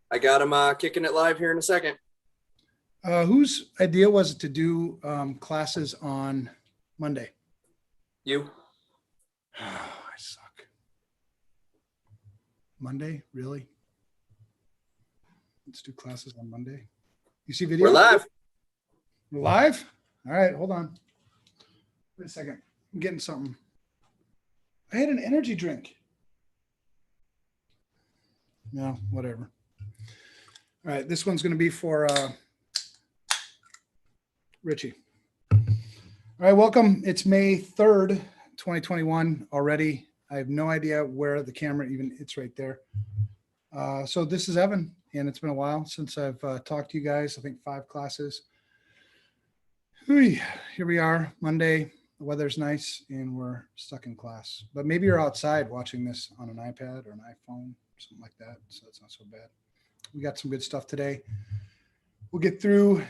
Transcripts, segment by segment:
I got him kicking it live here in a second. Whose idea was it to do classes on Monday? You? I suck. Monday, really? Let's do classes on Monday. You see video? We're live. We're live? All right, hold on. Wait a second. I'm getting something. I had an energy drink. No, whatever. All right, this one's going to be for Richie. All right, welcome. It's May 3rd, 2021 already. I have no idea where the camera even, it's right there. So this is Evan, and it's been a while since I've talked to you guys. I think 5 classes. Here we are, Monday. The weather's nice, and we're stuck in class. But maybe you're outside watching this on an iPad or an iPhone, something like that, so it's not so bad. We got some good stuff today. We'll get through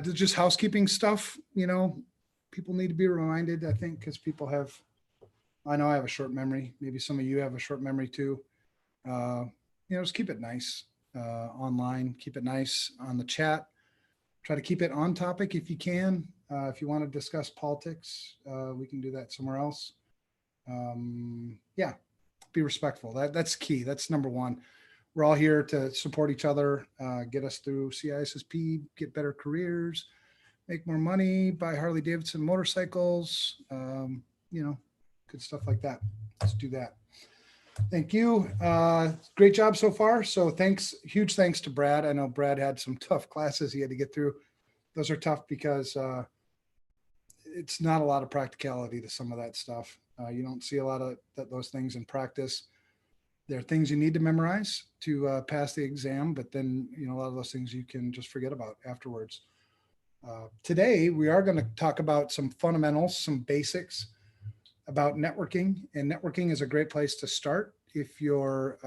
just housekeeping stuff. You know, people need to be reminded, I think, because people have, I know I have a short memory. Maybe some of you have a short memory too. Just keep it nice online. Keep it nice on the chat. Try to keep it on topic if you can. If you want to discuss politics, we can do that somewhere else. Yeah, be respectful. That's key. That's number one. We're all here to support each other, get us through CISSP, get better careers, make more money, buy Harley Davidson motorcycles, good stuff like that. Let's do that. Thank you. Great job so far. So huge thanks to Brad. I know Brad had some tough classes he had to get through. Those are tough because it's not a lot of practicality to some of that stuff. You don't see a lot of those things in practice. There are things you need to memorize to pass the exam, but then, a lot of those things you can just forget about afterwards. Today, we are going to talk about some fundamentals, some basics about networking, and networking is a great place to start if you're,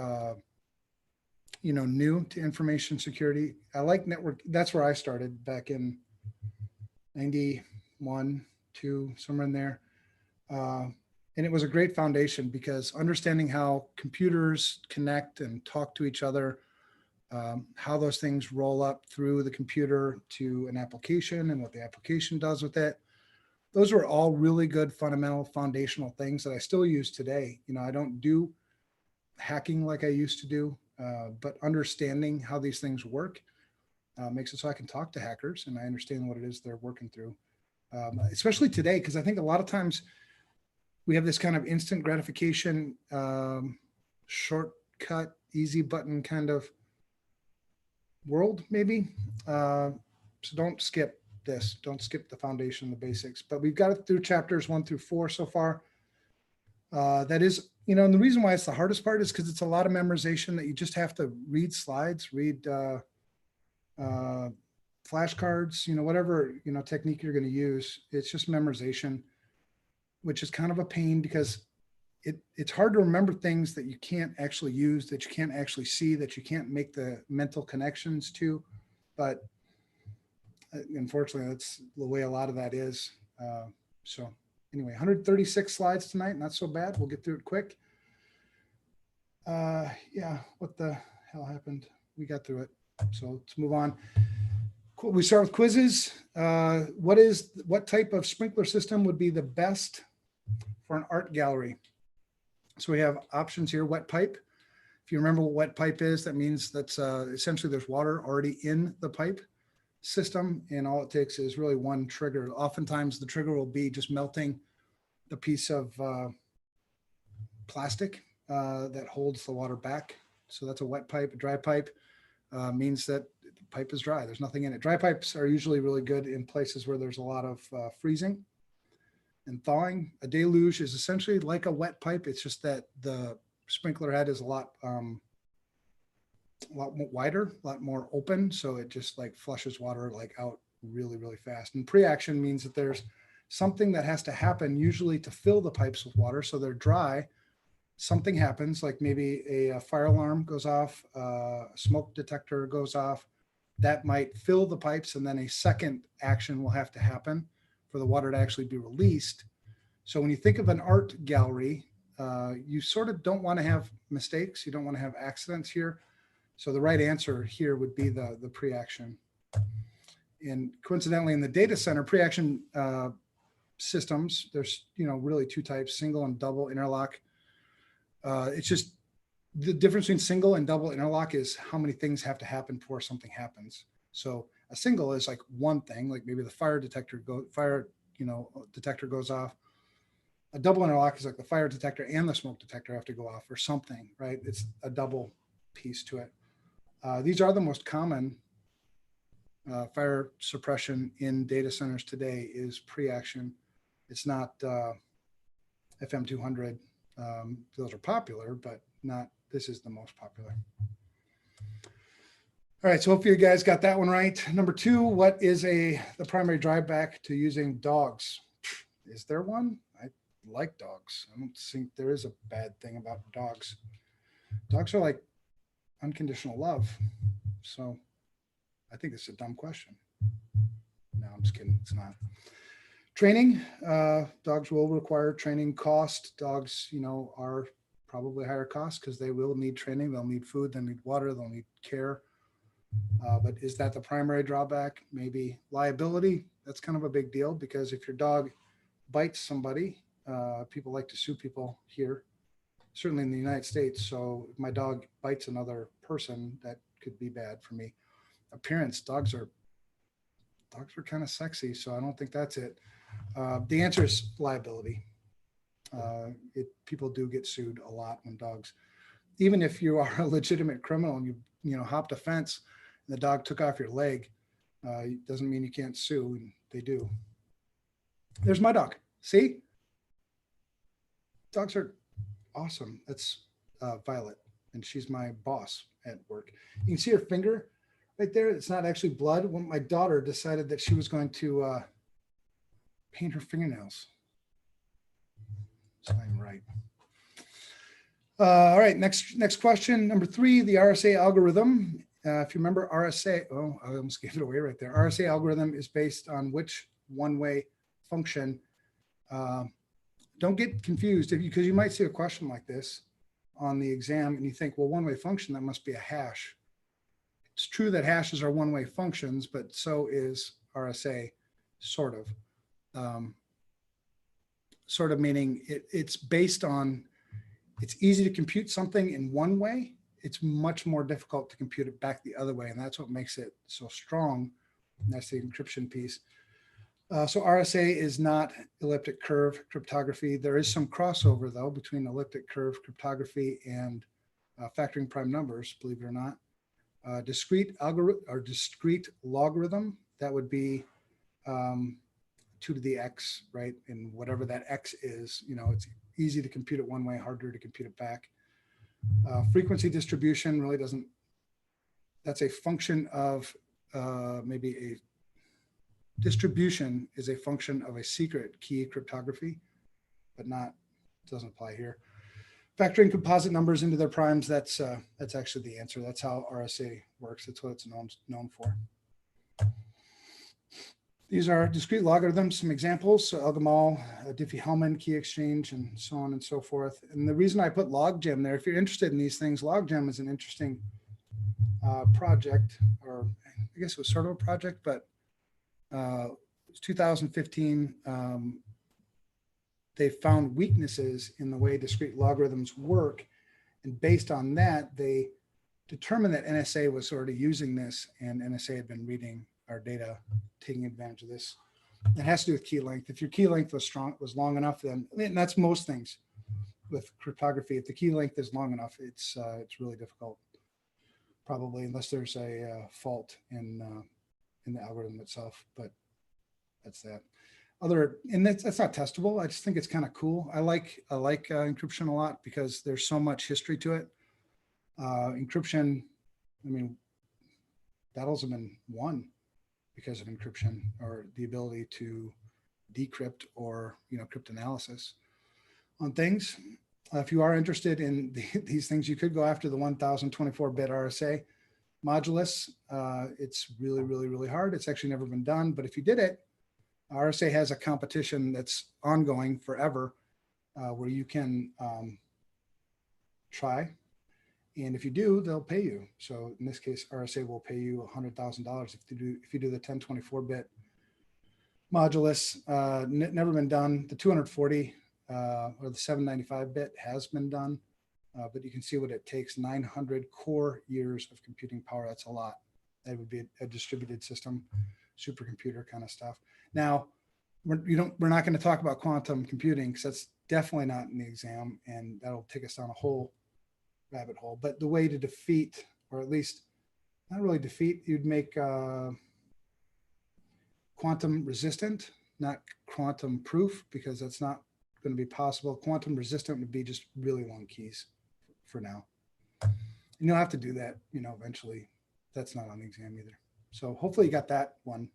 new to information security. I like network. That's where I started back in 91, 2, somewhere in there. And it was a great foundation because understanding how computers connect and talk to each other, how those things roll up through the computer to an application and what the application does with it. Those are all really good fundamental foundational things that I still use today. I don't do hacking like I used to do, but understanding how these things work makes it so I can talk to hackers and I understand what it is they're working through, especially today, because I think a lot of times we have this kind of instant gratification, shortcut, easy button kind of world, maybe. So don't skip this. Don't skip the foundation, the basics. But we've got it through chapters 1 through 4 so far. That is, and the reason why it's the hardest part is because it's a lot of memorization that you just have to read slides, read flashcards, whatever, technique you're going to use. It's just memorization, which is kind of a pain because it's hard to remember things that you can't actually use, that you can't actually see, that you can't make the mental connections to. But unfortunately, that's the way a lot of that is. So anyway, 136 slides tonight, not so bad. We'll get through it quick. Yeah, what the hell happened? We got through it. So let's move on. Cool. We start with quizzes. What type of sprinkler system would be the best for an art gallery? So we have options here. Wet pipe. If you remember what wet pipe is, that means that's essentially there's water already in the pipe system, and all it takes is really one trigger. Oftentimes the trigger will be just melting the piece of plastic that holds the water back. So that's a wet pipe. A dry pipe means that the pipe is dry. There's nothing in it. Dry pipes are usually really good in places where there's a lot of freezing and thawing. A deluge is essentially like a wet pipe. It's just that the sprinkler head is a lot wider, a lot more open. So it just like flushes water out really, really fast. And pre-action means that there's something that has to happen usually to fill the pipes with water. So they're dry. Something happens, like maybe a fire alarm goes off, a smoke detector goes off. That might fill the pipes, and then a second action will have to happen for the water to actually be released. So when you think of an art gallery, you sort of don't want to have mistakes. You don't want to have accidents here. So the right answer here would be the pre-action. And coincidentally, in the data center, pre-action systems, there's really two types: single and double interlock. It's just the difference between single and double interlock is how many things have to happen before something happens. So a single is like one thing, like maybe the fire detector goes off. A double interlock is like the fire detector and the smoke detector have to go off or something, right? It's a double piece to it. These are the most common fire suppression in data centers today is pre-action. It's not FM200. Those are popular, but this is the most popular. All right, so hopefully you guys got that one right. Number 2, what is the primary drawback to using dogs? Is there one? I like dogs. I don't think there is a bad thing about dogs. Dogs are like unconditional love. So I think it's a dumb question. No, I'm just kidding. It's not. Training, dogs will require training. Cost, dogs, are probably higher cost because they will need training. They'll need food, they'll need water, they'll need care. But is that the primary drawback? Maybe. Liability, that's kind of a big deal because if your dog bites somebody, people like to sue people here, certainly in the United States. So if my dog bites another person, that could be bad for me. Appearance, dogs are kind of sexy, so I don't think that's it. The answer is liability. People do get sued a lot when dogs, even if you are a legitimate criminal and you hopped a fence and the dog took off your leg, it doesn't mean you can't sue, and they do. There's my dog. See? Dogs are awesome. That's Violet, and she's my boss at work. You can see her finger right there. It's not actually blood. When my daughter decided that she was going to paint her fingernails. It's not even right. All right, next question. Number 3, the RSA algorithm. If you remember RSA, I almost gave it away right there. RSA algorithm is based on which one-way function? Don't get confused because you might see a question like this on the exam and you think, well, one-way function, that must be a hash. It's true that hashes are one-way functions, but so is RSA, sort of. Sort of meaning it's based on, it's easy to compute something in one way. It's much more difficult to compute it back the other way. And that's what makes it so strong. And that's the encryption piece. So RSA is not elliptic curve cryptography. There is some crossover though between elliptic curve cryptography and factoring prime numbers, believe it or not. Discrete logarithm, that would be 2 to the x, right? And whatever that x is, it's easy to compute it one way, harder to compute it back. Frequency distribution really doesn't, that's a function of maybe a distribution is a function of a secret key cryptography, but doesn't apply here. Factoring composite numbers into their primes, that's actually the answer. That's how RSA works. That's what it's known for. These are discrete logarithms, some examples. So Elgamal, Diffie-Hellman, key exchange, and so on and so forth. And the reason I put logjam there, if you're interested in these things, logjam is an interesting project, or I guess it was sort of a project, but it was 2015. They found weaknesses in the way discrete logarithms work. And based on that, they determined that NSA was sort of using this, and NSA had been reading our data, taking advantage of this. It has to do with key length. If your key length was long enough, then, and that's most things with cryptography. If the key length is long enough, it's really difficult, probably, unless there's a fault in the algorithm itself. But that's that. And that's not testable. I just think it's kind of cool. I like encryption a lot because there's so much history to it. Encryption, I mean, battles have been won because of encryption, or the ability to decrypt, or cryptanalysis on things. If you are interested in these things, you could go after the 1024-bit RSA modulus. It's really, really, really hard. It's actually never been done, but if you did it, RSA has a competition that's ongoing forever, where you can try. And if you do, they'll pay you. So in this case, RSA will pay you $100,000 if you do the 1024-bit modulus. Never been done. The 240 or the 795-bit has been done, but you can see what it takes: 900 core years of computing power. That's a lot. That would be a distributed system, supercomputer kind of stuff. Now, we're not going to talk about quantum computing because that's definitely not in the exam, and that'll take us down a whole rabbit hole. But the way to defeat, or at least not really defeat, you'd make quantum resistant, not quantum proof, because that's not going to be possible. Quantum resistant would be just really long keys for now. And you'll have to do that, eventually. That's not on the exam either. So hopefully you got that one.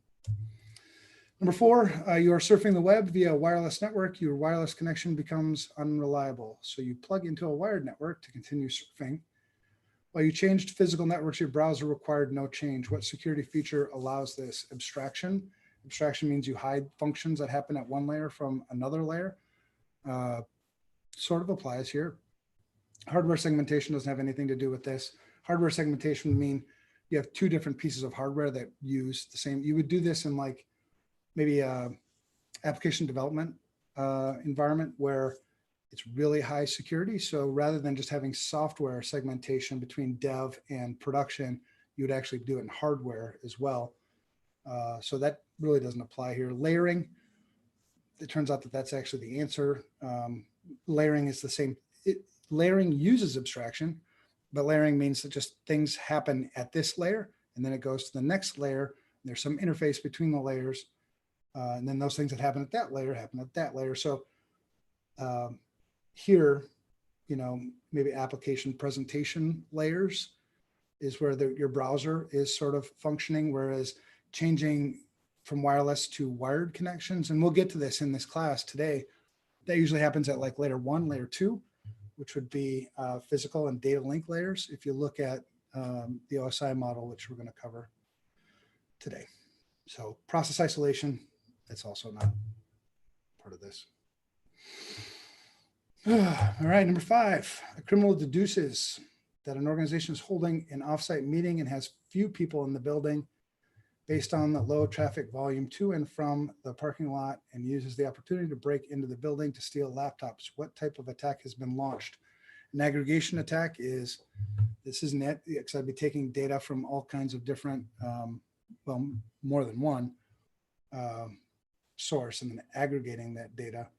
Number 4, you are surfing the web via a wireless network. Your wireless connection becomes unreliable. So you plug into a wired network to continue surfing. While you changed physical networks, your browser required no change. What security feature allows this? Abstraction. Abstraction means you hide functions that happen at one layer from another layer. Sort of applies here. Hardware segmentation doesn't have anything to do with this. Hardware segmentation would mean you have 2 different pieces of hardware that use the same. You would do this in like maybe a application development environment where it's really high security. So rather than just having software segmentation between dev and production, you would actually do it in hardware as well. So that really doesn't apply here. Layering, it turns out that that's actually the answer. Layering is the same. Layering uses abstraction, but layering means that just things happen at this layer, and then it goes to the next layer. There's some interface between the layers, and then those things that happen at that layer happen at that layer. So here, maybe application presentation layers is where your browser is sort of functioning, whereas changing from wireless to wired connections, and we'll get to this in this class today, that usually happens at like layer 1, layer 2, which would be physical and data link layers. If you look at the OSI model, which we're going to cover today. So process isolation, that's also not part of this. All right, number 5, a criminal deduces that an organization is holding an offsite meeting and has few people in the building based on the low traffic volume to and from the parking lot, and uses the opportunity to break into the building to steal laptops. What type of attack has been launched? An aggregation attack is, this isn't it, because I'd be taking data from all kinds of different, well, more than one source, and then aggregating that data.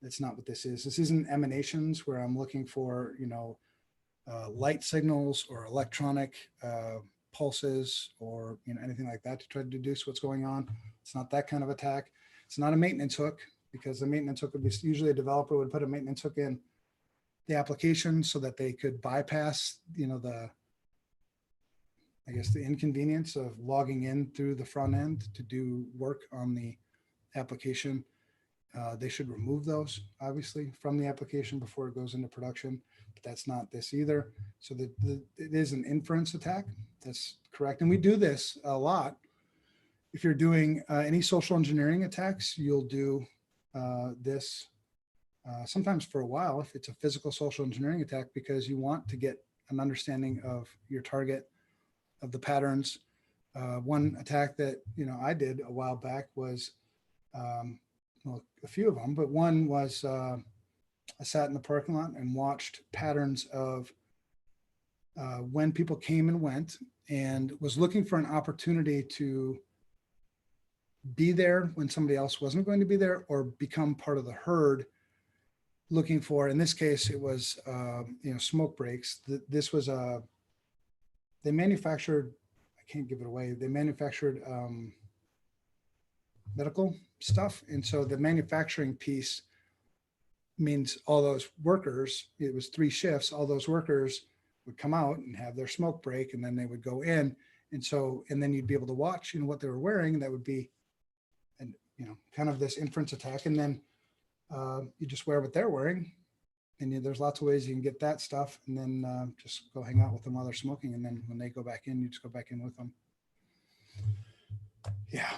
That's not what this is. This isn't emanations where I'm looking for, light signals or electronic pulses or anything like that to try to deduce what's going on. It's not that kind of attack. It's not a maintenance hook, because the maintenance hook would be usually a developer would put a maintenance hook in the application so that they could bypass, the inconvenience of logging in through the front end to do work on the application. They should remove those, obviously, from the application before it goes into production, but that's not this either. So it is an inference attack. That's correct. And we do this a lot. If you're doing any social engineering attacks, you'll do this sometimes for a while if it's a physical social engineering attack, because you want to get an understanding of your target, of the patterns. One attack that I did a while back was, well, a few of them, but one was I sat in the parking lot and watched patterns of when people came and went, and was looking for an opportunity to be there when somebody else wasn't going to be there, or become part of the herd, looking for, in this case, it was, smoke breaks. This was they manufactured, I can't give it away, they manufactured medical stuff. And so the manufacturing piece means all those workers, it was 3 shifts, all those workers would come out and have their smoke break, and then they would go in. And so, and then you'd be able to watch, what they were wearing. That would be, and kind of this inference attack. And then you just wear what they're wearing. And there's lots of ways you can get that stuff, and then just go hang out with them while they're smoking. And then when they go back in, you just go back in with them. Yeah.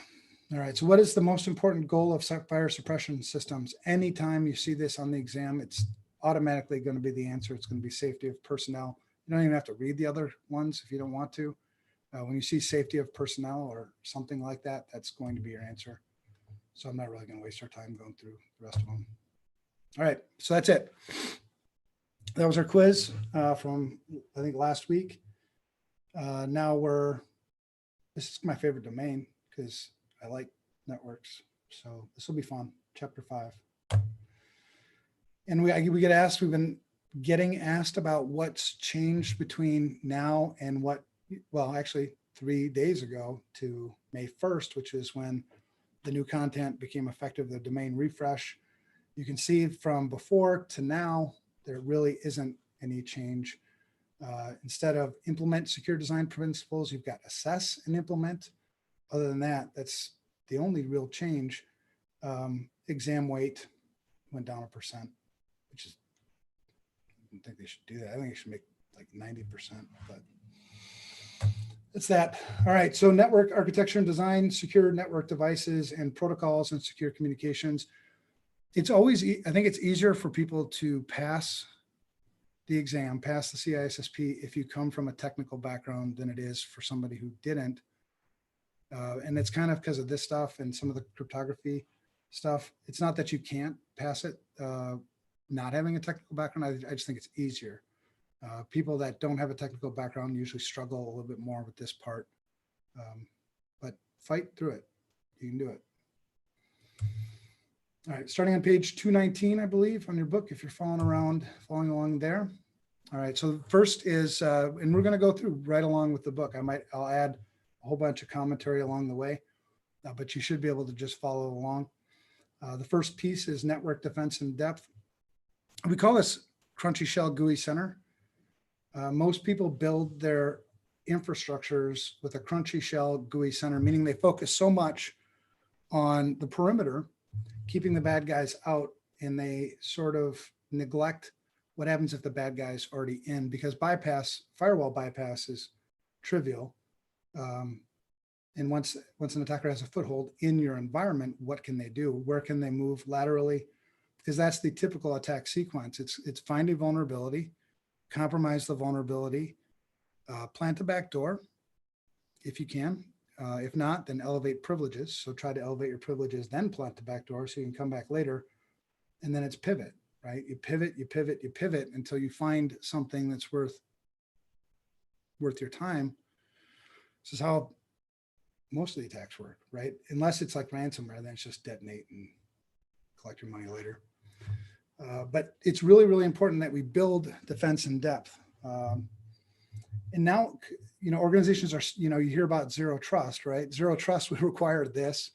All right. So what is the most important goal of fire suppression systems? Anytime you see this on the exam, it's automatically going to be the answer. It's going to be safety of personnel You don't even have to read the other ones if you don't want to. When you see safety of personnel or something like that, that's going to be your answer. So I'm not really going to waste our time going through the rest of them. All right, so that's it. That was our quiz from, I think, last week. Now this is my favorite domain because I like networks. So this will be fun, chapter 5. And we get asked, we've been getting asked about what's changed between now and actually 3 days ago to May 1st, which is when the new content became effective, the domain refresh. You can see from before to now, there really isn't any change. Instead of implement secure design principles, you've got assess and implement. Other than that, that's the only real change. Exam weight went down 1%, which is, I don't think they should do that. I think it should make like 90%, but it's that. All right, so network architecture and design, secure network devices and protocols and secure communications. It's always, I think it's easier for people to pass the exam, pass the CISSP if you come from a technical background than it is for somebody who didn't. And it's kind of because of this stuff and some of the cryptography stuff. It's not that you can't pass it, not having a technical background. I just think it's easier. People that don't have a technical background usually struggle a little bit more with this part, but fight through it. You can do it. All right, starting on page 219, I believe, on your book, if you're following along there. All right, so first is, and we're going to go through right along with the book. I'll add a whole bunch of commentary along the way, but you should be able to just follow along. The first piece is network defense in depth. We call this Crunchy Shell GUI Center. Most people build their infrastructures with a Crunchy Shell GUI Center, meaning they focus so much on the perimeter, keeping the bad guys out, and they sort of neglect what happens if the bad guy's already in, because firewall bypass is trivial. And once an attacker has a foothold in your environment, what can they do? Where can they move laterally? Because that's the typical attack sequence. It's find a vulnerability, compromise the vulnerability, plant a backdoor if you can. If not, then elevate privileges. So try to elevate your privileges, then plant the backdoor so you can come back later. And then it's pivot, right? You pivot, you pivot, you pivot until you find something that's worth your time. This is how most of the attacks work, right? Unless it's like ransomware, then it's just detonate and collect your money later. But it's really, really important that we build defense in depth. And now, organizations are, you hear about zero trust, right? Zero trust would require this.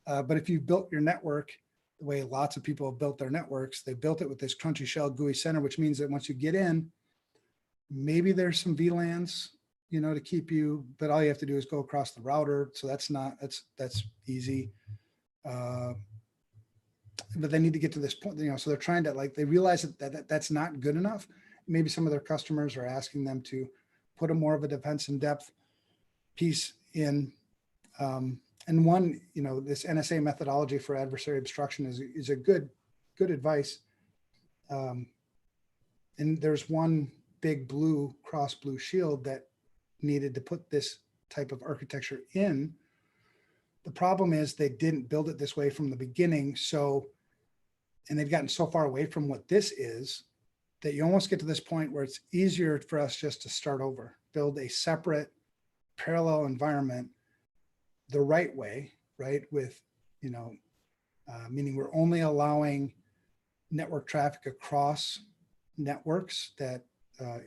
But if you've built your network the way lots of people have built their networks, they built it with this Crunchy Shell GUI Center, which means that once you get in, maybe there's some VLANs, to keep you, but all you have to do is go across the router. So that's easy. But they need to get to this point, so they're trying to, they realize that that's not good enough. Maybe some of their customers are asking them to put a more of a defense in depth piece in. And one, this NSA methodology for adversary obstruction is a good advice. And there's one big cross blue shield that needed to put this type of architecture in. The problem is they didn't build it this way from the beginning. And they've gotten so far away from what this is that you almost get to this point where it's easier for us just to start over, build a separate parallel environment the right way, right? With, meaning we're only allowing network traffic across networks that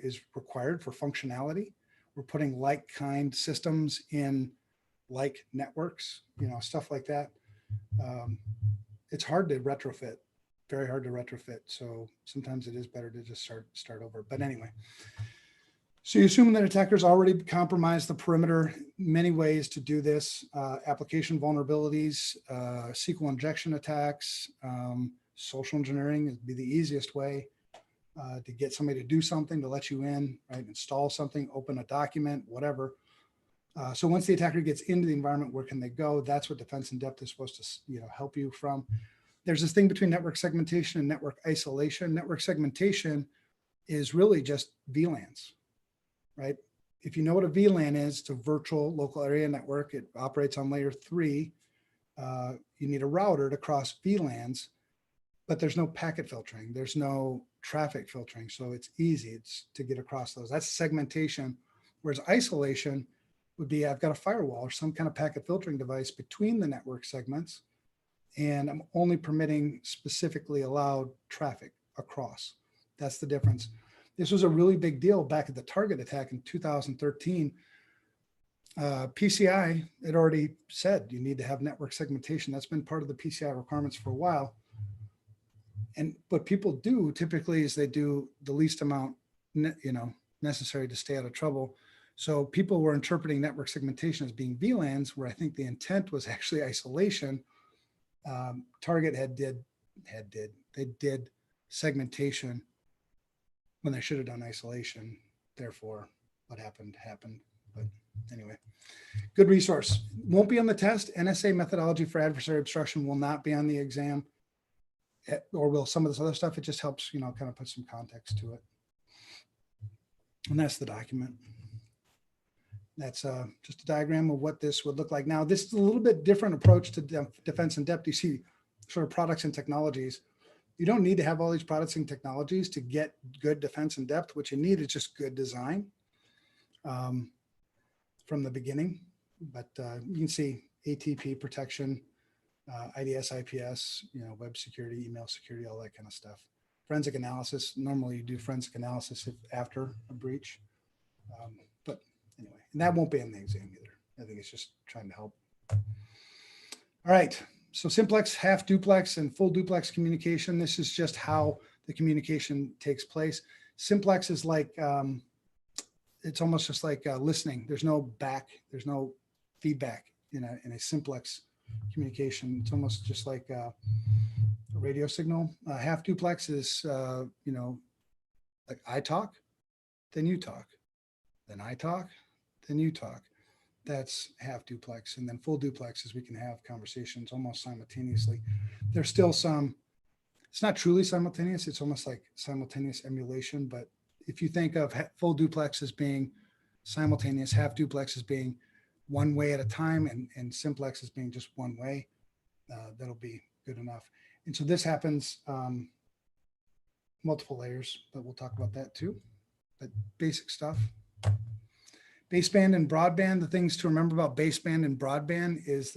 is required for functionality. We're putting like-kind systems in like networks, stuff like that. It's hard to retrofit, very hard to retrofit. So sometimes it is better to just start over. But anyway, so you assume that attackers already compromised the perimeter. Many ways to do this: application vulnerabilities, SQL injection attacks, social engineering would be the easiest way to get somebody to do something, to let you in, right? Install something, open a document, whatever. So once the attacker gets into the environment, where can they go? That's what defense in depth is supposed to, help you from. There's this thing between network segmentation and network isolation. Network segmentation is really just VLANs. right? If you know what a VLAN is, it's a virtual local area network. It operates on layer 3. You need a router to cross VLANs, but there's no packet filtering. There's no traffic filtering. So it's easy to get across those. That's segmentation. Whereas isolation would be, I've got a firewall or some kind of packet filtering device between the network segments, and I'm only permitting specifically allowed traffic across. That's the difference. This was a really big deal back at the Target attack in 2013. PCI had already said you need to have network segmentation. That's been part of the PCI requirements for a while. And what people do typically is they do the least amount, necessary to stay out of trouble. So people were interpreting network segmentation as being VLANs, where I think the intent was actually isolation. Target they did segmentation when they should have done isolation. Therefore, what happened. But anyway, good resource. Won't be on the test. NSA methodology for adversary obstruction will not be on the exam, or will some of this other stuff. It just helps, kind of put some context to it. And that's the document. That's just a diagram of what this would look like. Now, this is a little bit different approach to defense in depth. You see sort of products and technologies. You don't need to have all these products and technologies to get good defense in depth. What you need is just good design from the beginning. But you can see ATP protection, IDS, IPS, web security, email security, all that kind of stuff. Forensic analysis. Normally you do forensic analysis after a breach. But anyway, and that won't be in the exam either. I think it's just trying to help. All right. So simplex, half duplex, and full duplex communication. This is just how the communication takes place. Simplex is like, it's almost just like listening. There's no feedback in a simplex communication. It's almost just like a radio signal. Half duplex is, like I talk, then you talk, then I talk, then you talk. That's half duplex. And then full duplex is we can have conversations almost simultaneously. There's still it's not truly simultaneous. It's almost like simultaneous emulation. But if you think of full duplex as being simultaneous, half duplex as being one way at a time, and simplex as being just one way, that'll be good enough. And so this happens multiple layers, but we'll talk about that too. But basic stuff. Baseband and broadband, the things to remember about baseband and broadband is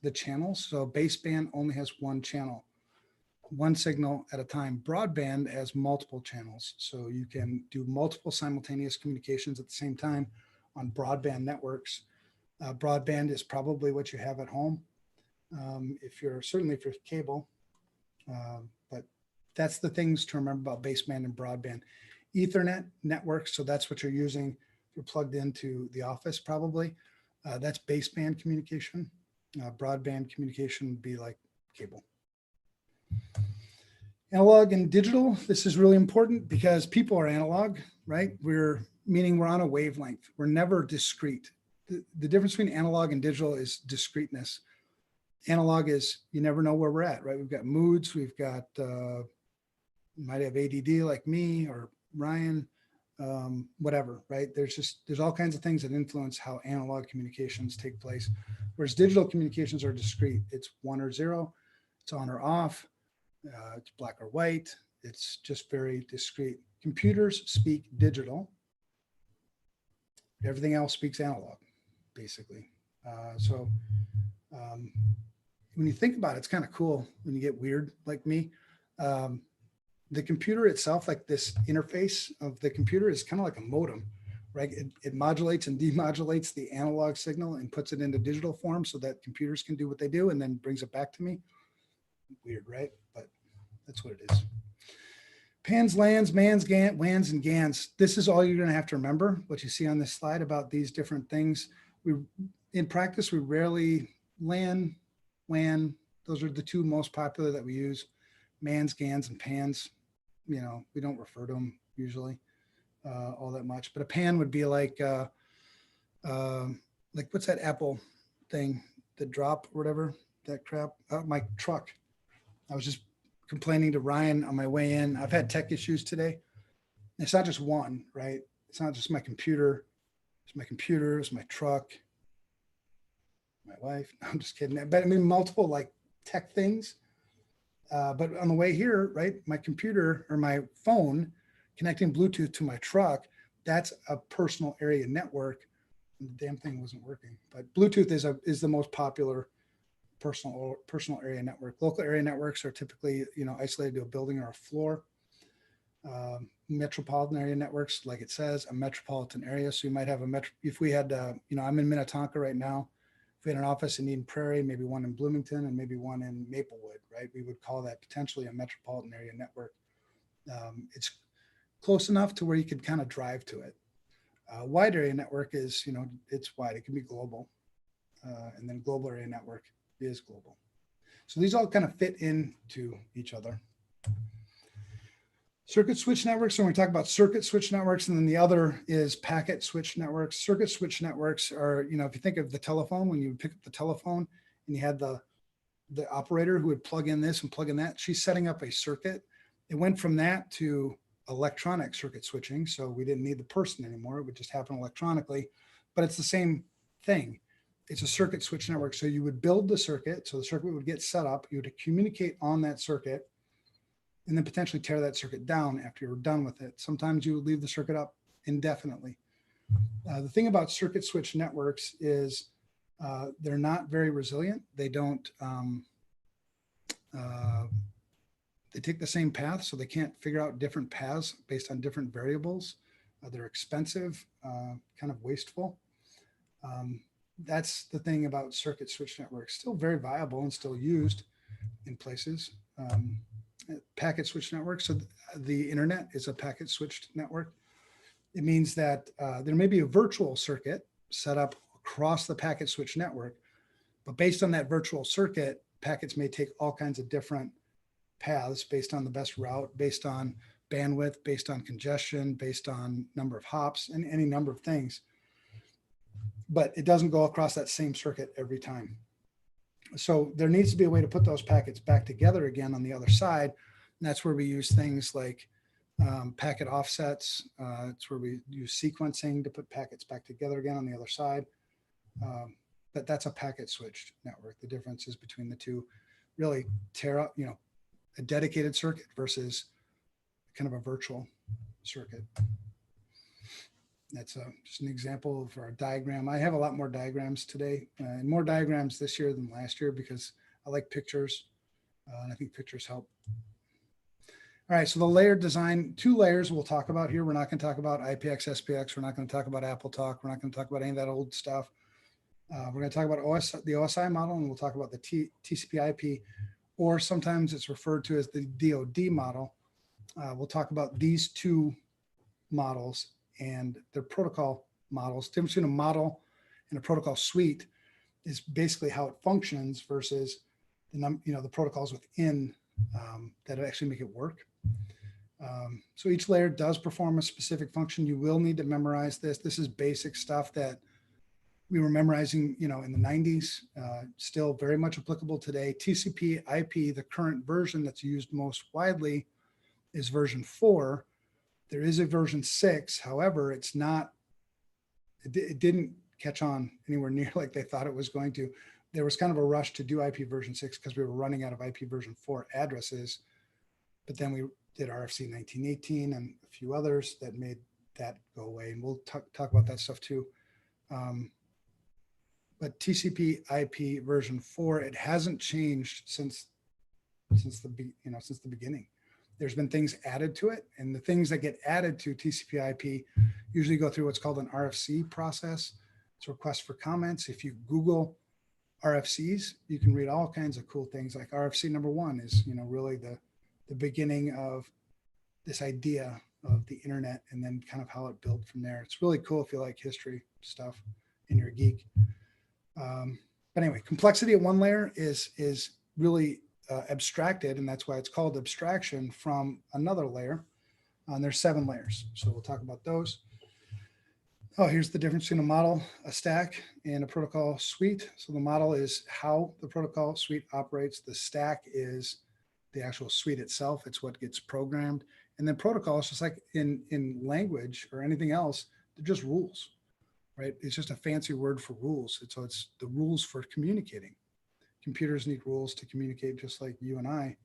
the channels. So baseband only has one channel, one signal at a time. Broadband has multiple channels. So you can do multiple simultaneous communications at the same time on broadband networks. Broadband is probably what you have at home. Certainly if you're cable, but that's the things to remember about baseband and broadband. Ethernet networks, so that's what you're using. You're plugged into the office probably. That's baseband communication. Broadband communication would be like cable. Analog and digital, this is really important because people are analog, right? Meaning we're on a wavelength. We're never discrete. The difference between analog and digital is discreteness. Analog is you never know where we're at, right? We've got moods, we've got, might have ADD like me or Ryan, whatever, right? There's all kinds of things that influence how analog communications take place, whereas digital communications are discrete. It's 1 or 0, it's on or off, it's black or white. It's just very discrete. Computers speak digital. Everything else speaks analog, basically. When you think about it, it's kind of cool when you get weird like me. The computer itself, like this interface of the computer is kind of like a modem, right? It modulates and demodulates the analog signal and puts it into digital form so that computers can do what they do and then brings it back to me. Weird, right? But that's what it is. PANs, LANs, MANs, WANs, and GANs. This is all you're going to have to remember, what you see on this slide about these different things. In practice, we rarely LAN, WAN. Those are the two most popular that we use. MANs, GANs, and PANs. We don't refer to them usually all that much. But a PAN would be like what's that Apple thing, the drop or whatever, that crap? My truck. I was just complaining to Ryan on my way in. I've had tech issues today. It's not just one, right? It's not just my computer. It's my computer, it's my truck, my wife. No, I'm just kidding. But I mean, multiple like tech things. But on the way here, right, my computer or my phone connecting Bluetooth to my truck, that's a personal area network. The damn thing wasn't working. But Bluetooth is the most popular personal area network. Local area networks are typically, isolated to a building or a floor. Metropolitan area networks, like it says, a metropolitan area. So you might have if we had, I'm in Minnetonka right now. If we had an office in Eden Prairie, maybe one in Bloomington and maybe one in Maplewood, right? We would call that potentially a metropolitan area network. It's close enough to where you could kind of drive to it. Wide area network is, it's wide. It can be global. And then global area network is global. So these all kind of fit into each other. Circuit switch networks. So when we talk about circuit switch networks, and then the other is packet switch networks. Circuit switch networks are, if you think of the telephone, when you pick up the telephone and you had the operator who would plug in this and plug in that, she's setting up a circuit. It went from that to electronic circuit switching. So we didn't need the person anymore. It would just happen electronically, but it's the same thing. It's a circuit switch network. So you would build the circuit. So the circuit would get set up. You would communicate on that circuit, and then potentially tear that circuit down after you were done with it. Sometimes you would leave the circuit up indefinitely. The thing about circuit switch networks is they're not very resilient. They don't, they take the same path, so they can't figure out different paths based on different variables. They're expensive, kind of wasteful. That's the thing about circuit switch networks. Still very viable and still used in places. Packet switch network. So the internet is a packet switched network. It means that there may be a virtual circuit set up across the packet switch network, but based on that virtual circuit, packets may take all kinds of different paths based on the best route, based on bandwidth, based on congestion, based on number of hops, and any number of things. But it doesn't go across that same circuit every time. So there needs to be a way to put those packets back together again on the other side. And that's where we use things like packet offsets. It's where we use sequencing to put packets back together again on the other side. But that's a packet switched network. The difference is between the two, really a dedicated circuit versus kind of a virtual circuit. That's just an example of our diagram. I have a lot more diagrams today, and more diagrams this year than last year because I like pictures, and I think pictures help. All right, so the layered design, 2 layers we'll talk about here. We're not going to talk about IPX, SPX. We're not going to talk about Apple Talk. We're not going to talk about any of that old stuff. We're going to talk about the OSI model, and we'll talk about the TCP/IP, or sometimes it's referred to as the DoD model. We'll talk about these 2 models and their protocol models. The difference between a model and a protocol suite is basically how it functions versus the protocols within that actually make it work. So each layer does perform a specific function. You will need to memorize this. This is basic stuff that we were memorizing, in the 90s, still very much applicable today. TCP/IP, the current version that's used most widely, is version 4. There is a version 6. However, it didn't catch on anywhere near like they thought it was going to. There was kind of a rush to do IP version 6 because we were running out of IP version 4 addresses. But then we did RFC 1918 and a few others that made that go away. And we'll talk about that stuff too. But TCP/IP version 4, it hasn't changed since the beginning. There's been things added to it, and the things that get added to TCP/IP usually go through what's called an RFC process. It's a request for comments. If you Google RFCs, you can read all kinds of cool things. Like RFC number 1 is, really the beginning of this idea of the internet, and then kind of how it built from there. It's really cool if you like history stuff and you're a geek. But anyway, complexity at one layer is really abstracted, and that's why it's called abstraction from another layer. And there's 7 layers, so we'll talk about those. Oh, here's the difference between a model, a stack, and a protocol suite. So the model is how the protocol suite operates. The stack is the actual suite itself. It's what gets programmed, And then protocols, just like in language or anything else, they're just rules, right? It's just a fancy word for rules. So it's the rules for communicating. Computers need rules to communicate, just like you and I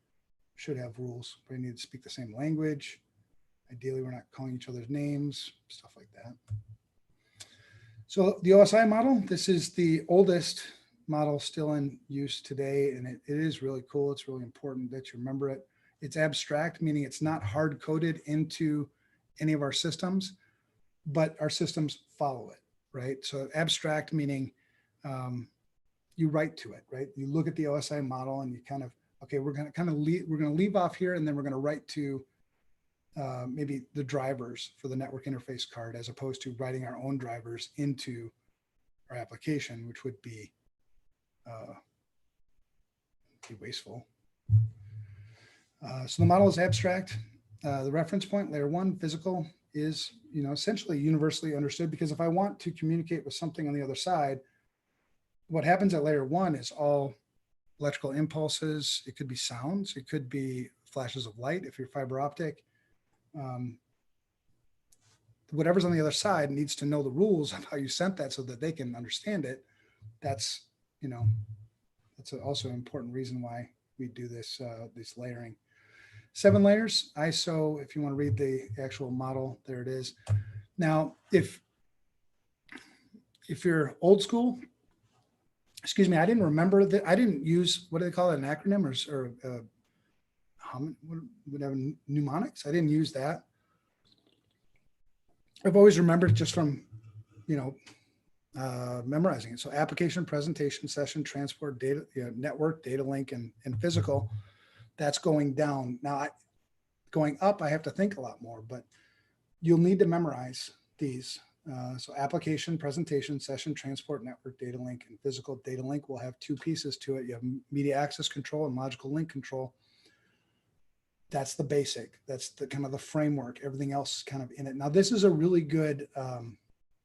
should have rules. We need to speak the same language. Ideally, we're not calling each other's names, stuff like that. So the OSI model, this is the oldest model still in use today, and it is really cool. It's really important that you remember it. It's abstract, meaning it's not hard coded into any of our systems, but our systems follow it, right? So abstract meaning you write to it, right? You look at the OSI model and you kind of, okay, we're going to leave off here, and then we're going to write to maybe the drivers for the network interface card, as opposed to writing our own drivers into our application, which would be wasteful. So the model is abstract. The reference point, layer 1, physical, is essentially universally understood, because if I want to communicate with something on the other side, what happens at layer 1 is all electrical impulses. It could be sounds. It could be flashes of light if you're fiber optic. Whatever's on the other side needs to know the rules of how you sent that so that they can understand it. That's also an important reason why we do this layering. 7 layers, ISO, if you want to read the actual model, there it is. Now, if you're old school, excuse me, I didn't remember that. I didn't use, what do they call it, an acronym or whatever, mnemonics? I didn't use that. I've always remembered just from, memorizing it. So application, presentation, session, transport, data, network, data link, and physical. That's going down. Now, going up, I have to think a lot more, but you'll need to memorize these. So application, presentation, session, transport, network, data link, and physical. Data link will have 2 pieces to it. You have media access control and logical link control. That's the basic. That's the kind of the framework. Everything else is kind of in it. Now, this is a really good,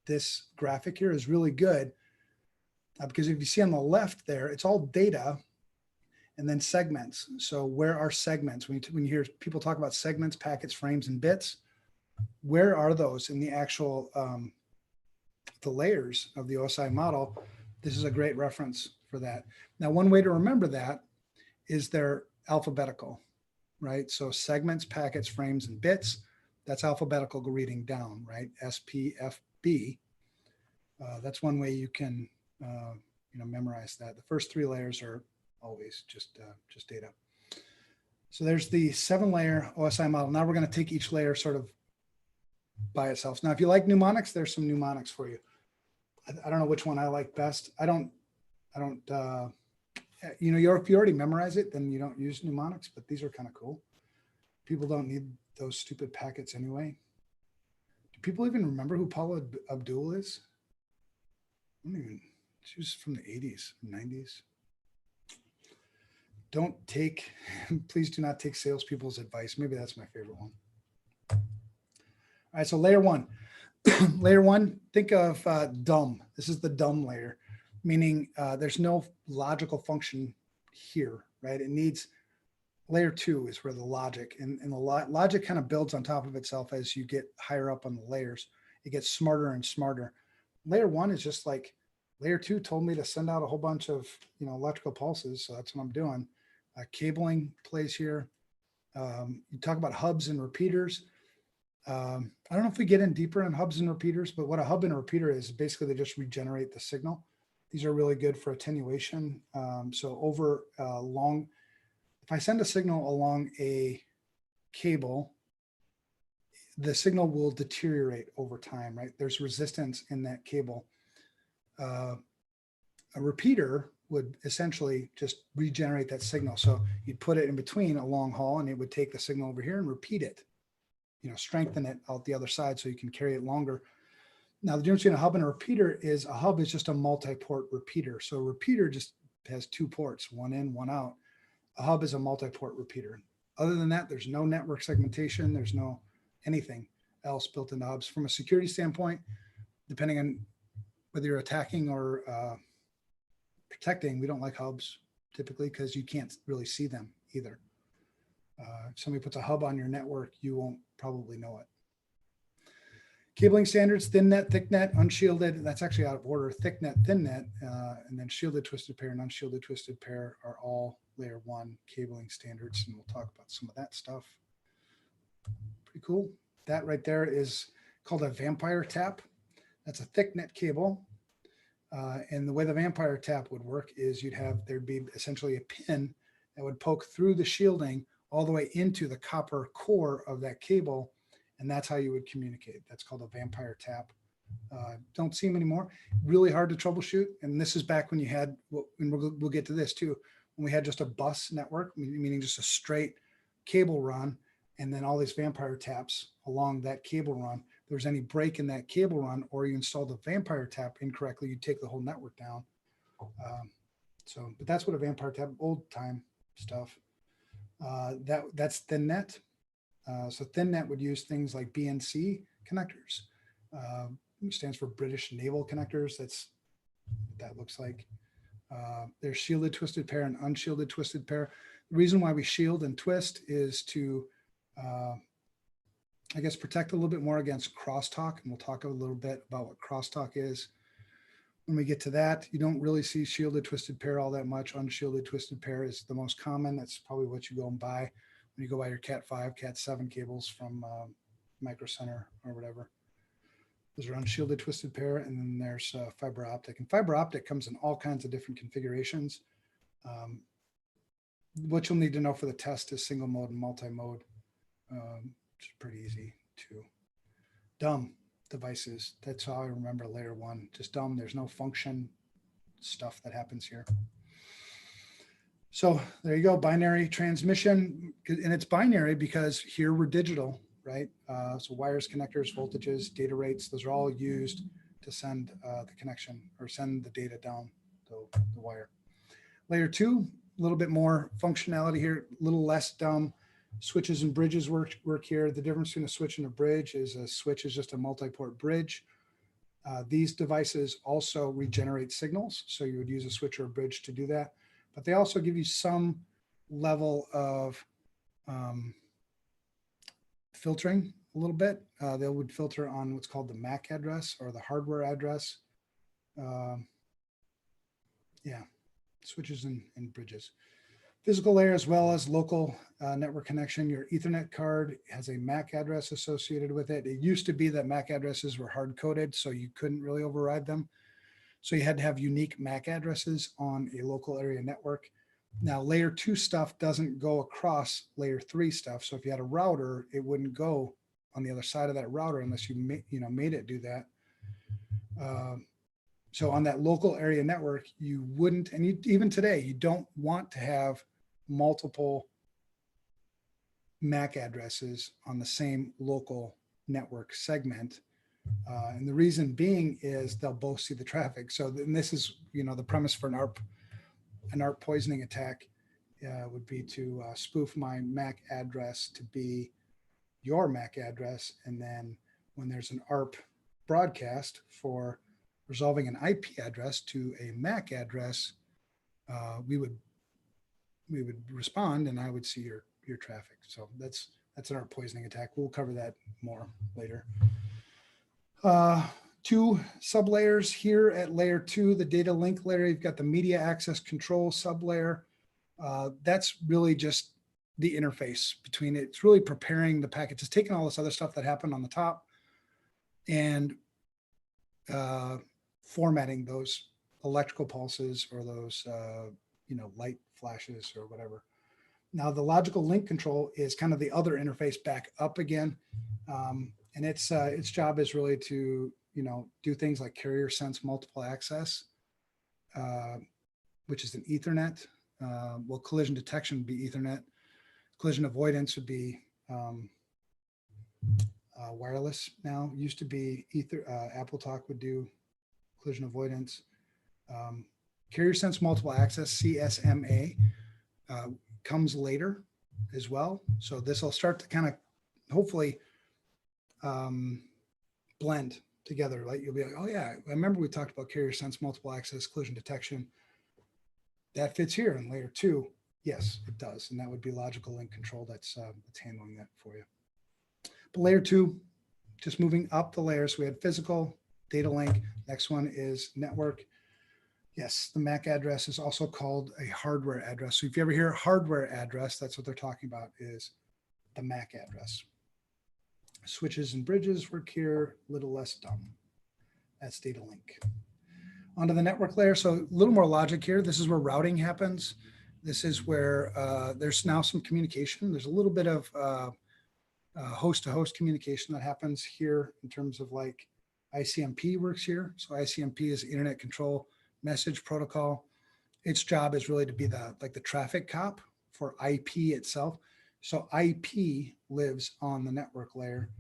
this graphic here is really good because if you see on the left there, it's all data and then segments. So where are segments? When you hear people talk about segments, packets, frames, and bits, where are those in the actual, the layers of the OSI model? This is a great reference for that. Now, one way to remember that is they're alphabetical, right? So segments, packets, frames, and bits, that's alphabetical reading down, right? SPFB. That's one way you can, memorize that. The first 3 layers are always just data. So there's the 7-layer OSI model. Now we're going to take each layer sort of by itself. Now, if you like mnemonics, there's some mnemonics for you. I don't know which one I like best. If you already memorize it, then you don't use mnemonics, but these are kind of cool. People don't need those stupid packets anyway. Do people even remember who Paula Abdul is? She was from the 80s, 90s. Please do not take salespeople's advice. Maybe that's my favorite one. All right, so layer 1. Layer 1, think of dumb. This is the dumb layer, meaning there's no logical function here, right? It needs, layer 2 is where the logic, and the logic kind of builds on top of itself as you get higher up on the layers. It gets smarter and smarter. Layer 1 is just like, layer 2 told me to send out a whole bunch of electrical pulses, so that's what I'm doing. Cabling plays here. You talk about hubs and repeaters. I don't know if we get in deeper on hubs and repeaters, but what a hub and a repeater is, basically they just regenerate the signal. These are really good for attenuation. So over if I send a signal along a cable, the signal will deteriorate over time, right? There's resistance in that cable. A repeater would essentially just regenerate that signal. So you'd put it in between a long haul and it would take the signal over here and repeat it, strengthen it out the other side so you can carry it longer. Now, the difference between a hub and a repeater is a hub is just a multi-port repeater. So a repeater just has 2 ports, one in, one out. A hub is a multi-port repeater. Other than that, there's no network segmentation. There's no anything else built into hubs. From a security standpoint, depending on whether you're attacking or protecting, we don't like hubs typically because you can't really see them either. If somebody puts a hub on your network, you won't probably know it. Cabling standards, thin net, thick net, unshielded. That's actually out of order. Thick net, thin net, and then shielded twisted pair and unshielded twisted pair are all layer 1 cabling standards. And we'll talk about some of that stuff. Pretty cool. That right there is called a vampire tap. That's a thick net cable. And the way the vampire tap would work is there'd be essentially a pin that would poke through the shielding all the way into the copper core of that cable. And that's how you would communicate. That's called a vampire tap. Don't see them anymore. Really hard to troubleshoot. And this is back when you had, and we'll get to this too, when we had just a bus network, meaning just a straight cable run, and then all these vampire taps along that cable run. If there's any break in that cable run, or you install the vampire tap incorrectly, you take the whole network down. But that's what a vampire tap, old time stuff. That's thin net. So thin net would use things like BNC connectors, which stands for British Naval Connectors. That's what that looks like. There's shielded twisted pair and unshielded twisted pair. The reason why we shield and twist is to, I guess, protect a little bit more against crosstalk. And we'll talk a little bit about what crosstalk is. When we get to that, you don't really see shielded twisted pair all that much. Unshielded twisted pair is the most common. That's probably what you go and buy when you go buy your Cat 5, Cat 7 cables from Micro Center or whatever. Those are unshielded twisted pair. And then there's fiber optic. And fiber optic comes in all kinds of different configurations. What you'll need to know for the test is single mode and multi-mode, which is pretty easy too. Dumb devices. That's how I remember layer 1. Just dumb. There's no function stuff that happens here. So there you go, binary transmission. And it's binary because here we're digital, right? So wires, connectors, voltages, data rates, those are all used to send the connection or send the data down the wire. Layer 2, a little bit more functionality here, a little less dumb. Switches and bridges work here. The difference between a switch and a bridge is a switch is just a multi-port bridge. These devices also regenerate signals. So you would use a switch or a bridge to do that. But they also give you some level of filtering a little bit. They would filter on what's called the MAC address or the hardware address. Yeah, switches and bridges. Physical layer as well as local network connection. Your Ethernet card has a MAC address associated with it. It used to be that MAC addresses were hard coded, so you couldn't really override them. So you had to have unique MAC addresses on a local area network. Now, layer 2 stuff doesn't go across layer 3 stuff. So if you had a router, it wouldn't go on the other side of that router unless you made it do that. So on that local area network, you wouldn't, and even today, you don't want to have multiple MAC addresses on the same local network segment. And the reason being is they'll both see the traffic. So and this is, the premise for an ARP poisoning attack would be to spoof my MAC address to be your MAC address. And then when there's an ARP broadcast for resolving an IP address to a MAC address, we would respond and I would see your traffic. So that's an ARP poisoning attack. We'll cover that more later. 2 sublayers here at layer 2, the data link layer. You've got the media access control sublayer. That's really just the interface between it. It's really preparing the packets. It's taking all this other stuff that happened on the top and formatting those electrical pulses or those light flashes or whatever. Now the logical link control is kind of the other interface back up again. And its job is really to, do things like carrier sense multiple access, which is an Ethernet. Well, collision detection would be Ethernet. Collision avoidance would be wireless now. Used to be AppleTalk would do collision avoidance. Carrier sense multiple access, CSMA, comes later as well. So this will start to kind of hopefully blend together. Like you'll be like, oh yeah, I remember we talked about carrier sense multiple access collision detection. That fits here in layer 2. Yes, it does. And that would be logical link control that's handling that for you. But layer 2, just moving up the layers. We had physical, data link. Next one is network. Yes, the MAC address is also called a hardware address. So if you ever hear hardware address, that's what they're talking about, is the MAC address. Switches and bridges work here, a little less dumb. That's data link. Onto the network layer. So a little more logic here. This is where routing happens. This is where there's now some communication. There's a little bit of host-to-host communication that happens here in terms of like ICMP works here. So ICMP is Internet Control Message Protocol. Its job is really to be the traffic cop for IP itself. So IP lives on the network layer,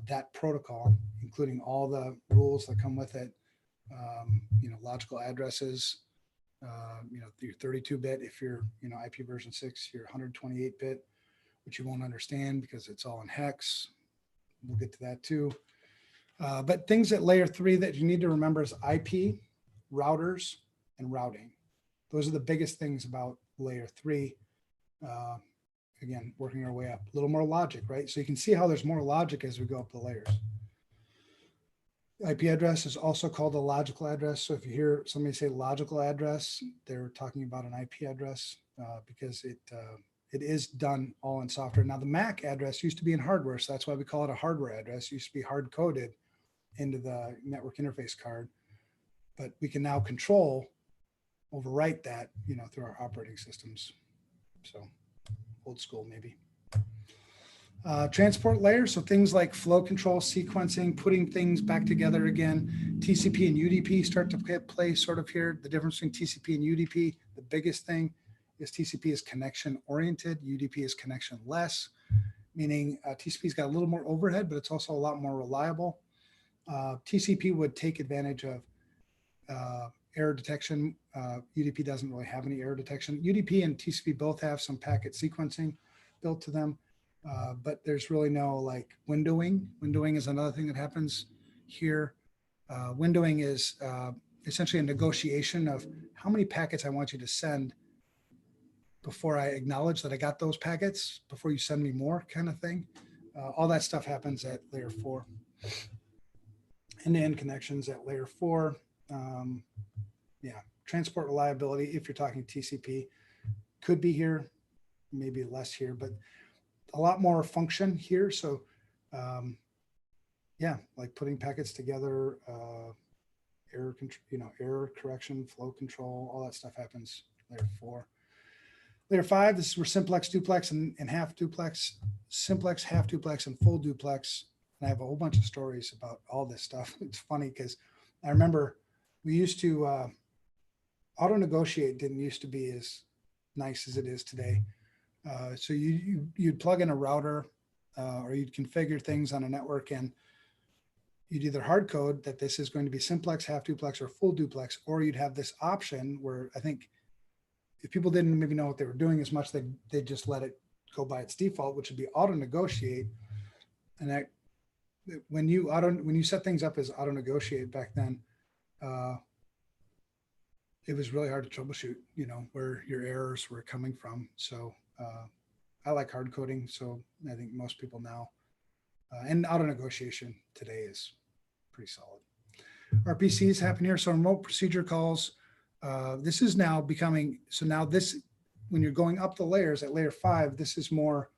that protocol, including all the rules that come with it, logical addresses, your 32-bit, if you're, IP version 6, your 128-bit, which you won't understand because it's all in hex. We'll get to that too. But things at layer 3 that you need to remember is IP, routers, and routing. Those are the biggest things about layer 3. Again, working our way up, a little more logic, right? So you can see how there's more logic as we go up the layers. IP address is also called a logical address. So if you hear somebody say logical address, they're talking about an IP address because it is done all in software. Now the MAC address used to be in hardware, so that's why we call it a hardware address. It used to be hard coded into the network interface card, but we can now overwrite that, through our operating systems. So old school maybe. Transport layer, so things like flow control, sequencing, putting things back together again. TCP and UDP start to play sort of here. The difference between TCP and UDP, the biggest thing is TCP is connection oriented, UDP is connection less, meaning TCP's got a little more overhead, but it's also a lot more reliable. TCP would take advantage of error detection. UDP doesn't really have any error detection. UDP and TCP both have some packet sequencing built to them. But there's really no like windowing. Windowing is another thing that happens here. Windowing is essentially a negotiation of how many packets I want you to send before I acknowledge that I got those packets, before you send me more kind of thing. All that stuff happens at layer 4. End-to-end connections at layer 4. Transport reliability, if you're talking TCP, could be here, maybe less here, but a lot more function here. So like putting packets together, error correction, flow control, all that stuff happens layer 4. Layer 5, this is where simplex, duplex, and half duplex, simplex, half duplex, and full duplex. And I have a whole bunch of stories about all this stuff. It's funny because I remember we used to auto negotiate didn't used to be as nice as it is today. So you'd plug in a router or you'd configure things on a network, and you'd either hard code that this is going to be simplex, half duplex, or full duplex, or you'd have this option where I think if people didn't maybe know what they were doing as much, they'd just let it go by its default, which would be auto negotiate. And that when you set things up as auto negotiate back then, it was really hard to troubleshoot, where your errors were coming from. So I like hard coding. So I think most people now, and auto negotiation today is pretty solid. RPCs happen here. So remote procedure calls, this is now becoming, so now this, when you're going up the layers at layer 5, this is more,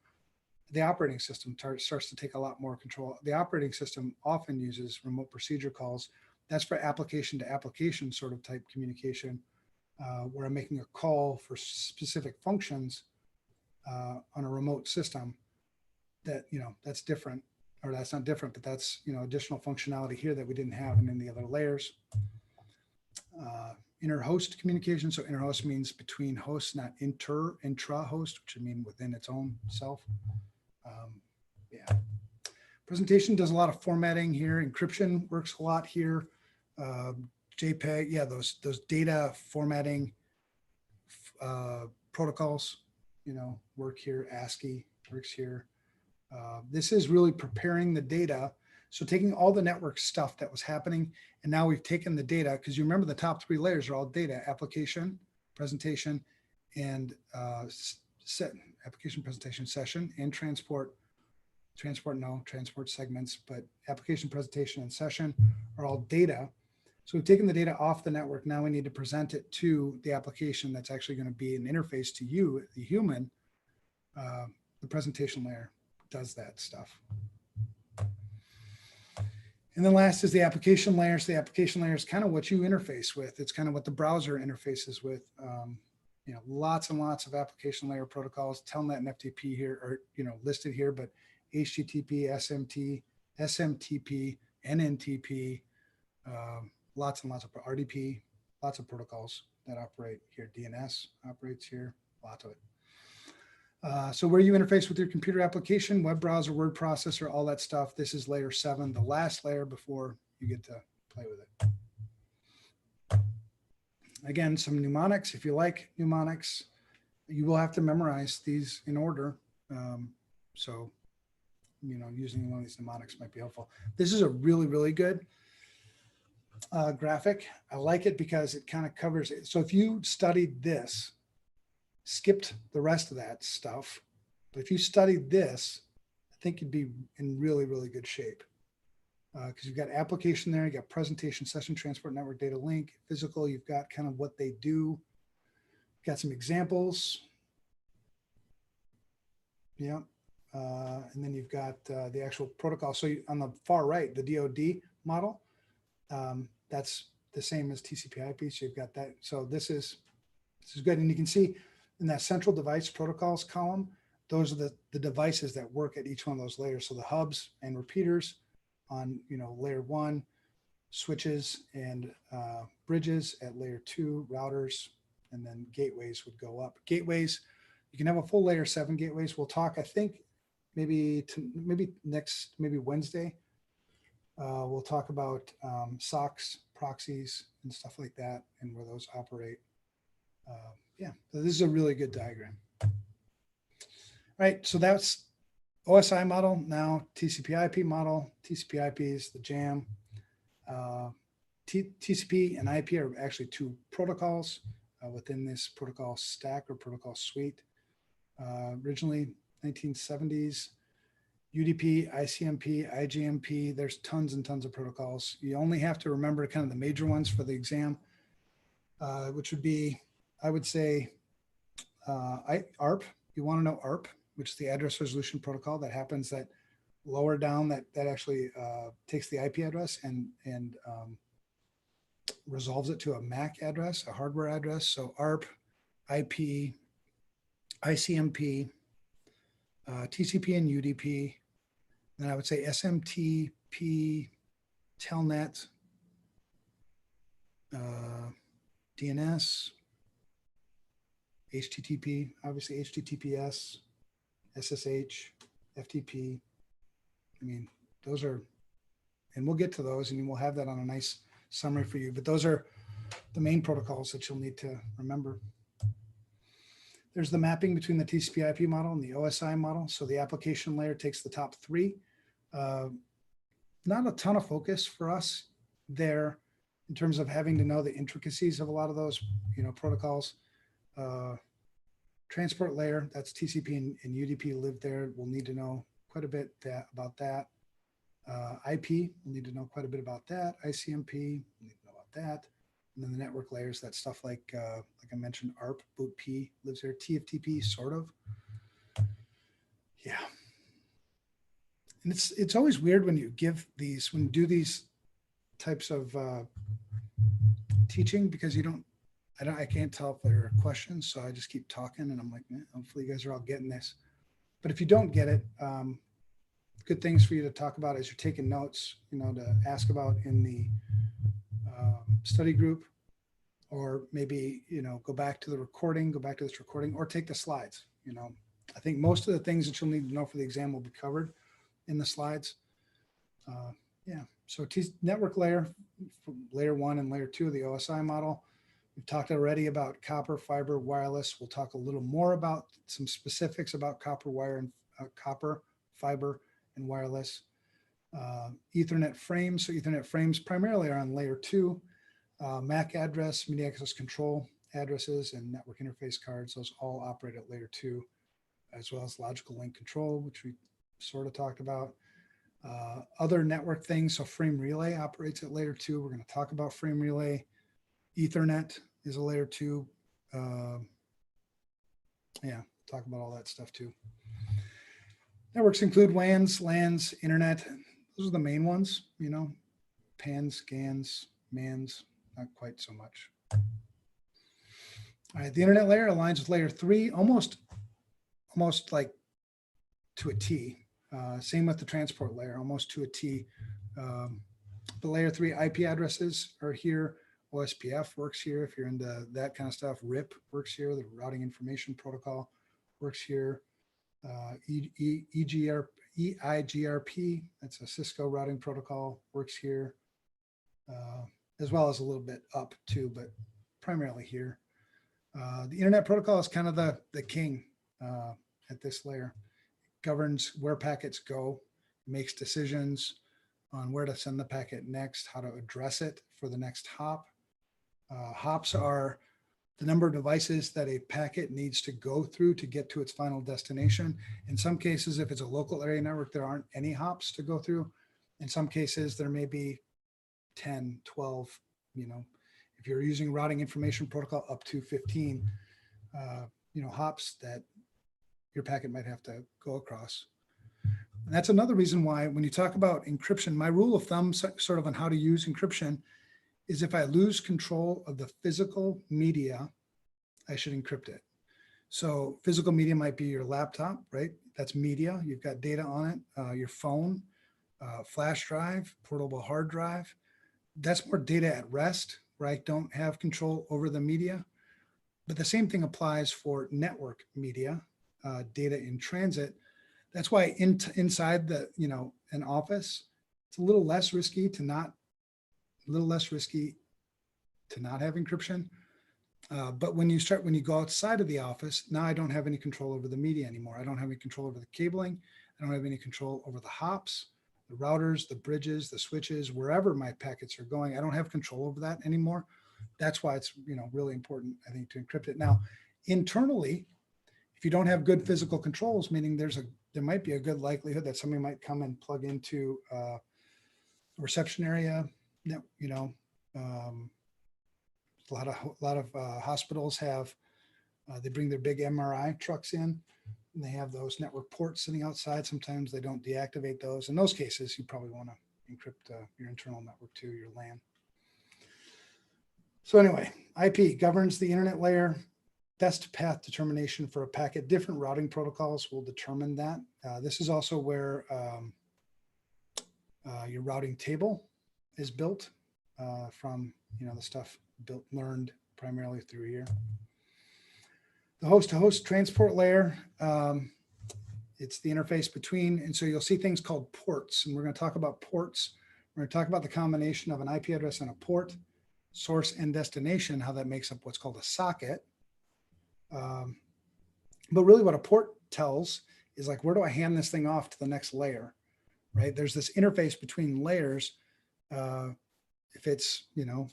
the operating system starts to take a lot more control. The operating system often uses remote procedure calls. That's for application to application sort of type communication, where I'm making a call for specific functions on a remote system that, that's different, or that's not different, but that's, additional functionality here that we didn't have in the other layers. Inter-host communication. So inter-host means between hosts, not intra-host, which would mean within its own self. Presentation does a lot of formatting here. Encryption works a lot here. JPEG, those data formatting protocols, work here. ASCII works here. This is really preparing the data. So taking all the network stuff that was happening, and now we've taken the data, because you remember the top 3 layers are all data: application, presentation, and set application presentation session and transport segments, but application presentation and session are all data. So we've taken the data off the network. Now we need to present it to the application that's actually going to be an interface to you, the human. The presentation layer does that stuff. And then last is the application layer. So the application layer is kind of what you interface with. It's kind of what the browser interfaces with. Lots and lots of application layer protocols, Telnet and FTP here are, listed here, but HTTP, SMTP, NNTP, lots and lots of RDP, lots of protocols that operate here. DNS operates here, lots of it. So where you interface with your computer application, web browser, word processor, all that stuff. This is layer 7, the last layer before you get to play with it. Again, some mnemonics. If you like mnemonics, you will have to memorize these in order. Using one of these mnemonics might be helpful. This is a really, really good graphic. I like it because it kind of covers it. So if you studied this, skipped the rest of that stuff, but if you studied this, I think you'd be in really, really good shape. Because you've got application there, you got presentation, session, transport, network, data link, physical, you've got kind of what they do. Got some examples. Yeah. And then you've got the actual protocol. So on the far right, the DoD model, that's the same as TCP/IP. So you've got that. So this is good. And you can see in that central device protocols column, those are the devices that work at each one of those layers. So the hubs and repeaters on layer 1, switches and bridges at layer 2, routers, and then gateways would go up. Gateways, you can have a full layer 7 gateways. We'll talk, I think, maybe Wednesday. We'll talk about SOCs, proxies, and stuff like that, and where those operate. So this is a really good diagram. All right, so that's OSI model, now TCP/IP model. TCP/IP is the jam. TCP and IP are actually 2 protocols within this protocol stack or protocol suite. Originally 1970s, UDP, ICMP, IGMP, there's tons and tons of protocols. You only have to remember kind of the major ones for the exam, which would be, I would say, ARP. You want to know ARP, which is the address resolution protocol that happens that lower down that actually takes the IP address and resolves it to a MAC address, a hardware address. So ARP, IP, ICMP, TCP and UDP. Then I would say SMTP, Telnet, DNS, HTTP, obviously HTTPS, SSH, FTP. I mean, those are, and we'll get to those and we'll have that on a nice summary for you, but those are the main protocols that you'll need to remember. There's the mapping between the TCP/IP model and the OSI model. So the application layer takes the top 3. Not a ton of focus for us there in terms of having to know the intricacies of a lot of those, protocols. Transport layer, that's TCP and UDP live there. We'll need to know quite a bit about that. IP, we'll need to know quite a bit about that. ICMP, we'll need to know about that. And then the network layers, that stuff like I mentioned, ARP, bootp lives there. TFTP, sort of. Yeah. And it's always weird when you do these types of teaching, because I can't tell if there are questions, so I just keep talking and I'm like, hopefully you guys are all getting this. But if you don't get it, good things for you to talk about as you're taking notes, to ask about in the study group, or maybe, go back to this recording, or take the slides. I think most of the things that you'll need to know for the exam will be covered in the slides. So network layer, layer 1 and layer 2 of the OSI model. We've talked already about copper, fiber, wireless. We'll talk a little more about some specifics about copper, wire, and copper, fiber, and wireless. Ethernet frames. So Ethernet frames primarily are on layer 2. MAC address, media access control. addresses and network interface cards. Those all operate at layer 2, as well as logical link control, which we sort of talked about. Other network things, so frame relay operates at layer 2. We're going to talk about frame relay. Ethernet is a layer 2. Yeah, talk about all that stuff too. Networks include WANs, LANs, internet. Those are the main ones, you know, PANs, GANs, MANs, not quite so much. All right, the internet layer aligns with layer 3, almost like to a T. Same with the transport layer, almost to a T. The layer 3 IP addresses are here. OSPF works here if you're into that kind of stuff. RIP works here. The routing information protocol works here. EIGRP, that's a Cisco routing protocol, works here, as well as a little bit up too, but primarily here. The internet protocol is kind of the king at this layer. Governs where packets go, makes decisions on where to send the packet next, how to address it for the next hop. Hops are the number of devices that a packet needs to go through to get to its final destination. In some cases, if it's a local area network, there aren't any hops to go through. In some cases, there may be 10, 12, you know, if you're using routing information protocol up to 15, you know, hops that your packet might have to go across. And that's another reason why when you talk about encryption, my rule of thumb sort of on how to use encryption is if I lose control of the physical media, I should encrypt it. So physical media might be your laptop, right? That's media. You've got data on it. Your phone, flash drive, portable hard drive. That's more data at rest, right? Don't have control over the media. But the same thing applies for network media, data in transit. That's why inside the, you know, an office, it's a little less risky to not have encryption. But when you go outside of the office, now I don't have any control over the media anymore. I don't have any control over the cabling. I don't have any control over the hops, the routers, the bridges, the switches, wherever my packets are going. I don't have control over that anymore. That's why it's, you know, really important, I think, to encrypt it. Now, internally, if you don't have good physical controls, meaning there might be a good likelihood that somebody might come and plug into a reception area. You know, a lot of hospitals have, they bring their big MRI trucks in and they have those network ports sitting outside. Sometimes they don't deactivate those. In those cases, you probably want to encrypt your internal network too, your LAN. So anyway, IP governs the internet layer. Best path determination for a packet. Different routing protocols will determine that. This is also where your routing table is built from, you know, the stuff learned primarily through here. The host-to-host transport layer, it's the interface between, and so you'll see things called ports, and we're going to talk about ports. We're going to talk about the combination of an IP address and a port, source and destination, how that makes up what's called a socket. But really what a port tells is like, where do I hand this thing off to the next layer, right? There's this interface between layers. If it's, you know,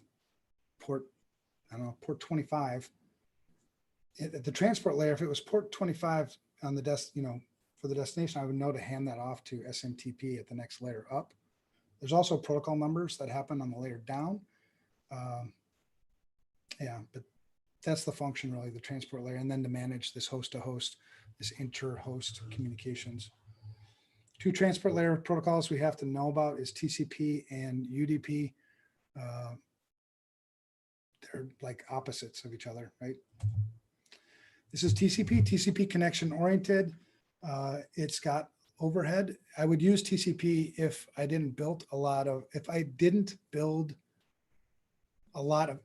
port 25, at the transport layer, if it was port 25 on the you know, for the destination, I would know to hand that off to SMTP at the next layer up. There's also protocol numbers that happen on the layer down. Yeah, but that's the function really, the transport layer, and then to manage this host to host, this inter-host communications. Two transport layer protocols we have to know about is TCP and UDP. They're like opposites of each other, right? This is TCP connection oriented. It's got overhead. I would use TCP if I didn't build a lot of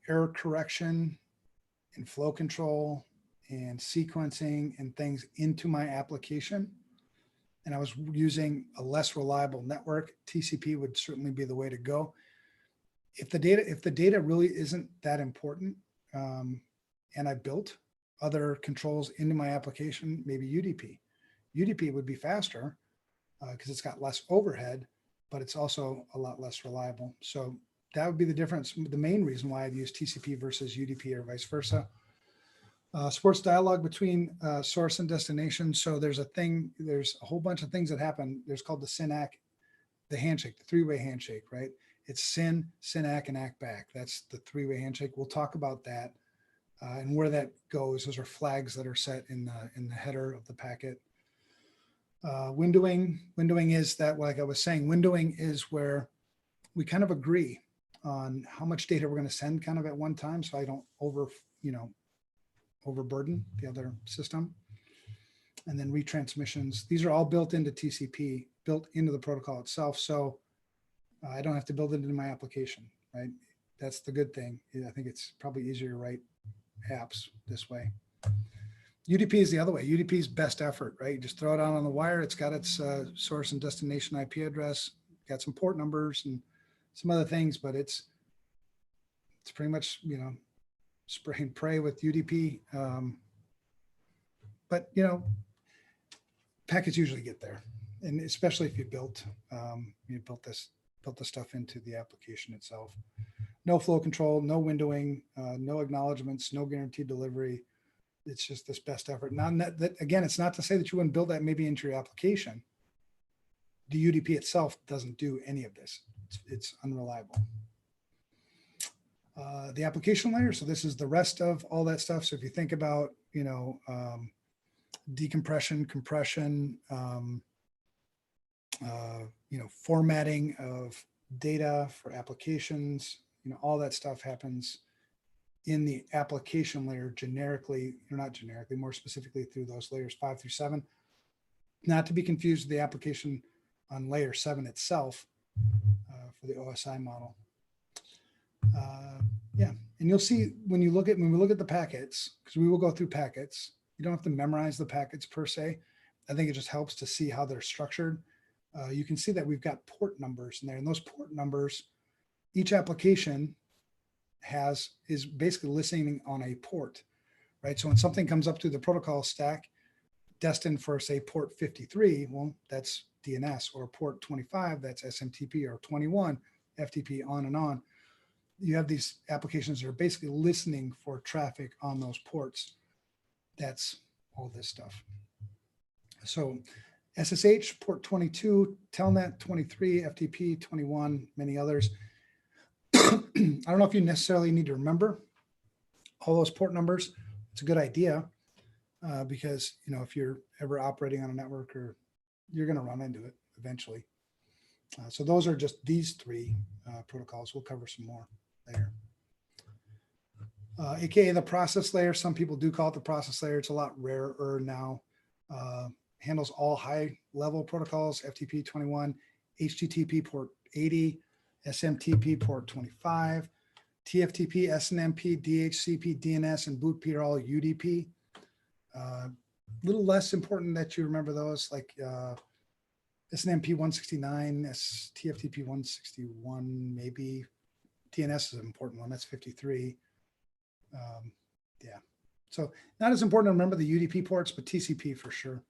error correction and flow control and sequencing and things into my application, and I was using a less reliable network, TCP would certainly be the way to go. If the data really isn't that important, and I built other controls into my application, maybe UDP. UDP would be faster because it's got less overhead, but it's also a lot less reliable. So that would be the difference. The main reason why I've used TCP versus UDP or vice versa. Supports dialogue between source and destination. So there's a whole bunch of things that happen. There's called the SYN-ACK, the handshake, the three-way handshake, right? It's SYN, SYN-ACK, and ACK back. That's the three-way handshake. We'll talk about that and where that goes. Those are flags that are set in the header of the packet. Windowing is that, like I was saying, windowing is where we kind of agree on how much data we're going to send kind of at one time, so I don't overburden the other system. And then retransmissions. These are all built into TCP, built into the protocol itself. So I don't have to build it into my application, right? That's the good thing. I think it's probably easier to write apps this way. UDP is the other way. UDP is best effort, right? You just throw it out on the wire. It's got its source and destination IP address, got some port numbers and some other things, but it's pretty much, spray and pray with UDP. But packets usually get there, and especially if you built the stuff into the application itself. No flow control, no windowing, no acknowledgements, no guaranteed delivery. It's just this best effort. Now that again, it's not to say that you wouldn't build that maybe into your application. The UDP itself doesn't do any of this. It's unreliable. The application layer. So this is the rest of all that stuff. So if you think about, decompression, compression, formatting of data for applications, all that stuff happens in the application layer generically, or not generically, more specifically through those layers 5 through 7, not to be confused with the application on layer 7 itself for the OSI model. And you'll see when we look at the packets, because we will go through packets, you don't have to memorize the packets per se. I think it just helps to see how they're structured. You can see that we've got port numbers in there, and those port numbers, each application is basically listening on a port, right? So when something comes up through the protocol stack destined for, say, port 53, well, that's DNS, or port 25, that's SMTP, or 21, FTP, on and on. You have these applications that are basically listening for traffic on those ports. That's all this stuff. So SSH, port 22, Telnet 23, FTP 21, many others. I don't know if you necessarily need to remember all those port numbers. It's a good idea because, if you're ever operating on a network, or you're going to run into it eventually. So those are just these three protocols. We'll cover some more later. AKA the process layer. Some people do call it the process layer. It's a lot rarer now. Handles all high level protocols, FTP 21, HTTP port 80, SMTP port 25, TFTP, SNMP, DHCP, DNS, and BootP are all UDP. Little less important that you remember those, like SNMP 169, TFTP 161, maybe. DNS is an important one. That's 53. So not as important to remember the UDP ports, but TCP for sure.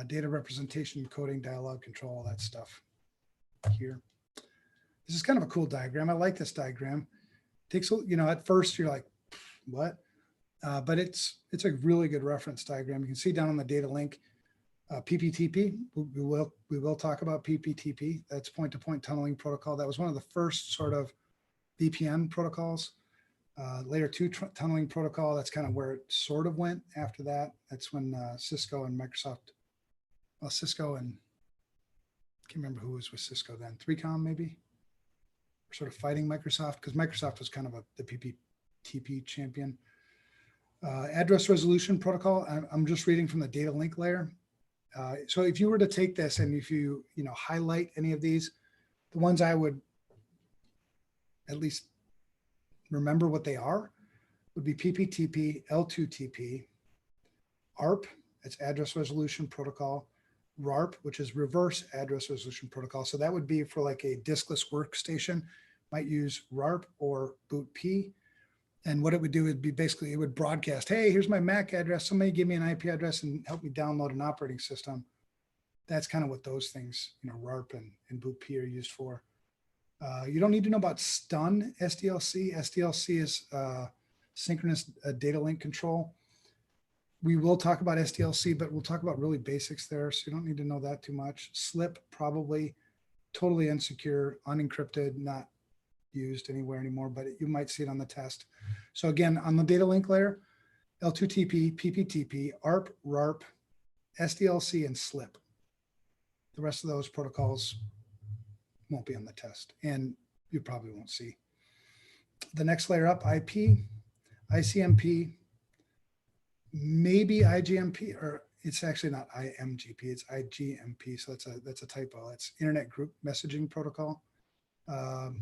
Data representation, coding, dialogue, control, all that stuff here. This is kind of a cool diagram. I like this diagram. It takes, at first you're like, what? But it's a really good reference diagram. You can see down on the data link, PPTP. We will talk about PPTP. That's point-to-point tunneling protocol. That was one of the first sort of VPN protocols. Layer 2 tunneling protocol. That's kind of where it sort of went after that. That's when Cisco and Microsoft. Well, Cisco and I can't remember who was with Cisco then. 3Com maybe. Sort of fighting Microsoft, because Microsoft was kind of the PPTP champion. Address resolution protocol. I'm just reading from the data link layer. So if you were to take this and if you highlight any of these, the ones I would at least remember what they are would be PPTP, L2TP, ARP, it's address resolution protocol, RARP, which is reverse address resolution protocol. So that would be for like a diskless workstation, might use RARP or BootP. And what it would do would be basically, it would broadcast, hey, here's my MAC address. Somebody give me an IP address and help me download an operating system. That's kind of what those things, RARP and BootP are used for. You don't need to know about stun SDLC. SDLC is synchronous data link control. We will talk about SDLC, but we'll talk about really basics there. So you don't need to know that too much. SLIP, probably totally insecure, unencrypted, not used anywhere anymore, but you might see it on the test. So again, on the data link layer, L2TP, PPTP, ARP, RARP, SDLC, and SLIP. The rest of those protocols won't be on the test, and you probably won't see. The next layer up, IP, ICMP, maybe IGMP, or it's actually not IMGP, it's IGMP. So that's a typo. It's Internet Group Messaging Protocol.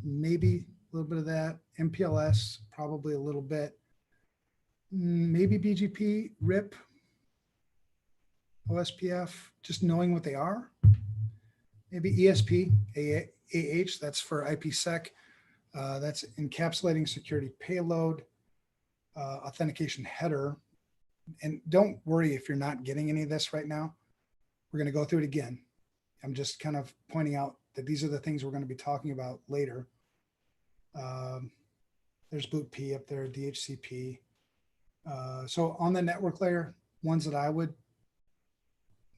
Maybe a little bit of that. MPLS, probably a little bit. Maybe BGP, RIP, OSPF, just knowing what they are. Maybe ESP, AH, that's for IPsec. That's encapsulating security payload, authentication header. And don't worry if you're not getting any of this right now. We're going to go through it again. I'm just kind of pointing out that these are the things we're going to be talking about later. There's boot P up there, DHCP. So on the network layer, ones that I would,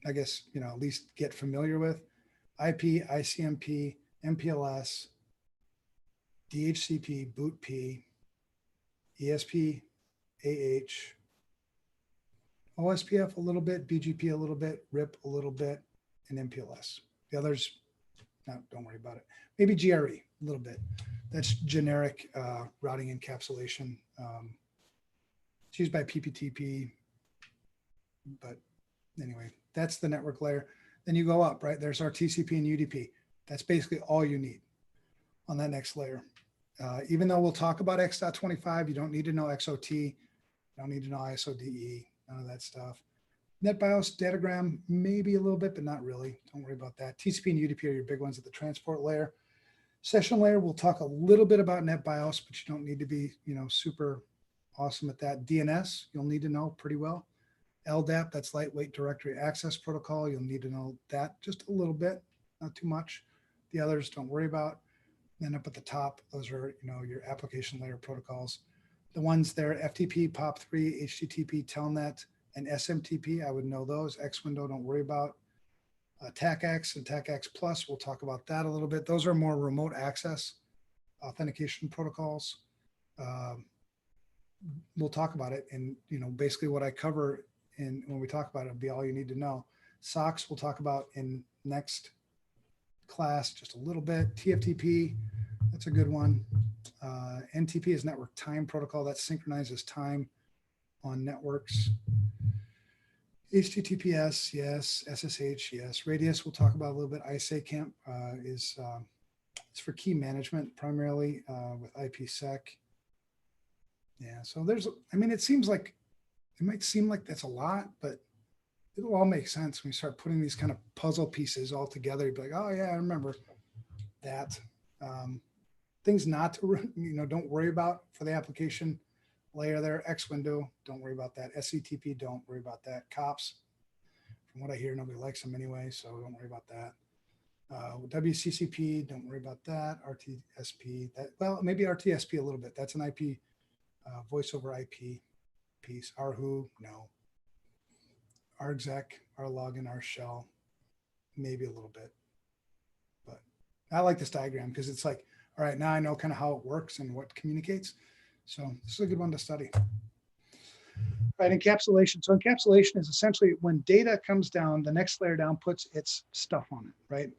I guess, at least get familiar with: IP, ICMP, MPLS, DHCP, boot P, ESP, AH, OSPF a little bit, BGP a little bit, RIP a little bit, and MPLS. The others, no, don't worry about it. Maybe GRE a little bit. That's generic routing encapsulation. It's used by PPTP, but anyway, that's the network layer. Then you go up, right? There's our TCP and UDP. That's basically all you need on that next layer. Even though we'll talk about X.25, you don't need to know XOT, you don't need to know ISO-DE, none of that stuff. NetBIOS, datagram, maybe a little bit, but not really. Don't worry about that. TCP and UDP are your big ones at the transport layer. Session layer, we'll talk a little bit about NetBIOS, but you don't need to be, super awesome at that. DNS, you'll need to know pretty well. LDAP, that's lightweight directory access protocol. You'll need to know that just a little bit, not too much. The others, don't worry about. Then up at the top, those are, your application layer protocols. The ones there, FTP, POP3, HTTP, Telnet, and SMTP, I would know those. Xwindow, don't worry about. TACACS and TACACS Plus, we'll talk about that a little bit. Those are more remote access authentication protocols. We'll talk about it, and basically what I cover when we talk about it will be all you need to know. SOCKS we'll talk about in next class just a little bit. TFTP, that's a good one. NTP is network time protocol that synchronizes time on networks. HTTPS, yes. SSH, yes. Radius, we'll talk about a little bit. ISACamp it's for key management primarily with IPsec. Yeah, so it might seem like that's a lot, but it'll all make sense when you start putting these kind of puzzle pieces all together. You'd be like, oh yeah, I remember that. Things not to, don't worry about for the application layer there. Xwindow, don't worry about that. SCTP, don't worry about that. COPS, from what I hear, nobody likes them anyway, so don't worry about that. WCCP, don't worry about that. RTSP, maybe RTSP a little bit. That's an IP, voice over IP piece. RWHO, no. RExec, RLogin, RShell, maybe a little bit. But I like this diagram because it's like, all right, now I know kind of how it works and what communicates. So this is a good one to study. Right, encapsulation. So encapsulation is essentially when data comes down, the next layer down puts its stuff on it, right?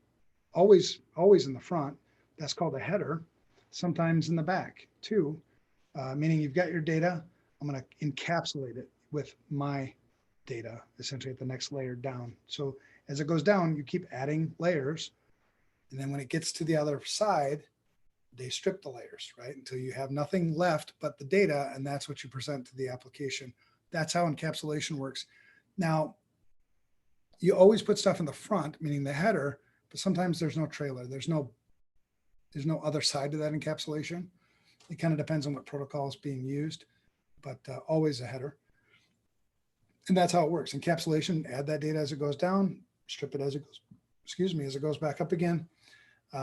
Always in the front. That's called a header. Sometimes in the back too, meaning you've got your data. I'm going to encapsulate it with my data, essentially at the next layer down. So as it goes down, you keep adding layers. And then when it gets to the other side, they strip the layers, right? Until you have nothing left but the data, and that's what you present to the application. That's how encapsulation works. Now, you always put stuff in the front, meaning the header, but sometimes there's no trailer. There's no other side to that encapsulation. It kind of depends on what protocol is being used, but always a header. And that's how it works. Encapsulation, add that data as it goes down, strip it as it goes, as it goes back up again.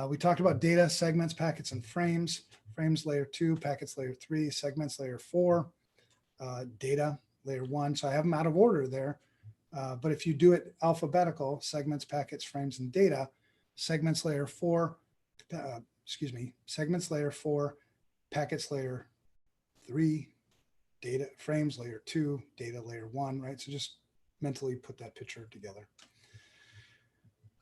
We talked about data, segments, packets, and frames. Frames layer 2, packets layer 3, segments layer 4, data layer 1. So I have them out of order there. But if you do it alphabetical, segments, packets, frames, and data, segments layer 4, segments layer 4, packets layer 3, data frames layer 2, data layer 1, right? So just mentally put that picture together.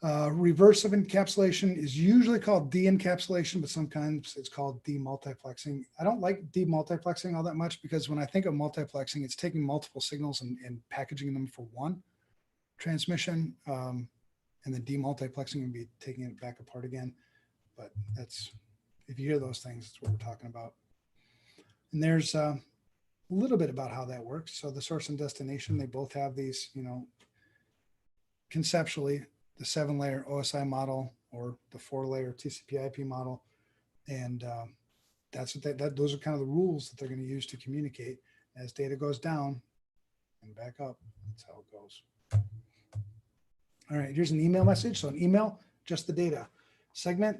Reverse of encapsulation is usually called de-encapsulation, but sometimes it's called demultiplexing. I don't like demultiplexing all that much because when I think of multiplexing, it's taking multiple signals and packaging them for one transmission. And then demultiplexing would be taking it back apart again. But that's, if you hear those things, that's what we're talking about. And there's a little bit about how that works. So the source and destination, they both have these, conceptually, the 7-layer OSI model or the 4-layer TCP/IP model, and that's what those are kind of the rules that they're going to use to communicate as data goes down and back up. That's how it goes. All right, here's an email message. So an email, just the data. Segment,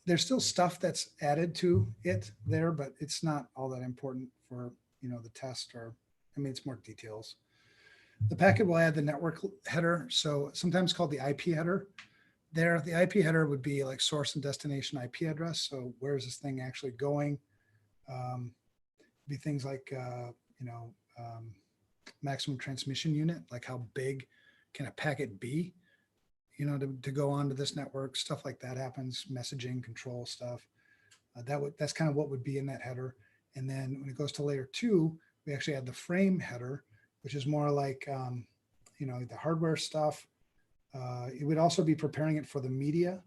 there's still stuff that's added to it there, but it's not all that important for the test, or it's more details. The packet will add the network header. So sometimes called the IP header. There, the IP header would be like source and destination IP address. So where is this thing actually going? Be things like, maximum transmission unit, like how big can a packet be, to go onto this network, stuff like that happens, messaging control stuff. That's kind of what would be in that header. And then when it goes to layer 2, we actually add the frame header, which is more like, the hardware stuff. It would also be preparing it for the media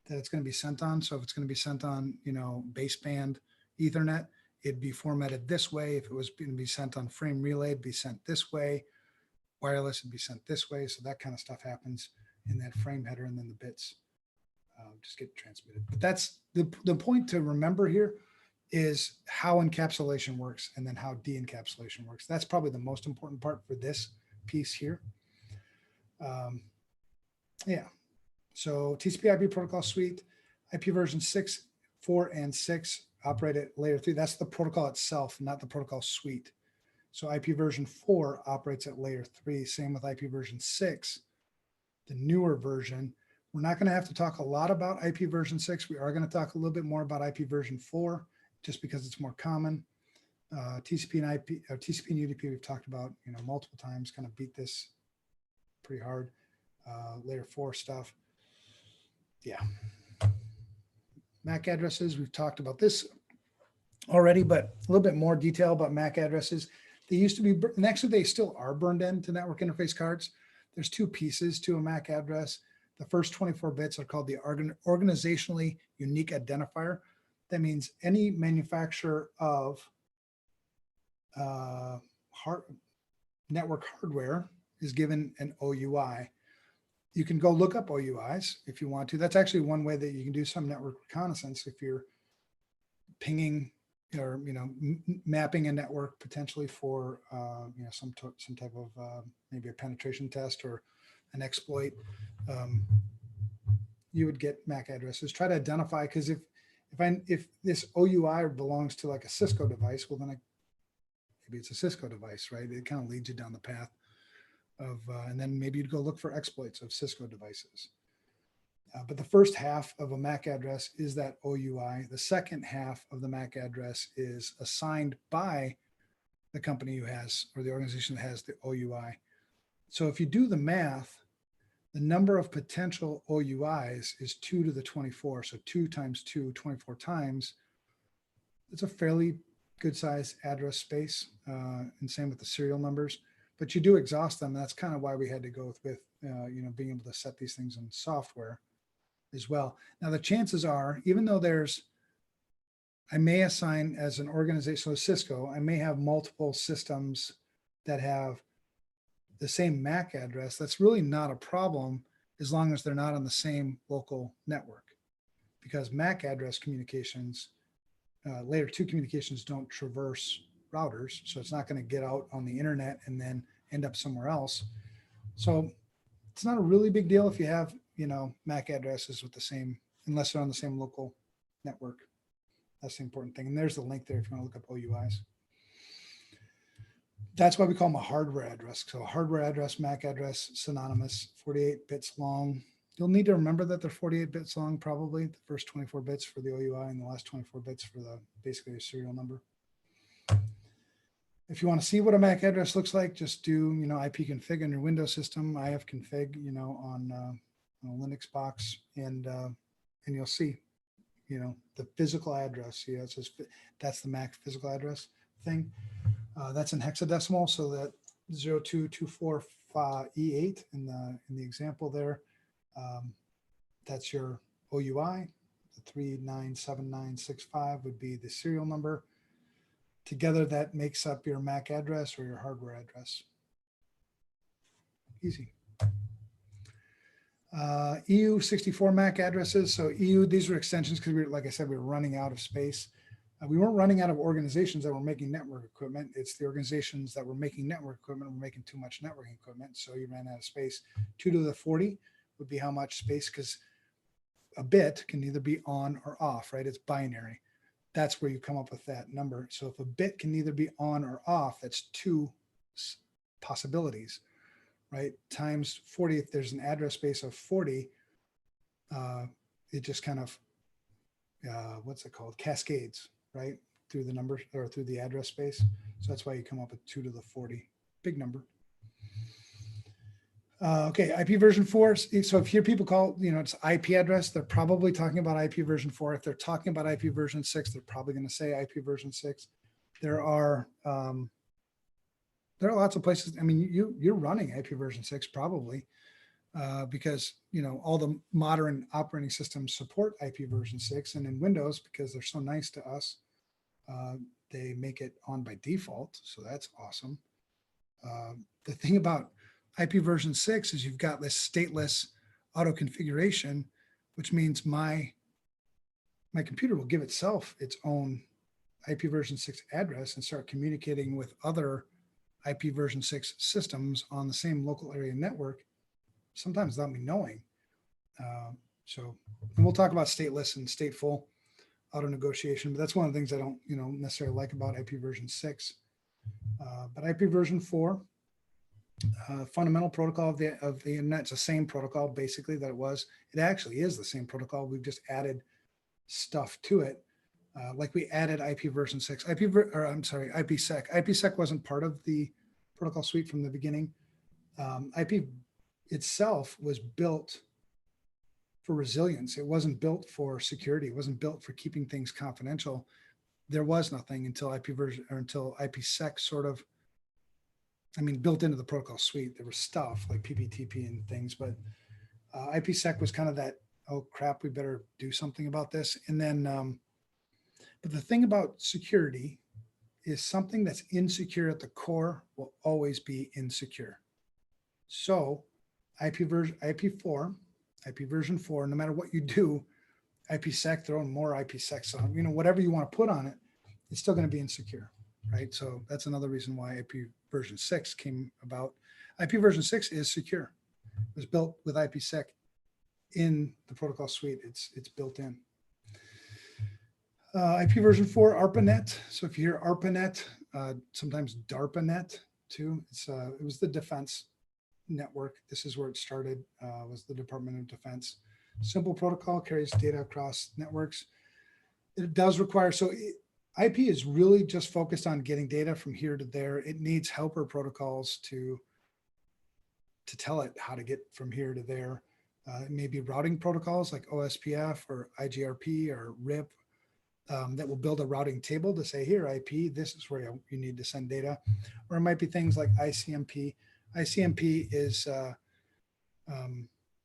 that it's going to be sent on. So if it's going to be sent on, baseband Ethernet, it'd be formatted this way. If it was going to be sent on frame relay, it'd be sent this way. Wireless would be sent this way. So that kind of stuff happens in that frame header, and then the bits just get transmitted. But that's the point to remember here is how encapsulation works and then how de-encapsulation works. That's probably the most important part for this piece here. So TCP/IP protocol suite, IP version 6, 4, and 6 operate at layer 3. That's the protocol itself, not the protocol suite. So IP version 4 operates at layer 3. Same with IP version 6, the newer version. We're not going to have to talk a lot about IP version 6. We are going to talk a little bit more about IP version 4, just because it's more common. TCP and IP, or TCP and UDP, we've talked about multiple times. Kind of beat this pretty hard. Layer 4 stuff. Yeah. MAC addresses, we've talked about this already, but a little bit more detail about MAC addresses. They used to be, and actually they still are burned into network interface cards. There's 2 pieces to a MAC address. The first 24 bits are called the organizationally unique identifier. That means any manufacturer of network hardware is given an OUI. You can go look up OUIs if you want to. That's actually one way that you can do some network reconnaissance if you're pinging or mapping a network potentially for some type of maybe a penetration test or an exploit. You would get MAC addresses. Try to identify, because if this OUI belongs to like a Cisco device, well then maybe it's a Cisco device, right? It kind of leads you down the path of, and then maybe you'd go look for exploits of Cisco devices. But the first half of a MAC address is that OUI. The second half of the MAC address is assigned by the company who has, or the organization that has the OUI. So if you do the math, the number of potential OUIs is 2 to the 24. So 2 times 2, 24 times. It's a fairly good size address space, and same with the serial numbers. But you do exhaust them. That's kind of why we had to go with being able to set these things in software as well. Now the chances are, even though I may assign as an organization, so Cisco, I may have multiple systems that have the same MAC address. That's really not a problem as long as they're not on the same local network, because MAC address communications, layer 2 communications don't traverse routers. So it's not going to get out on the internet and then end up somewhere else. So it's not a really big deal if you have, MAC addresses with the same unless they're on the same local network. That's the important thing. And there's the link there if you want to look up OUIs. That's why we call them a hardware address. So a hardware address, MAC address, synonymous, 48 bits long. You'll need to remember that they're 48 bits long, probably the first 24 bits for the OUI and the last 24 bits for the basically a serial number. If you want to see what a MAC address looks like, just do, ipconfig on your Windows system, ifconfig, on a Linux box, and you'll see, the physical address. See, it says that's the MAC physical address thing. That's in hexadecimal, so that 0224E8 in the example there. That's your OUI. The 397965 would be the serial number. Together, that makes up your MAC address or your hardware address. Easy. EU64 MAC addresses. So EU, these are extensions because like I said, we were running out of space. We weren't running out of organizations that were making network equipment. It's the organizations that were making network equipment were making too much networking equipment. So you ran out of space. 2 to the 40 would be how much space, because a bit can either be on or off, right? It's binary. That's where you come up with that number. So if a bit can either be on or off, that's 2 possibilities, right? Times 40, if there's an address space of 40, it just kind of, what's it called? Cascades, right? Through the numbers or through the address space. So that's why you come up with 2 to the 40, big number. Okay, IP version 4. So if you hear people call, it's IP address, they're probably talking about IP version 4. If they're talking about IP version 6, they're probably going to say IP version 6. There are lots of places. I mean, you're running IP version 6 probably because all the modern operating systems support IP version 6, and in Windows, because they're so nice to us, they make it on by default. So that's awesome. The thing about IP version 6 is you've got this stateless auto configuration, which means my computer will give itself its own IP version 6 address and start communicating with other IP version 6 systems on the same local area network, sometimes without me knowing. And we'll talk about stateless and stateful auto negotiation, but that's one of the things I don't necessarily like about IP version 6. But IP version 4, fundamental protocol of the internet, it's the same protocol basically that it was. It actually is the same protocol. We've just added stuff to it. Like we added IP version 6, IPsec. IPsec wasn't part of the protocol suite from the beginning. IP itself was built for resilience. It wasn't built for security. It wasn't built for keeping things confidential. There was nothing until until IPsec sort of, built into the protocol suite. There was stuff like PPTP and things, but IPsec was kind of that, oh crap, we better do something about this. And then, but the thing about security is something that's insecure at the core will always be insecure. So IP version 4, no matter what you do, IPsec, throw in more IPsec on, whatever you want to put on it, it's still going to be insecure, right? So that's another reason why IP version 6 came about. IP version 6 is secure. It was built with IPsec in the protocol suite. It's built in. IP version 4, ARPANET. So if you hear ARPANET, sometimes DARPANET too. It was the defense network. This is where it started, was the Department of Defense. Simple protocol, carries data across networks. It does require, IP is really just focused on getting data from here to there. It needs helper protocols to tell it how to get from here to there. It may be routing protocols like OSPF or IGRP or RIP that will build a routing table to say, here, IP, this is where you need to send data. Or it might be things like ICMP. ICMP is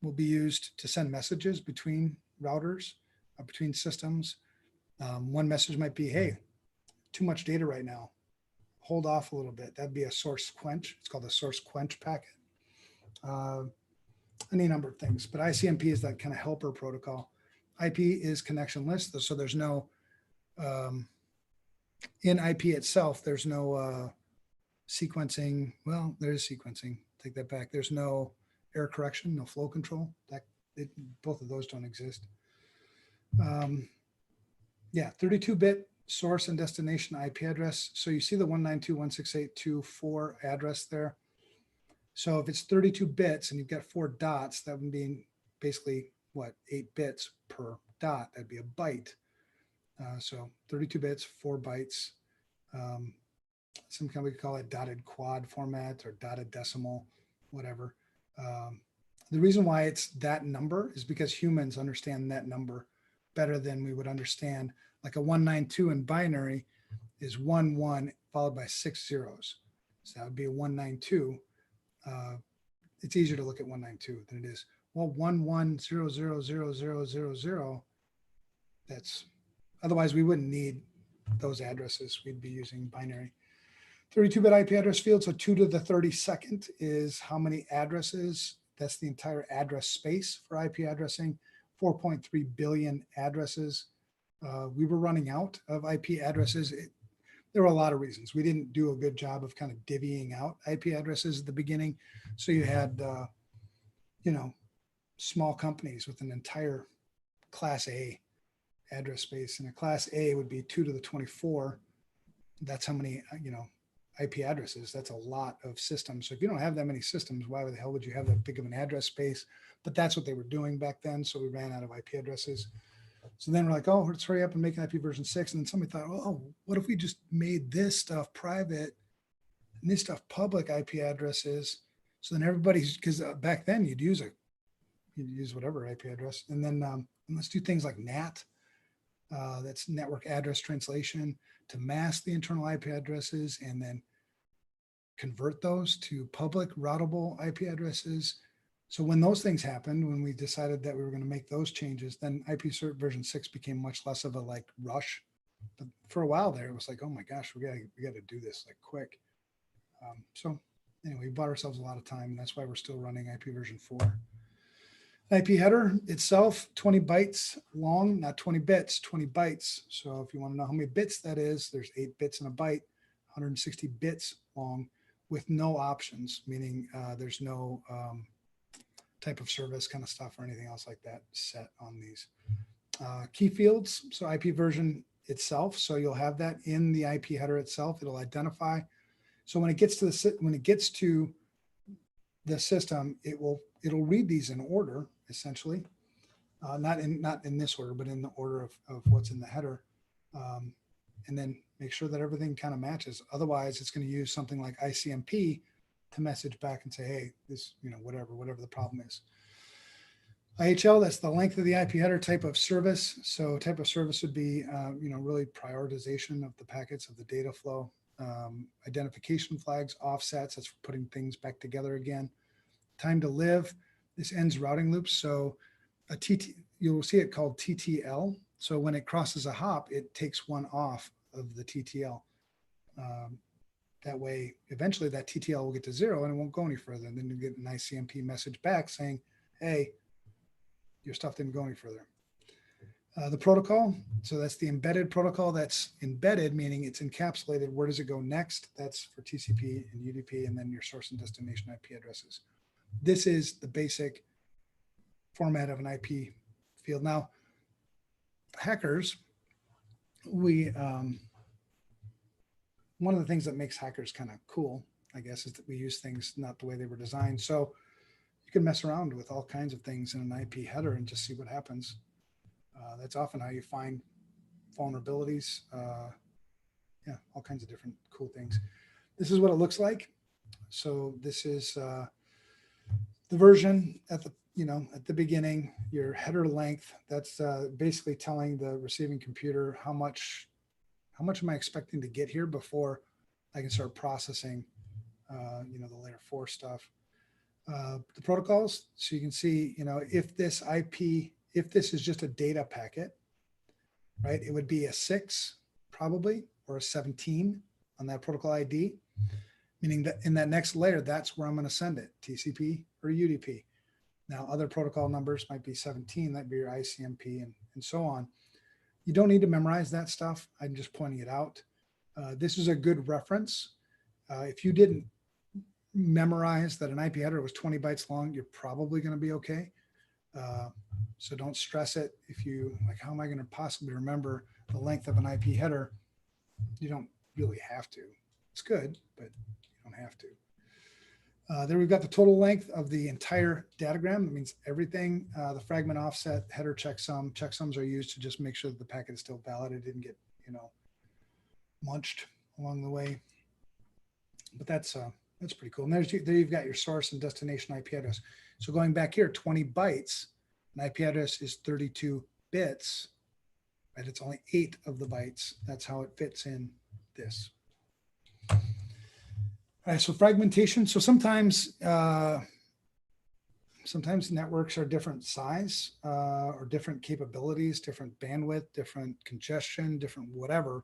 will be used to send messages between routers, between systems. One message might be, hey, too much data right now. Hold off a little bit. That'd be a source quench. It's called a source quench packet. Any number of things, but ICMP is that kind of helper protocol. IP is connectionless, so there's no, in IP itself, there's no sequencing. Well, there is sequencing. Take that back. There's no error correction, no flow control. Both of those don't exist. Yeah, 32-bit source and destination IP address. So you see the 192.168.2.4 address there. So if it's 32 bits and you've got 4 dots, that would be basically what, 8 bits per dot. That'd be a byte. So 32 bits, 4 bytes. Some kind we call it dotted quad format or dotted decimal, whatever. The reason why it's that number is because humans understand that number better than we would understand. Like a 192 in binary is 1 followed by 6 zeros. So that would be a 192. It's easier to look at 192 than it is, well, 11000000. That's, otherwise we wouldn't need those addresses. We'd be using binary. 32-bit IP address field. So 2 to the 32nd is how many addresses. That's the entire address space for IP addressing. 4.3 billion addresses. We were running out of IP addresses. There were a lot of reasons. We didn't do a good job of kind of divvying out IP addresses at the beginning. So you had, small companies with an entire class A address space, and a class A would be 2 to the 24. That's how many, IP addresses. That's a lot of systems. So if you don't have that many systems, why the hell would you have that big of an address space? But that's what they were doing back then. So we ran out of IP addresses. So then we're like, oh, let's hurry up and make IP version 6. And then somebody thought, oh, what if we just made this stuff private and this stuff public IP addresses? So then everybody's, because back then you'd use whatever IP address. And then let's do things like NAT. That's network address translation, to mask the internal IP addresses and then convert those to public routable IP addresses. So when those things happened, when we decided that we were going to make those changes, then IPcert version 6 became much less of a rush. But for a while there, it was like, oh my gosh, we got to do this quick. So anyway, we bought ourselves a lot of time, and that's why we're still running IP version 4. IP header itself, 20 bytes long, not 20 bits, 20 bytes. So if you want to know how many bits that is, there's 8 bits in a byte, 160 bits long with no options, meaning there's no type of service kind of stuff or anything else like that set on these. Key fields, so IP version itself. So you'll have that in the IP header itself. It'll identify. So when it gets to the system, it'll read these in order, essentially, not in this order, but in the order of what's in the header, and then make sure that everything kind of matches. Otherwise, it's going to use something like ICMP to message back and say, hey, this, whatever the problem is. IHL, that's the length of the IP header. Type of service. So type of service would be, really prioritization of the packets of the data flow. Identification flags, offsets, that's for putting things back together again. Time to live, this ends routing loops. So you'll see it called TTL. So when it crosses a hop, it takes one off of the TTL. That way, eventually that TTL will get to 0 and it won't go any further. And then you get an ICMP message back saying, hey, your stuff didn't go any further. The protocol, so that's the embedded protocol. That's embedded, meaning it's encapsulated. Where does it go next? That's for TCP and UDP, and then your source and destination IP addresses. This is the basic format of an IP field. Now, hackers, one of the things that makes hackers kind of cool, I guess, is that we use things not the way they were designed. So you can mess around with all kinds of things in an IP header and just see what happens. That's often how you find vulnerabilities. All kinds of different cool things. This is what it looks like. So this is the version at the beginning, your header length. That's basically telling the receiving computer how much am I expecting to get here before I can start processing, the layer 4 stuff. The protocols. So you can see, if this is just a data packet, right, it would be a 6 probably, or a 17 on that protocol ID, meaning that in that next layer, that's where I'm going to send it, TCP or UDP. Now, other protocol numbers might be 17, that'd be your ICMP and so on. You don't need to memorize that stuff. I'm just pointing it out. This is a good reference. If you didn't memorize that an IP header was 20 bytes long, you're probably going to be okay. So don't stress it. If you like, how am I going to possibly remember the length of an IP header? You don't really have to. It's good, but you don't have to. There we've got the total length of the entire datagram. That means everything. The fragment offset, header checksum. Checksums are used to just make sure that the packet is still valid. It didn't get, munched along the way. But that's pretty cool. And there you've got your source and destination IP address. So going back here, 20 bytes, an IP address is 32 bits, right? It's only 8 of the bytes. That's how it fits in this. All right, so fragmentation. So sometimes networks are different size or different capabilities, different bandwidth, different congestion, different whatever.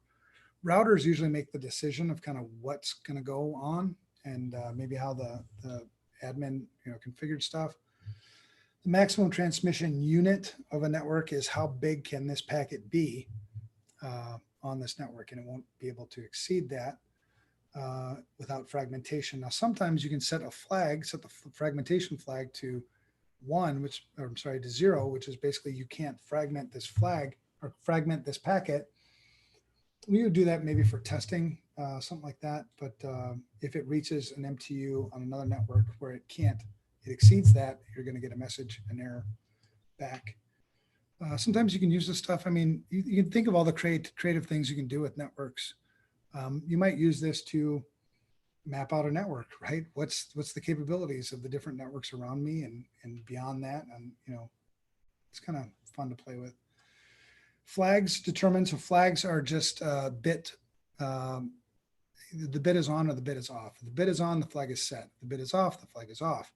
Routers usually make the decision of kind of what's going to go on and maybe how the admin configured stuff. The maximum transmission unit of a network is how big can this packet be on this network, and it won't be able to exceed that without fragmentation. Now, sometimes you can set the fragmentation flag to 1, to 0, which is basically you can't fragment this flag or fragment this packet. We would do that maybe for testing, something like that. But if it reaches an MTU on another network where it exceeds that, you're going to get a message, an error back. Sometimes you can use this stuff. I mean, you can think of all the creative things you can do with networks. You might use this to map out a network, right? What's the capabilities of the different networks around me and beyond that? And, it's kind of fun to play with. Flags determined. So flags are just bit. The bit is on or the bit is off. If the bit is on, the flag is set. If the bit is off, the flag is off.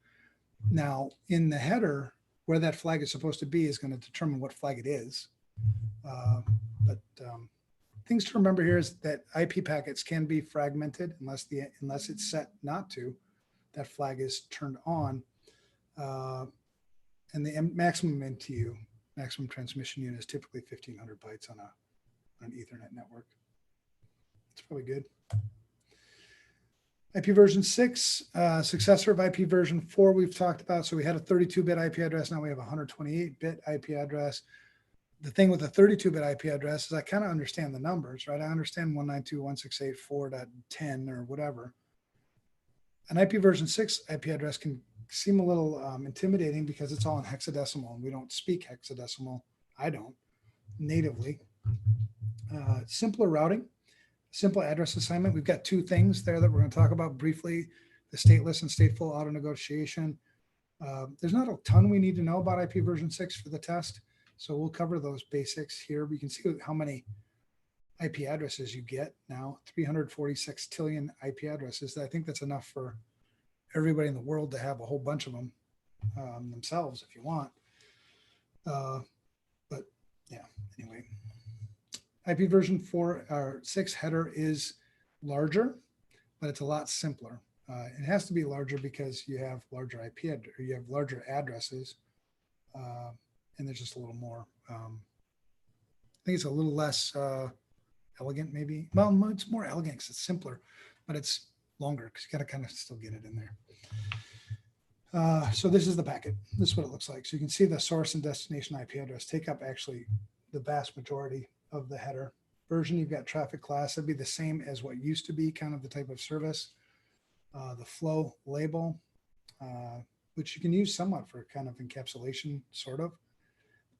Now, in the header, where that flag is supposed to be is going to determine what flag it is. But things to remember here is that IP packets can be fragmented unless it's set not to. That flag is turned on. And the maximum MTU, maximum transmission unit, is typically 1,500 bytes on an Ethernet network. It's probably good. IP version 6, successor of IP version 4 we've talked about. So we had a 32-bit IP address. Now we have a 128-bit IP address. The thing with the 32-bit IP address is I kind of understand the numbers, right? I understand 192.168.4.10 or whatever. An IP version 6 IP address can seem a little intimidating because it's all in hexadecimal, and we don't speak hexadecimal. I don't natively. Simpler routing, simple address assignment. We've got 2 things there that we're going to talk about briefly: the stateless and stateful auto negotiation. There's not a ton we need to know about IP version 6 for the test, so we'll cover those basics here. We can see how many IP addresses you get now: 346 trillion IP addresses. I think that's enough for everybody in the world to have a whole bunch of them themselves if you want. But yeah, anyway. IP version 4 or 6 header is larger, but it's a lot simpler. It has to be larger because you have larger you have larger addresses, and there's just a little more. I think it's a little less elegant, maybe. Well, it's more elegant because it's simpler, but it's longer because you got to kind of still get it in there. So this is the packet. This is what it looks like. So you can see the source and destination IP address take up actually the vast majority of the header. Version, you've got traffic class. That'd be the same as what used to be kind of the type of service. The flow label, which you can use somewhat for kind of encapsulation, sort of.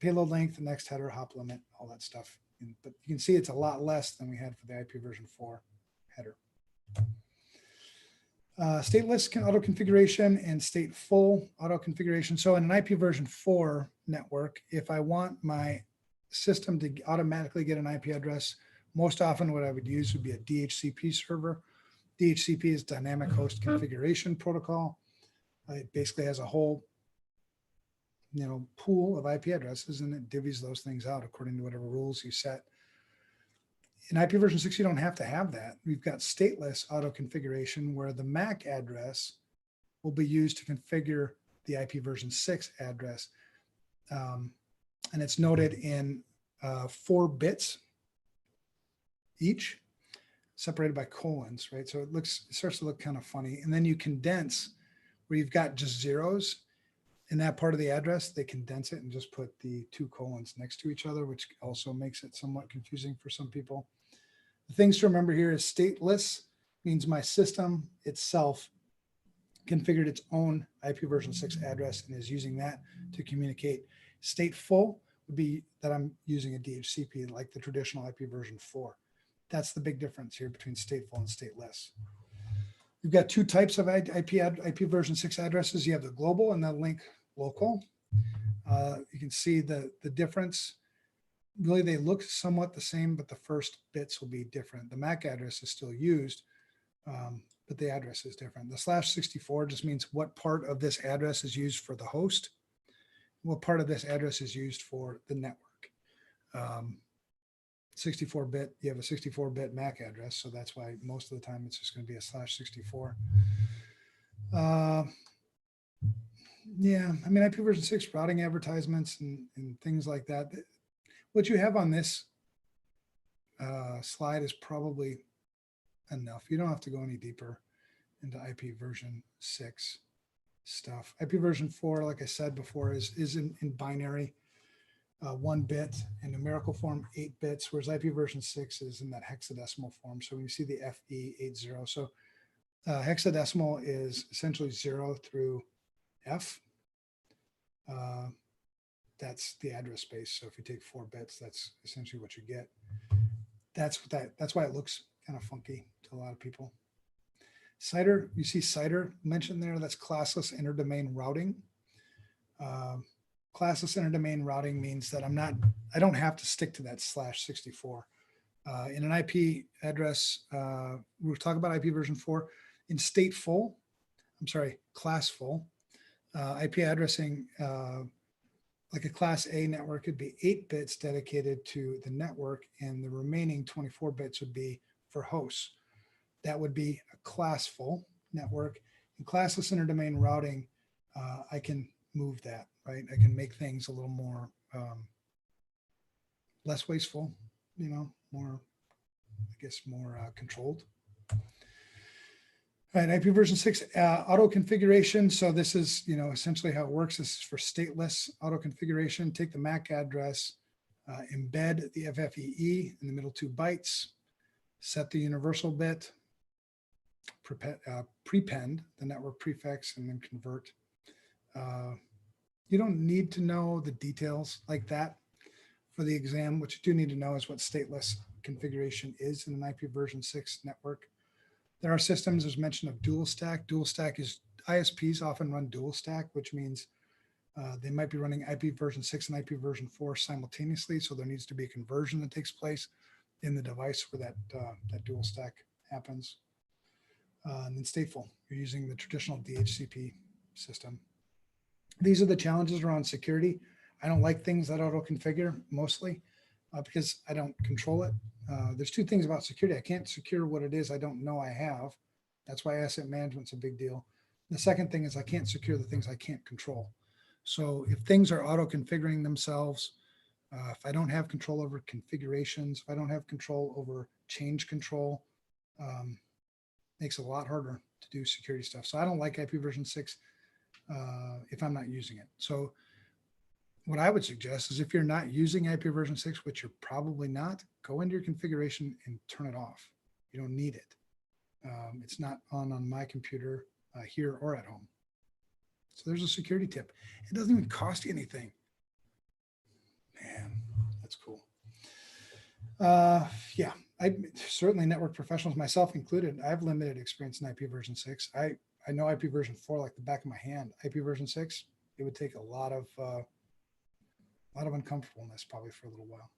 Payload length, the next header, hop limit, all that stuff. But you can see it's a lot less than we had for the IP version 4 header. Stateless auto configuration and stateful auto configuration. So in an IP version 4 network, if I want my system to automatically get an IP address, most often what I would use would be a DHCP server. DHCP is Dynamic Host Configuration Protocol. It basically has a whole pool of IP addresses, and it divvies those things out according to whatever rules you set. In IP version 6, you don't have to have that. We've got stateless auto configuration where the MAC address will be used to configure the IP version 6 address. And it's noted in 4 bits each, separated by colons, right? So it starts to look kind of funny. And then you condense where you've got just zeros. in that part of the address, they condense it and just put the 2 colons next to each other, which also makes it somewhat confusing for some people. The things to remember here is stateless means my system itself configured its own IPv6 address and is using that to communicate. Stateful would be that I'm using a DHCP like the traditional IPv4. That's the big difference here between stateful and stateless. You've got 2 types of IPv6 addresses. You have the global and the link local. You can see the difference. Really, they look somewhat the same, but the first bits will be different. The MAC address is still used, but the address is different. The /64 just means what part of this address is used for the host, what part of this address is used for the network. 64-bit, you have a 64-bit MAC address, so that's why most of the time it's just going to be a /64. Yeah, I mean, IPv6 routing advertisements and things like that. What you have on this slide is probably enough. You don't have to go any deeper into IPv6 stuff. IPv4, like I said before, is in binary, 1 bit, in numerical form 8 bits, whereas IPv6 is in that hexadecimal form. So when you see the FE80, so hexadecimal is essentially 0 through F. That's the address space. So if you take 4 bits, that's essentially what you get. That's why it looks kind of funky to a lot of people. CIDR, you see CIDR mentioned there. That's classless interdomain routing. Classless interdomain routing means that I don't have to stick to that /64. In an IP address, we'll talk about IPv4 in stateful, classful, IP addressing, like a class A network could be 8 bits dedicated to the network, and the remaining 24 bits would be for hosts. That would be a classful network. In classless interdomain routing, I can move that, right? I can make things a little more, less wasteful, more, I guess, more controlled. All right, IPv6 auto configuration. So this is, essentially how it works. This is for stateless auto configuration. Take the MAC address, embed the FFEE in the middle 2 bytes, set the universal bit, prepend the network prefix, and then convert. You don't need to know the details like that for the exam. What you do need to know is what stateless configuration is in an IPv6 network. There are systems, there's mention of dual stack. Dual stack is, ISPs often run dual stack, which means they might be running IPv6 and IPv4 simultaneously. So there needs to be a conversion that takes place in the device where that dual stack happens. And then stateful, you're using the traditional DHCP system. These are the challenges around security. I don't like things that auto configure mostly because I don't control it. There's 2 things about security. I can't secure what it is I don't know I have. That's why asset management's a big deal. The second thing is I can't secure the things I can't control. So if things are auto configuring themselves, if I don't have control over configurations, if I don't have control over change control, makes it a lot harder to do security stuff. So I don't like IPv6 if I'm not using it. So what I would suggest is if you're not using IPv6, which you're probably not, go into your configuration and turn it off. You don't need it. It's not on my computer here or at home. So there's a security tip. It doesn't even cost you anything. Man, that's cool. Yeah, I certainly network professionals, myself included. I have limited experience in IPv6. I know IPv4 like the back of my hand. IPv6, it would take a lot of uncomfortableness probably for a little while.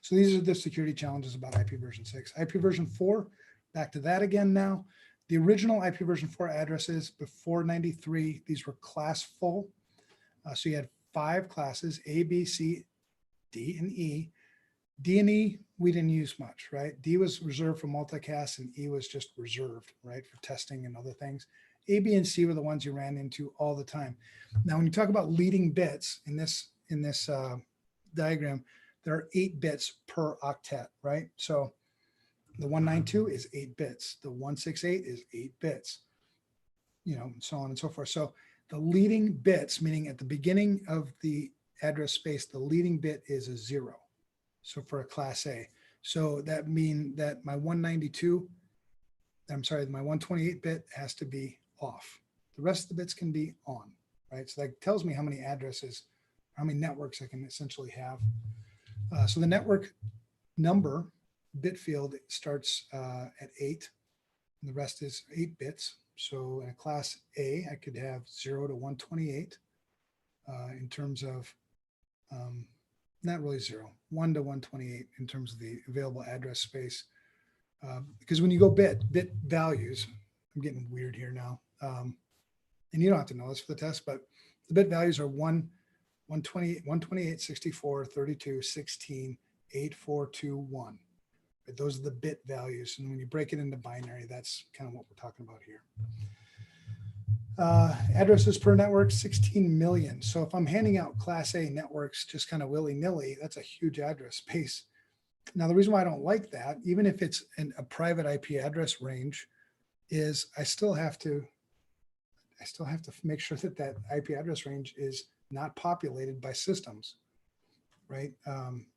So these are the security challenges about IPv6. IPv4, back to that again now. The original IPv4 addresses before 93, these were classful. So you had 5 classes, A, B, C, D, and E. D and E, we didn't use much, right? D was reserved for multicast and E was just reserved, right, for testing and other things. A, B, and C were the ones you ran into all the time. Now, when you talk about leading bits in this diagram, there are 8 bits per octet, right? So the 192 is 8 bits. The 168 is 8 bits, so on and so forth. So the leading bits, meaning at the beginning of the address space, the leading bit is a 0. So for a class A. So that means that my 128 bit has to be off. The rest of the bits can be on, right? So that tells me how many addresses, how many networks I can essentially have. So the network number bit field starts at 8, and the rest is 8 bits. So in a class A, I could have 0 to 128 in terms of, not really 0, 1 to 128 in terms of the available address space. Because when you go bit values, I'm getting weird here now. And you don't have to know this for the test, but the bit values are 128, 64, 32, 16, 8, 4, 2, 1. But those are the bit values. And when you break it into binary, that's kind of what we're talking about here. Addresses per network, 16 million. So if I'm handing out class A networks just kind of willy-nilly, that's a huge address space. Now, the reason why I don't like that, even if it's a private IP address range, is I still have to make sure that that IP address range is not populated by systems, right?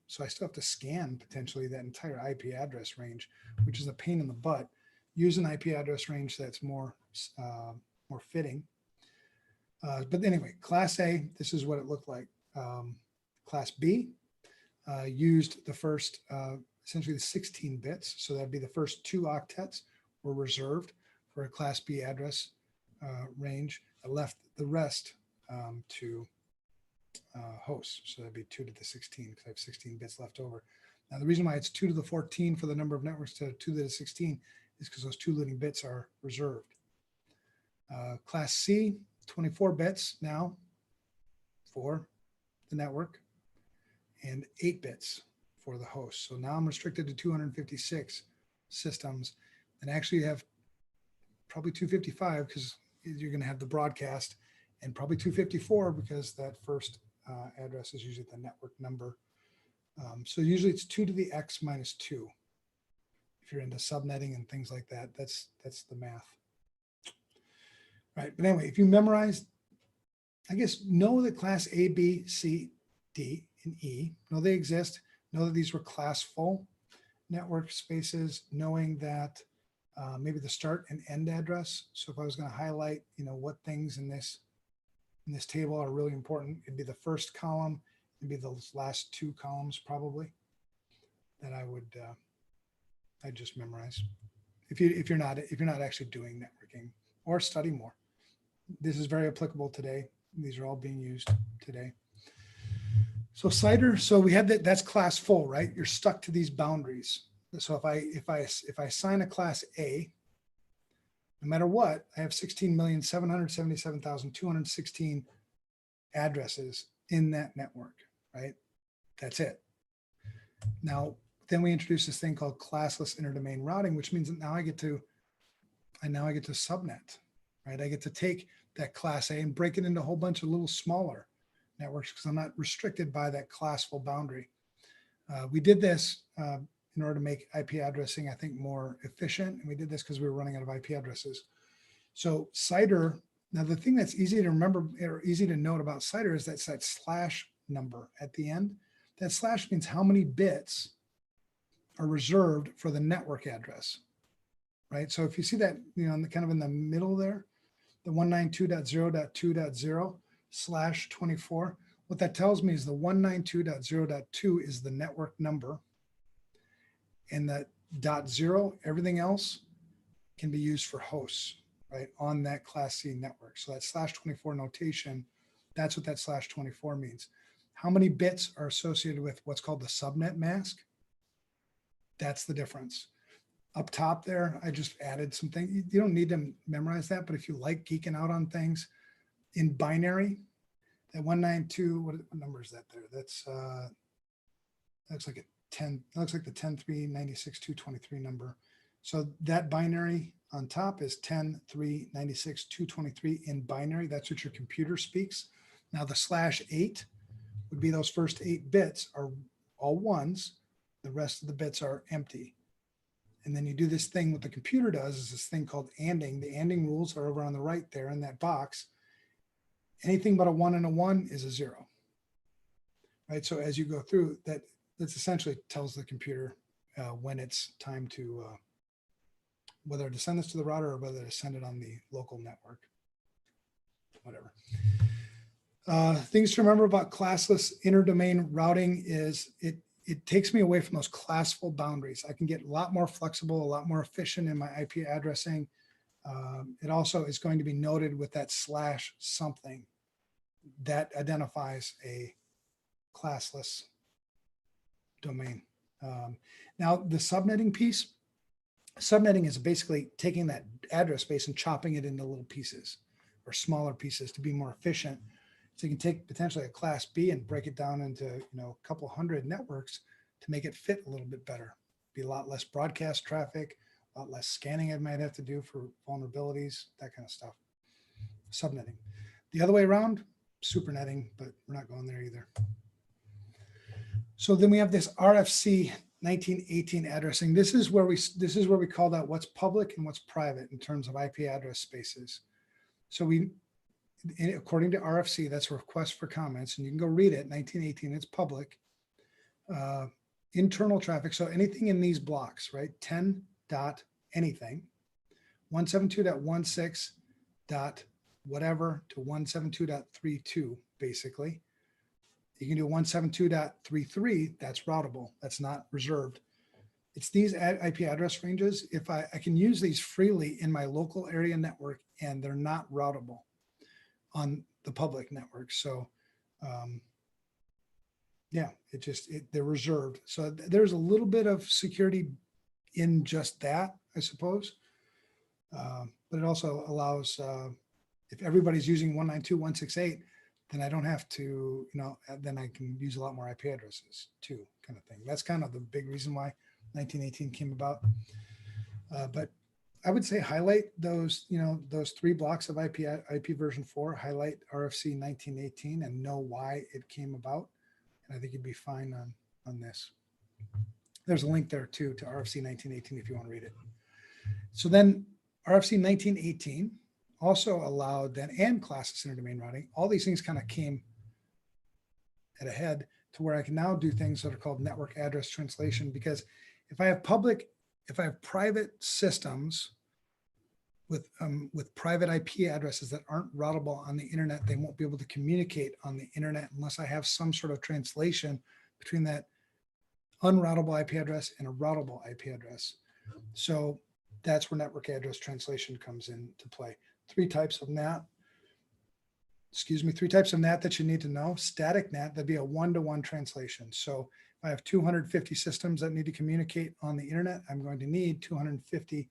So I still have to scan potentially that entire IP address range, which is a pain in the butt. Use an IP address range that's more fitting. But anyway, Class A, this is what it looked like. Class B used the first, essentially the 16 bits. So that'd be the first 2 octets were reserved for a Class B address range. I left the rest to hosts. So that'd be 2 to the 16 because I have 16 bits left over. Now, the reason why it's 2 to the 14 for the number of networks to 2 to the 16 is because those 2 leading bits are reserved. Class C, 24 bits now for the network and 8 bits for the host. So now I'm restricted to 256 systems, and actually have probably 255 because you're going to have the broadcast, and probably 254 because that first address is usually the network number. So usually it's 2 to the x minus 2. If you're into subnetting and things like that, that's the math. Right, but anyway, if you memorize, I guess, know that class A, B, C, D, and E, know they exist, know that these were classful network spaces, knowing that maybe the start and end address. So if I was going to highlight, what things in this table are really important, it'd be the first column, it'd be those last 2 columns probably that I'd just memorize. If you're not actually doing networking, or study more. This is very applicable today. These are all being used today. So CIDR, so we had that's class full, right? You're stuck to these boundaries. So if I assign a class A, no matter what, I have 16,777,216 addresses in that network, right? That's it. Now, then we introduce this thing called classless interdomain routing, which means that now I get to subnet, right? I get to take that class A and break it into a whole bunch of little smaller networks because I'm not restricted by that classful boundary. We did this in order to make IP addressing, I think, more efficient. And we did this because we were running out of IP addresses. So CIDR, now the thing that's easy to remember or easy to note about CIDR is that's that slash number at the end. That slash means how many bits are reserved for the network address, right? So if you see that, kind of in the middle there, the 192.0.2.0/24, what that tells me is the 192.0.2 is the network number, and that .0, everything else can be used for hosts, right, on that class C network. So that /24 notation, that's what that /24 means. How many bits are associated with what's called the subnet mask? That's the difference. Up top there, I just added some things. You don't need to memorize that, but if you like geeking out on things in binary, that 192, what number is that there? That's looks like a 10. That looks like the 10.3.96.223 number. So that binary on top is 10.3.96.223 in binary. That's what your computer speaks. Now the /8 would be those first 8 bits are all ones. The rest of the bits are empty. And then you do this thing, what the computer does is this thing called ANDing. The ANDing rules are over on the right there in that box. Anything but a 1 and a 1 is a 0. Right. So as you go through that, that's essentially tells the computer when it's time to whether to send this to the router or whether to send it on the local network, whatever. Things to remember about classless interdomain routing is it takes me away from those classful boundaries. I can get a lot more flexible, a lot more efficient in my IP addressing. It also is going to be noted with that slash something that identifies a classless domain. Now the subnetting piece, subnetting is basically taking that address space and chopping it into little pieces or smaller pieces to be more efficient. So you can take potentially a class B and break it down into, a couple hundred networks to make it fit a little bit better. Be a lot less broadcast traffic, a lot less scanning I might have to do for vulnerabilities, that kind of stuff. Subnetting. The other way around, supernetting, but we're not going there either. So then we have this RFC 1918 addressing. This is where we called out what's public and what's private in terms of IP address spaces. So according to RFC, that's a request for comments, and you can go read it. 1918, it's public. Internal traffic. So anything in these blocks, right? 10 dot anything, 172.16 dot whatever to 172.32 basically. You can do 172.33, that's routable, that's not reserved. It's these IP address ranges. If I can use these freely in my local area network, and they're not routable on the public network. So yeah, they're reserved. So there's a little bit of security in just that, I suppose. But it also allows, if everybody's using 192.168, then I don't have to, then I can use a lot more IP addresses too, kind of thing. That's kind of the big reason why 1918 came about. But I would say highlight those, those 3 blocks of IP version 4, highlight RFC 1918 and know why it came about. And I think you'd be fine on this. There's a link there too to RFC 1918 if you want to read it. So then RFC 1918 also allowed then and classless interdomain routing. All these things kind of came at a head to where I can now do things that are called network address translation, because if I have private systems with private IP addresses that aren't routable on the internet, they won't be able to communicate on the internet unless I have some sort of translation between that unroutable IP address and a routable IP address. So that's where network address translation comes into play. 3 types of NAT. Excuse me, 3 types of NAT that you need to know. Static NAT, that'd be a 1-to-1 translation. So if I have 250 systems that need to communicate on the internet, I'm going to need 250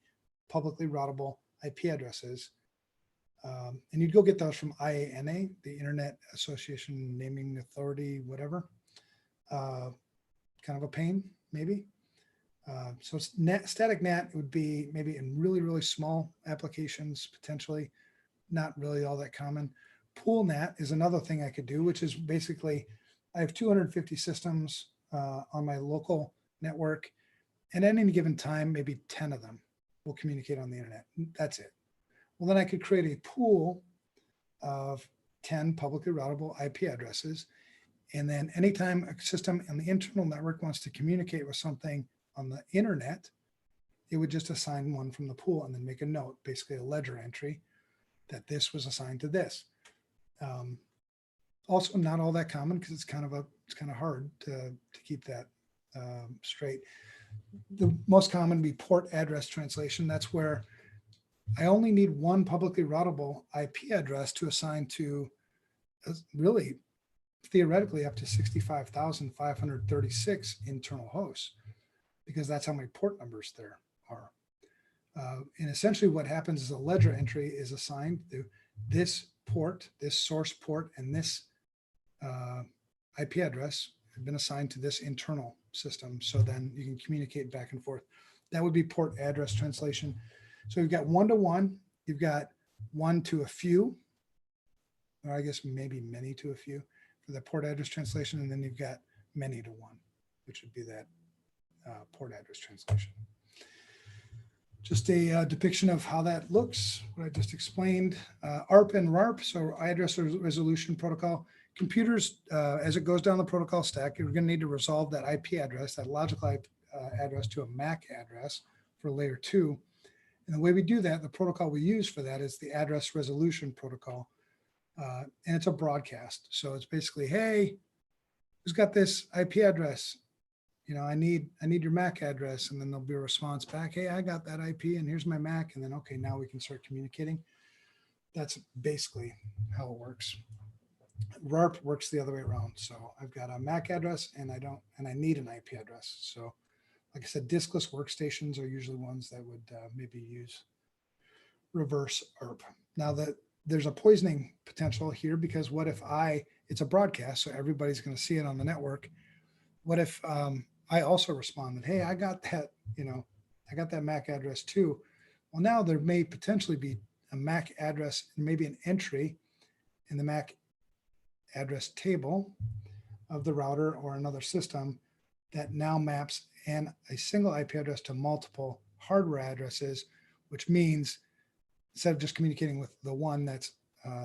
publicly routable IP addresses. And you'd go get those from IANA, the Internet Association Naming Authority, whatever. Kind of a pain, maybe. So static NAT would be maybe in really, really small applications, potentially not really all that common. Pool NAT is another thing I could do, which is basically I have 250 systems on my local network, and at any given time, maybe 10 of them will communicate on the internet. That's it. Well, then I could create a pool of 10 publicly routable IP addresses. And then anytime a system on the internal network wants to communicate with something on the internet, it would just assign one from the pool and then make a note, basically a ledger entry, that this was assigned to this. Also not all that common because it's kind of hard to keep that straight. The most common would be port address translation. That's where I only need one publicly routable IP address to assign to really theoretically up to 65,536 internal hosts, because that's how many port numbers there are. And essentially what happens is a ledger entry is assigned to this port, this source port, and this IP address have been assigned to this internal system. So then you can communicate back and forth. That would be port address translation. So you've got 1-to-1, you've got 1 to a few, or I guess maybe many to a few for the port address translation. And then you've got many to 1, which would be that port address translation. just a depiction of how that looks, what I just explained. ARP and RARP, so address resolution protocol. Computers, as it goes down the protocol stack, you're going to need to resolve that IP address, that logical IP address to a MAC address for layer 2. And the way we do that, the protocol we use for that is the address resolution protocol. And it's a broadcast. So it's basically, hey, who's got this IP address? You know, I need your MAC address. And then there'll be a response back. Hey, I got that IP and here's my MAC. And then, okay, now we can start communicating. That's basically how it works. RARP works the other way around. So I've got a MAC address and I need an IP address. So like I said, diskless workstations are usually ones that would maybe use reverse ARP. Now that there's a poisoning potential here, because what if it's a broadcast, so everybody's going to see it on the network. What if I also responded, hey, I got that MAC address too. Well, now there may potentially be a MAC address and maybe an entry in the MAC address table of the router or another system that now maps and a single IP address to multiple hardware addresses, which means instead of just communicating with the one that's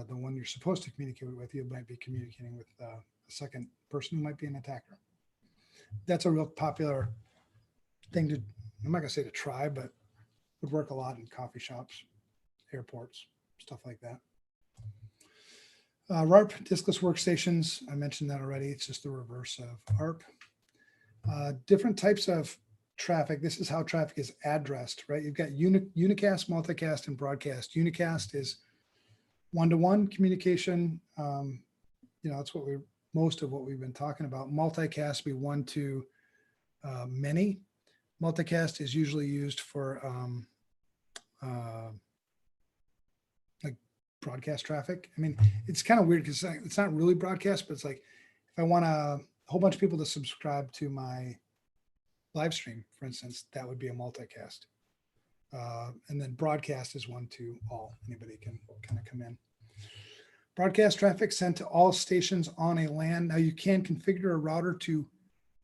the one you're supposed to communicate with, you might be communicating with a second person who might be an attacker. That's a real popular thing to, I'm not gonna say to try, but would work a lot in coffee shops, airports, stuff like that. RARP, diskless workstations, I mentioned that already. It's just the reverse of ARP. Different types of traffic. This is how traffic is addressed, right? You've got unicast, multicast, and broadcast. Unicast is one-to-one communication. That's most of what we've been talking about. Multicast be one to many. Multicast is usually used for like broadcast traffic. I mean, it's kind of weird because it's not really broadcast, but it's like if I want a whole bunch of people to subscribe to my live stream, for instance, that would be a multicast. And then broadcast is one to all. Anybody can kind of come in. Broadcast traffic sent to all stations on a LAN. Now you can configure a router to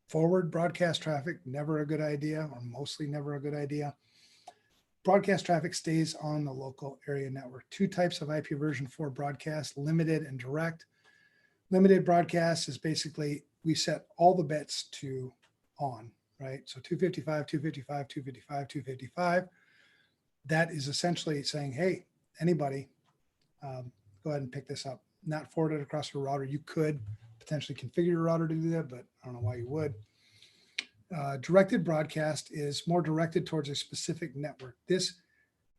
forward broadcast traffic. Never a good idea, or mostly never a good idea. Broadcast traffic stays on the local area network. Two types of IP version 4 broadcast, limited and direct. Limited broadcast is basically we set all the bits to on, right? So 255, 255, 255, 255. That is essentially saying, hey, anybody, go ahead and pick this up. Not forward it across your router. You could potentially configure your router to do that, but I don't know why you would. Directed broadcast is more directed towards a specific network. This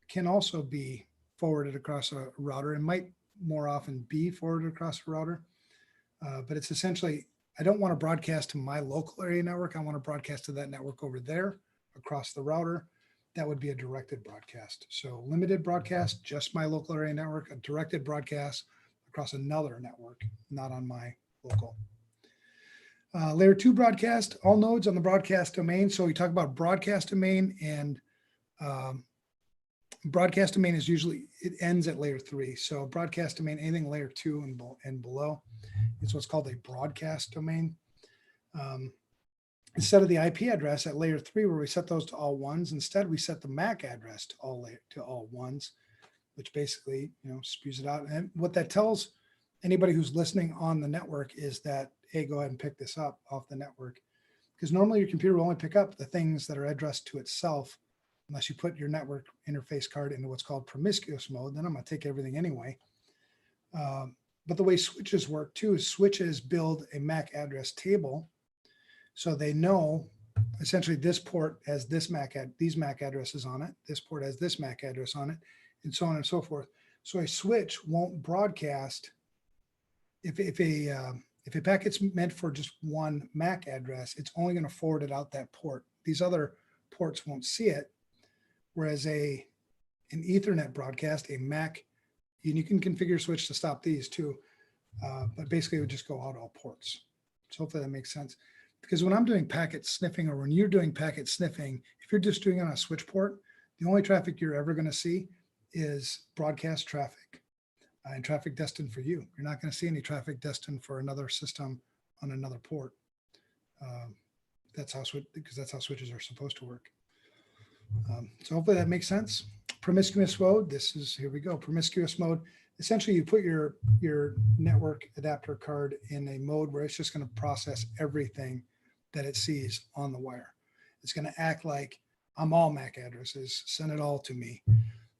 can also be forwarded across a router. It might more often be forwarded across a router, but it's essentially, I don't want to broadcast to my local area network. I want to broadcast to that network over there across the router. That would be a directed broadcast. So limited broadcast, just my local area network. A directed broadcast across another network, not on my local. Layer 2 broadcast, all nodes on the broadcast domain. So we talk about broadcast domain, and broadcast domain is usually, it ends at layer 3. So broadcast domain, anything layer 2 and below, is what's called a broadcast domain. Instead of the IP address at layer 3, where we set those to all ones, instead we set the MAC address to all ones, which basically spews it out. And what that tells anybody who's listening on the network is that, hey, go ahead and pick this up off the network, because normally your computer will only pick up the things that are addressed to itself, unless you put your network interface card into what's called promiscuous mode. Then I'm going to take everything anyway. But the way switches work too is switches build a MAC address table. So they know essentially this port has these MAC addresses on it. This port has this MAC address on it, and so on and so forth. So a switch won't broadcast if a packet's meant for just one MAC address, it's only going to forward it out that port. These other ports won't see it. Whereas an Ethernet broadcast, a MAC, and you can configure switch to stop these too, but basically it would just go out all ports. So hopefully that makes sense. Because when I'm doing packet sniffing, or when you're doing packet sniffing, if you're just doing it on a switch port, the only traffic you're ever going to see is broadcast traffic and traffic destined for you. You're not going to see any traffic destined for another system on another port. That's how switches are supposed to work. So hopefully that makes sense. Promiscuous mode. Here we go. Promiscuous mode. Essentially, you put your network adapter card in a mode where it's just going to process everything that it sees on the wire. It's going to act like I'm all MAC addresses, send it all to me.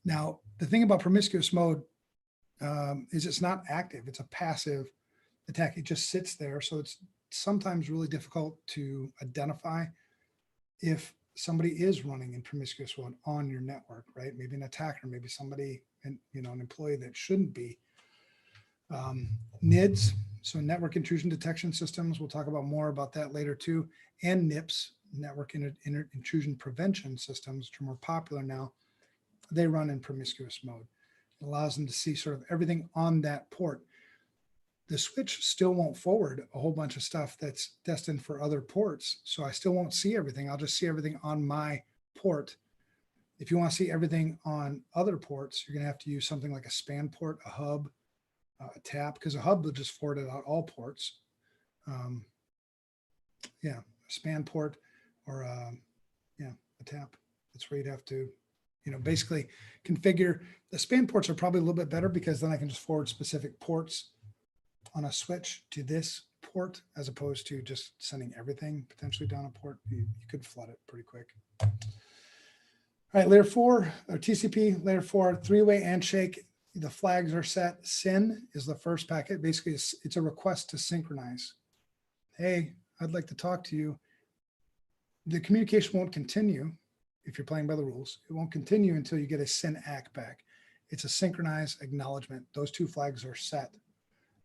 Now, the thing about promiscuous mode is it's not active. It's a passive attack. It just sits there. So it's sometimes really difficult to identify if somebody is running in promiscuous mode on your network, right? Maybe an attacker, maybe somebody, an employee that shouldn't be. NIDS, so network intrusion detection systems. We'll talk about more about that later too. And NIPS, network intrusion prevention systems, which are more popular now. They run in promiscuous mode. It allows them to see sort of everything on that port. The switch still won't forward a whole bunch of stuff that's destined for other ports. So I still won't see everything. I'll just see everything on my port. If you want to see everything on other ports, you're going to have to use something like a span port, a hub, a tap, because a hub will just forward it out all ports. A span port or a tap. That's where you'd have to, basically configure. The span ports are probably a little bit better because then I can just forward specific ports on a switch to this port as opposed to just sending everything potentially down a port. You could flood it pretty quick. All right, layer 4 or TCP, layer 4, three-way handshake. The flags are set. SYN is the first packet. Basically, it's a request to synchronize. Hey, I'd like to talk to you. The communication won't continue if you're playing by the rules. It won't continue until you get a SYN ACK back. It's a synchronized acknowledgement. Those two flags are set.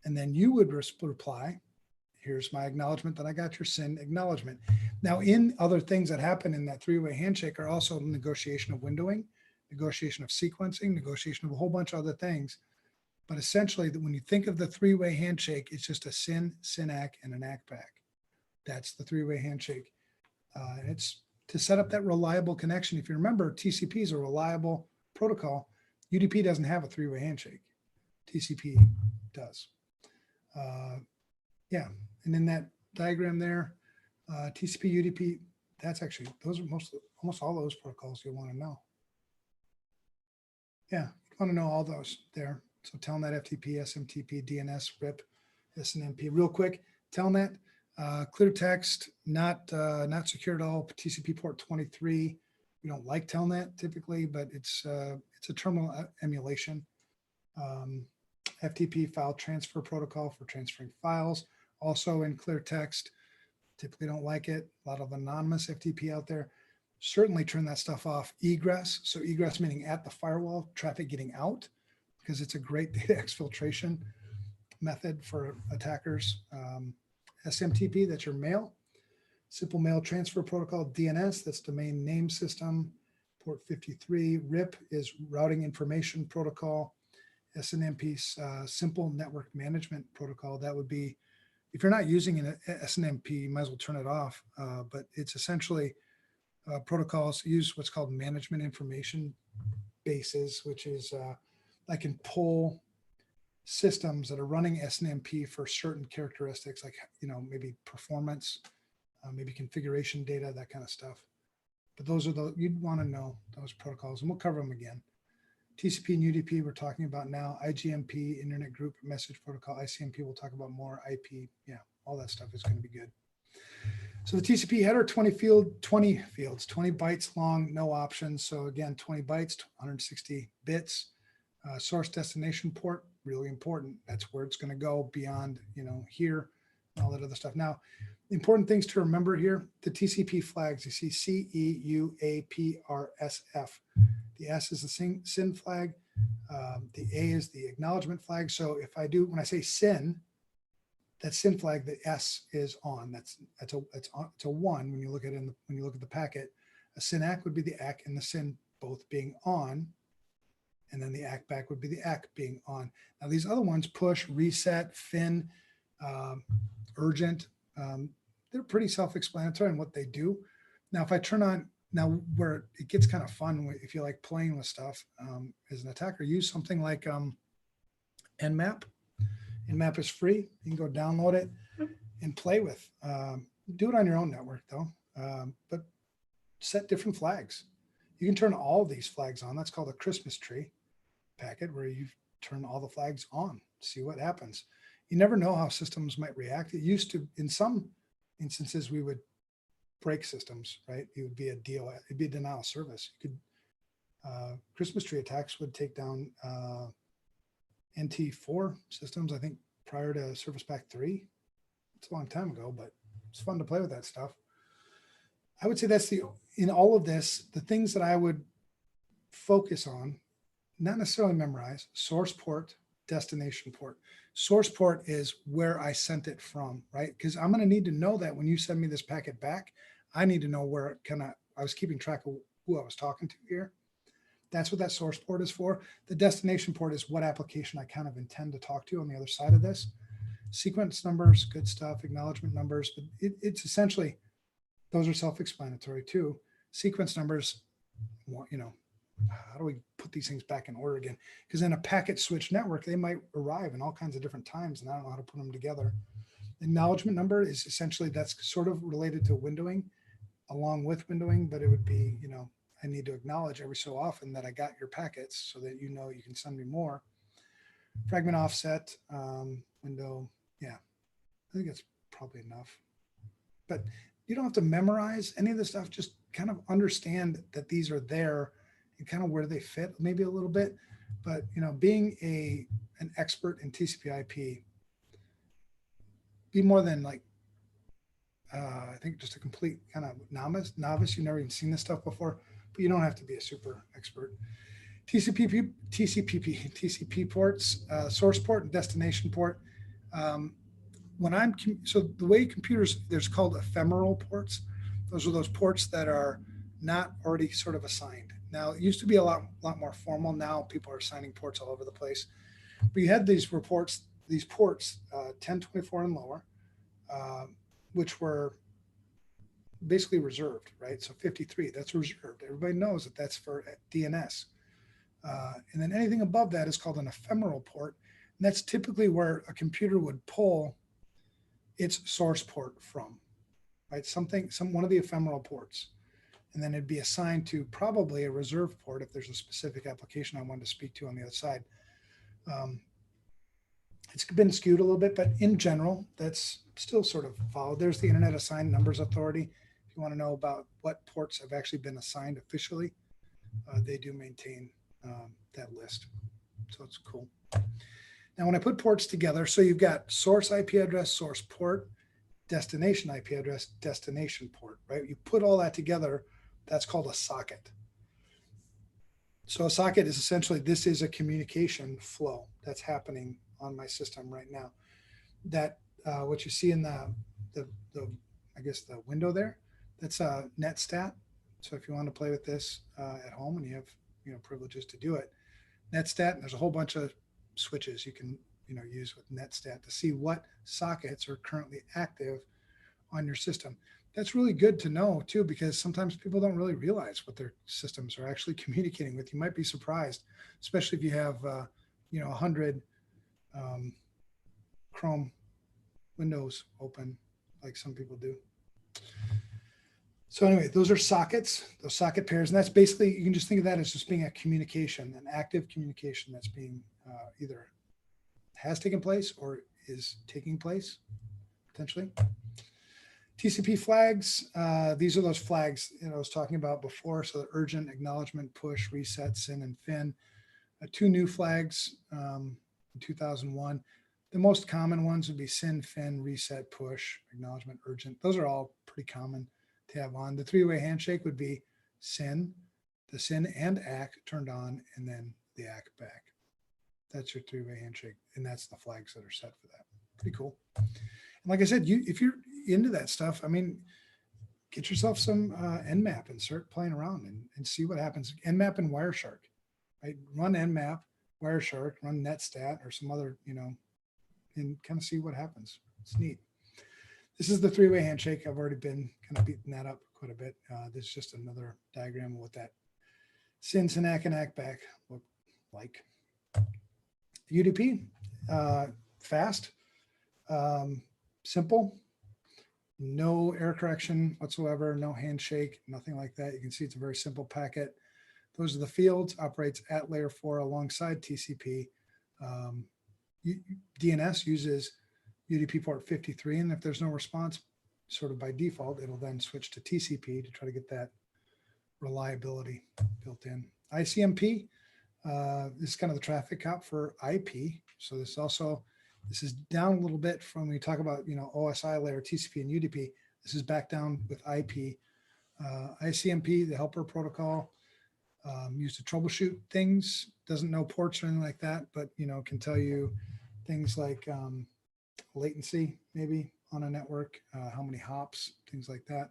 And then you would reply, here's my acknowledgement that I got your SYN acknowledgement. Now, in other things that happen in that three-way handshake are also negotiation of windowing, negotiation of sequencing, negotiation of a whole bunch of other things. But essentially, when you think of the three-way handshake, it's just a SYN, SYN-ACK, and an ACK back. That's the three-way handshake. And it's to set up that reliable connection. If you remember, TCP is a reliable protocol. UDP doesn't have a three-way handshake. TCP does. And in that diagram there, TCP, UDP, that's actually, those are almost all those protocols you'll want to know. Yeah, you want to know all those there. So Telnet, FTP, SMTP, DNS, RIP, SNMP. Real quick, Telnet, clear text, not secure at all. TCP port 23. We don't like Telnet typically, but it's a terminal emulation. FTP file transfer protocol for transferring files. Also in clear text, typically don't like it. A lot of anonymous FTP out there. Certainly turn that stuff off. Egress, so egress meaning at the firewall, traffic getting out, because it's a great data exfiltration method for attackers. SMTP, that's your mail. Simple mail transfer protocol. DNS, that's domain name system. Port 53. RIP is routing information protocol. SNMP, simple network management protocol. That would be, if you're not using an SNMP, you might as well turn it off. But it's essentially protocols use what's called management information bases, which is I can pull systems that are running SNMP for certain characteristics, like maybe performance, maybe configuration data, that kind of stuff. But those are you'd want to know those protocols, and we'll cover them again. TCP and UDP we're talking about now. IGMP, Internet Group Message Protocol. ICMP we'll talk about more. IP, all that stuff is going to be good. So the TCP header, 20 fields, 20 bytes long, no options. So again, 20 bytes, 160 bits. Source destination port, really important. That's where it's going to go beyond, here and all that other stuff. Now, important things to remember here, the TCP flags, you see CEUAPRSF. The S is the SYN flag. The A is the acknowledgement flag. So when I say SYN, that SYN flag, the S is on. It's a one when you look at it when you look at the packet. A SYN ACK would be the ACK and the SYN both being on, and then the ACK back would be the ACK being on. Now these other ones, push, reset, fin, urgent, they're pretty self-explanatory in what they do. Now if I turn on, now where it gets kind of fun, if you like playing with stuff as an attacker, use something like Nmap. Nmap is free. You can go download it and play with. Do it on your own network though, but set different flags. You can turn all of these flags on. That's called a Christmas tree packet, where you turn all the flags on, see what happens. You never know how systems might react. It used to, in some instances, we would break systems, right? It would be a DOS, it'd be a denial of service. You could, Christmas tree attacks would take down NT4 systems, I think prior to Service Pack 3. It's a long time ago, but it's fun to play with that stuff. I would say that's in all of this, the things that I would focus on, not necessarily memorize: source port, destination port. Source port is where I sent it from, right? Because I'm going to need to know that when you send me this packet back, I need to know where I was keeping track of who I was talking to here. That's what that source port is for. The destination port is what application I kind of intend to talk to on the other side of this. Sequence numbers, good stuff, acknowledgement numbers, but it's essentially, those are self-explanatory too. Sequence numbers, you know, how do we put these things back in order again? Because in a packet switch network, they might arrive in all kinds of different times, and I don't know how to put them together. Acknowledgement number is essentially, that's sort of related to windowing, along with windowing, but it would be, you know, I need to acknowledge every so often that I got your packets so that you know you can send me more. Fragment offset, window, yeah, I think that's probably enough. But you don't have to memorize any of this stuff. Just kind of understand that these are there and kind of where they fit, maybe a little bit. But you know, being an expert in TCP/IP, be more than like I think just a complete kind of novice. You've never even seen this stuff before, but you don't have to be a super expert. TCP ports, source port and destination port. So the way computers, there's called ephemeral ports. Those are those ports that are not already sort of assigned. Now, it used to be a lot more formal. Now people are assigning ports all over the place. But you had these ports, 1024 and lower, which were basically reserved, right? So 53, that's reserved. Everybody knows that that's for DNS. And then anything above that is called an ephemeral port. And that's typically where a computer would pull its source port from, right? One of the ephemeral ports. And then it'd be assigned to probably a reserve port if there's a specific application I wanted to speak to on the other side. It's been skewed a little bit, but in general, that's still sort of followed. There's the Internet Assigned Numbers Authority. If you want to know about what ports have actually been assigned officially, they do maintain that list. So it's cool. Now, when I put ports together, so you've got source IP address, source port, destination IP address, destination port, right? You put all that together, that's called a socket. So a socket is essentially, this is a communication flow that's happening on my system right now. That what you see in the I guess the window there, that's a netstat. So if you want to play with this at home and you have privileges to do it, netstat, and there's a whole bunch of switches you can use with netstat to see what sockets are currently active on your system. That's really good to know too, because sometimes people don't really realize what their systems are actually communicating with. You might be surprised, especially if you have 100 Chrome windows open, like some people do. So anyway, those are sockets, those socket pairs, and that's basically, you can just think of that as just being a communication, an active communication that's being either has taken place or is taking place, potentially. TCP flags, these are those flags I was talking about before. So the urgent, acknowledgement, push, reset, SYN, and FIN. 2 new flags in 2001. The most common ones would be SYN, FIN, reset, push, acknowledgement, urgent. Those are all pretty common to have on. The 3-way handshake would be SYN, the SYN and ACK turned on, and then the ACK back. That's your 3-way handshake, and that's the flags that are set for that. Pretty cool. And like I said, if you're into that stuff, I mean, get yourself some Nmap and start playing around and see what happens. Nmap and Wireshark, right? Run Nmap, Wireshark, run Netstat or some other, and kind of see what happens. It's neat. This is the 3-way handshake. I've already been kind of beating that up quite a bit. This is just another diagram of what that SYN, ACK, and ACK back look like. UDP, fast, simple, no error correction whatsoever, no handshake, nothing like that. You can see it's a very simple packet. Those are the fields, operates at layer 4 alongside TCP. DNS uses UDP port 53, and if there's no response, sort of by default, it'll then switch to TCP to try to get that reliability built in. ICMP, this is kind of the traffic cop for IP. So this is down a little bit from when we talk about, OSI layer, TCP and UDP. This is back down with IP. ICMP, the helper protocol, used to troubleshoot things, doesn't know ports or anything like that, but, can tell you things like latency maybe on a network, how many hops, things like that.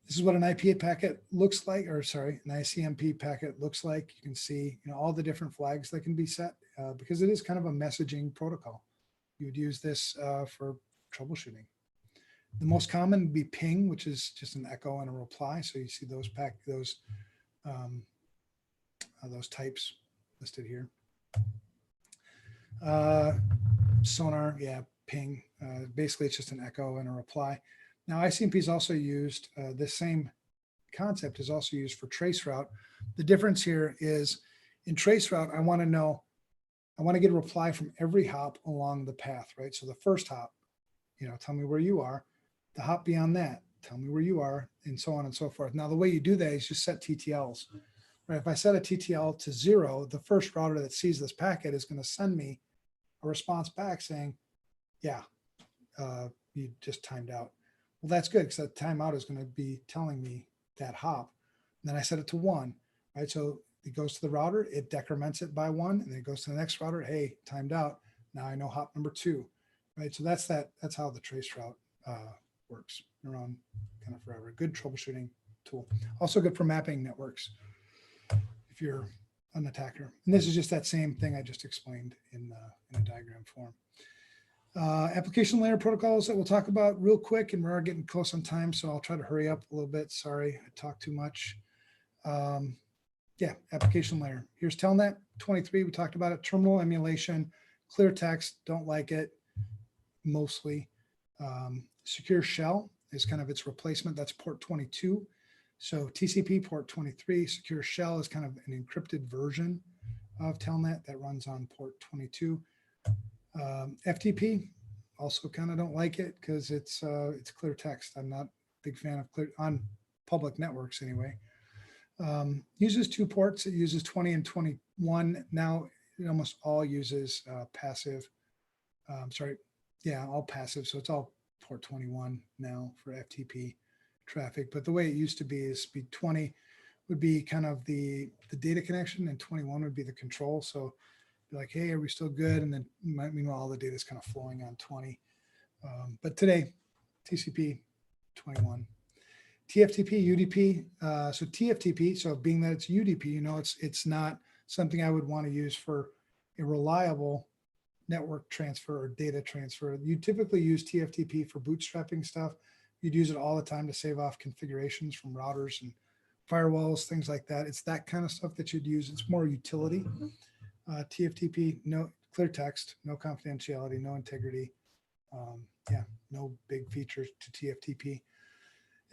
This is what an IP packet looks like, an ICMP packet looks like. You can see, all the different flags that can be set because it is kind of a messaging protocol. You would use this for troubleshooting. The most common would be ping, which is just an echo and a reply. So you see those types listed here. Sonar, yeah, ping. Basically, it's just an echo and a reply. Now, ICMP is also used, this same concept is also used for traceroute. The difference here is in traceroute, I want to get a reply from every hop along the path, right? So the first hop, tell me where you are. The hop beyond that, tell me where you are, and so on and so forth. Now, the way you do that is just set TTLs, right? If I set a TTL to 0, the first router that sees this packet is going to send me a response back saying, yeah, you just timed out. Well, that's good because that timeout is going to be telling me that hop. And then I set it to 1, right? So it goes to the router, it decrements it by 1, and then it goes to the next router. Hey, timed out. Now I know hop number 2, right? So that's how the trace route works around kind of forever. Good troubleshooting tool. Also good for mapping networks if you're an attacker. And this is just that same thing I just explained in a diagram form. Application layer protocols that we'll talk about real quick, and we're getting close on time, so I'll try to hurry up a little bit. Sorry, I talked too much. Yeah, application layer. Here's Telnet 23. We talked about it. Terminal emulation, clear text. Don't like it mostly. Secure shell is kind of its replacement. That's port 22. So TCP port 23. Secure shell is kind of an encrypted version of Telnet that runs on port 22. FTP, also kind of don't like it because it's clear text. I'm not a big fan of clear on public networks anyway. Uses 2 ports. It uses 20 and 21. Now it almost all uses passive. All passive. So it's all port 21 now for FTP traffic. But the way it used to be is speed 20 would be kind of the data connection, and 21 would be the control. So like, hey, are we still good? And then meanwhile, all the data is kind of flowing on 20. But today, TCP 21. TFTP, UDP. So TFTP, so being that it's UDP, it's not something I would want to use for a reliable network transfer or data transfer. You typically use TFTP for bootstrapping stuff. You'd use it all the time to save off configurations from routers and firewalls, things like that. It's that kind of stuff that you'd use. It's more utility. TFTP, no clear text, no confidentiality, no integrity. No big features to TFTP.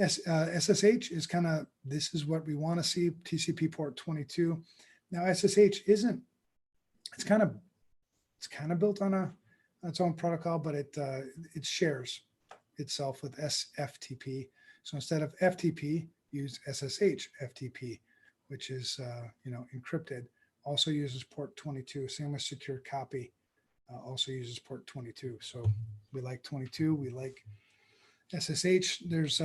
SSH is kind of, this is what we want to see, TCP port 22. Now SSH isn't, it's kind of built on its own protocol, but it shares itself with SFTP. So instead of FTP, use SSH FTP, which is encrypted. Also uses port 22. Same with secure copy. Also uses port 22. So we like 22. We like SSH. There's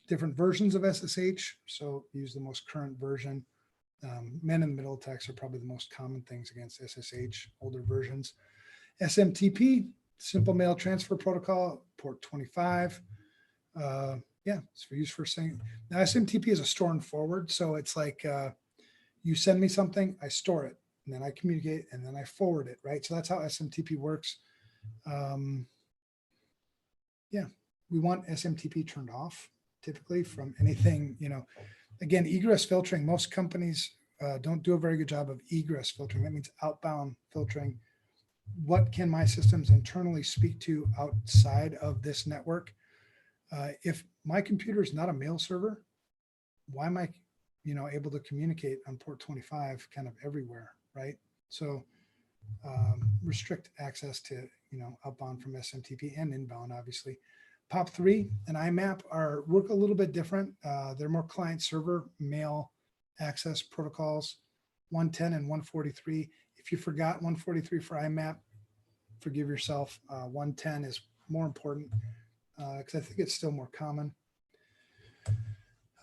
different versions of SSH. So use the most current version. Men in the middle attacks are probably the most common things against SSH, older versions. SMTP, simple mail transfer protocol, port 25. It's for use for saying. Now SMTP is a store and forward. So it's like you send me something, I store it, and then I communicate, and then I forward it, right? So that's how SMTP works. We want SMTP turned off typically from anything, Again, egress filtering, most companies don't do a very good job of egress filtering. That means outbound filtering. What can my systems internally speak to outside of this network? If my computer is not a mail server, why am I able to communicate on port 25 kind of everywhere, right? So restrict access to, outbound from SMTP and inbound, obviously. POP3 and IMAP work a little bit different. They're more client server mail access protocols, 110 and 143. If you forgot 143 for IMAP, forgive yourself. 110 is more important because I think it's still more common.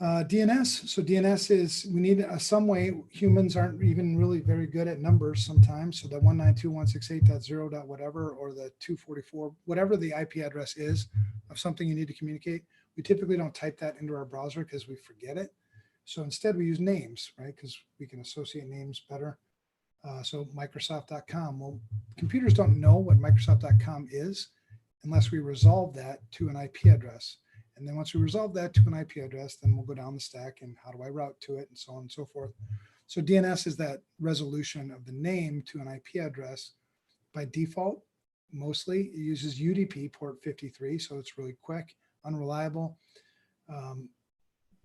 DNS. So DNS is, we need some way. Humans aren't even really very good at numbers sometimes. So the 192.168.0. whatever, or the 244, whatever the IP address is of something you need to communicate. We typically don't type that into our browser because we forget it. So instead we use names, right? Because we can associate names better. So Microsoft.com. Well, computers don't know what Microsoft.com is unless we resolve that to an IP address. And then once we resolve that to an IP address, then we'll go down the stack and how do I route to it and so on and so forth. So DNS is that resolution of the name to an IP address. By default, mostly it uses UDP port 53. So it's really quick, unreliable.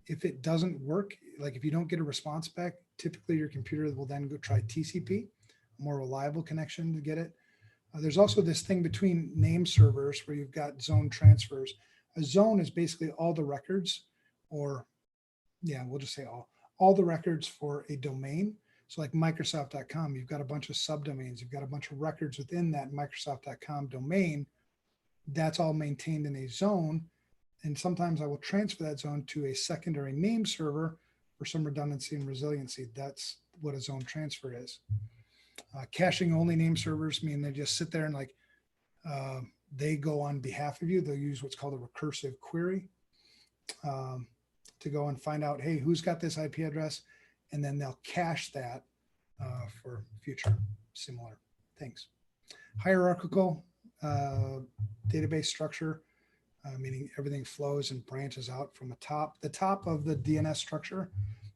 If it doesn't work, like if you don't get a response back, typically your computer will then go try TCP, a more reliable connection to get it. There's also this thing between name servers where you've got zone transfers. A zone is basically all the records, or we'll just say all the records for a domain. So like Microsoft.com, you've got a bunch of subdomains, you've got a bunch of records within that Microsoft.com domain. That's all maintained in a zone. And sometimes I will transfer that zone to a secondary name server for some redundancy and resiliency. That's what a zone transfer is. Caching only name servers mean they just sit there and they go on behalf of you. They'll use what's called a recursive query to go and find out, hey, who's got this IP address? And then they'll cache that for future similar things. Hierarchical database structure, meaning everything flows and branches out from the top. The top of the DNS structure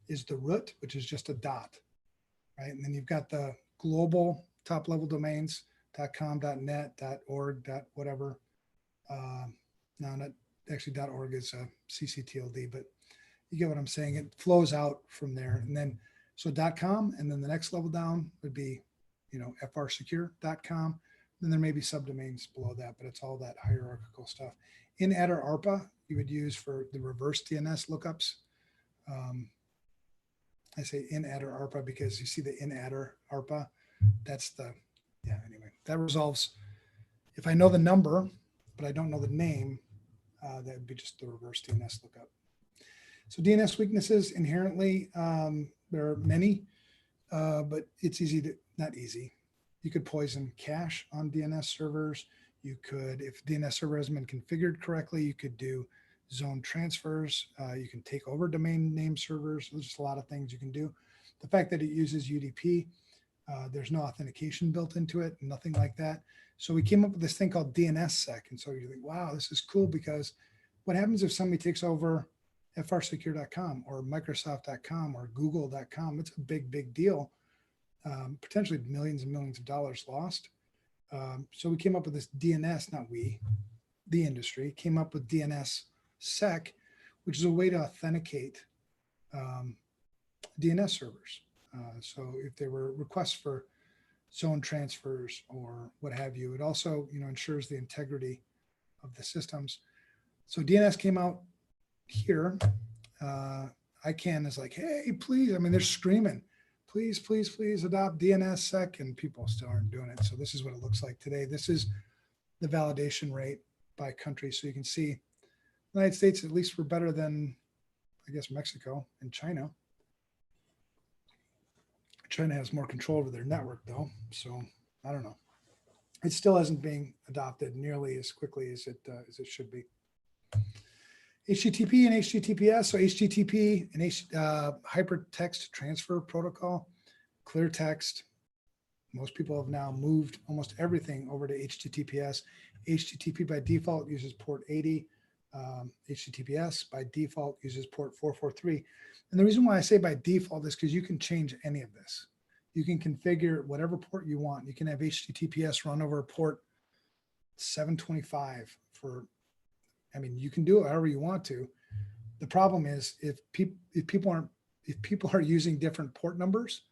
is the root, which is just a dot, right? And then you've got the global top level domains, .com, .net, .org, whatever. No, not actually .org is ccTLD, but you get what I'm saying. It flows out from there. And then, so .com, and then the next level down would be, FRSecure.com. Then there may be subdomains below that, but it's all that hierarchical stuff. In adder ARPA, you would use for the reverse DNS lookups. I say in adder ARPA because you see the in adder ARPA. That's the, anyway, that resolves. If I know the number, but I don't know the name, that would be just the reverse DNS lookup. So DNS weaknesses inherently, there are many, but it's easy to, not easy. You could poison cache on DNS servers. You could, if DNS server hasn't been configured correctly, you could do zone transfers. You can take over domain name servers. There's just a lot of things you can do. The fact that it uses UDP, there's no authentication built into it, nothing like that. So we came up with this thing called DNSSEC. And so you think, wow, this is cool, because what happens if somebody takes over FRSecure.com or Microsoft.com or Google.com? It's a big, big deal. Potentially millions and millions of dollars lost. So we came up with this DNS, not we, the industry came up with DNSSEC, which is a way to authenticate DNS servers. So if there were requests for zone transfers or what have you, it also ensures the integrity of the systems. So DNS came out here. ICANN is like, hey, please. I mean, they're screaming, please, please, please adopt DNSSEC, and people still aren't doing it. So this is what it looks like today. This is the validation rate by country. So you can see the United States, at least, we're better than, I guess, Mexico and China. China has more control over their network, though. So I don't know. It still isn't being adopted nearly as quickly as it should be. HTTP and HTTPS. So HTTP and hypertext transfer protocol, clear text. Most people have now moved almost everything over to HTTPS. HTTP by default uses port 80. HTTPS by default uses port 443. And the reason why I say by default is because you can change any of this. You can configure whatever port you want. You can have HTTPS run over port 725 for, I mean, you can do it however you want to. The problem is if people aren't if people are using different port numbers,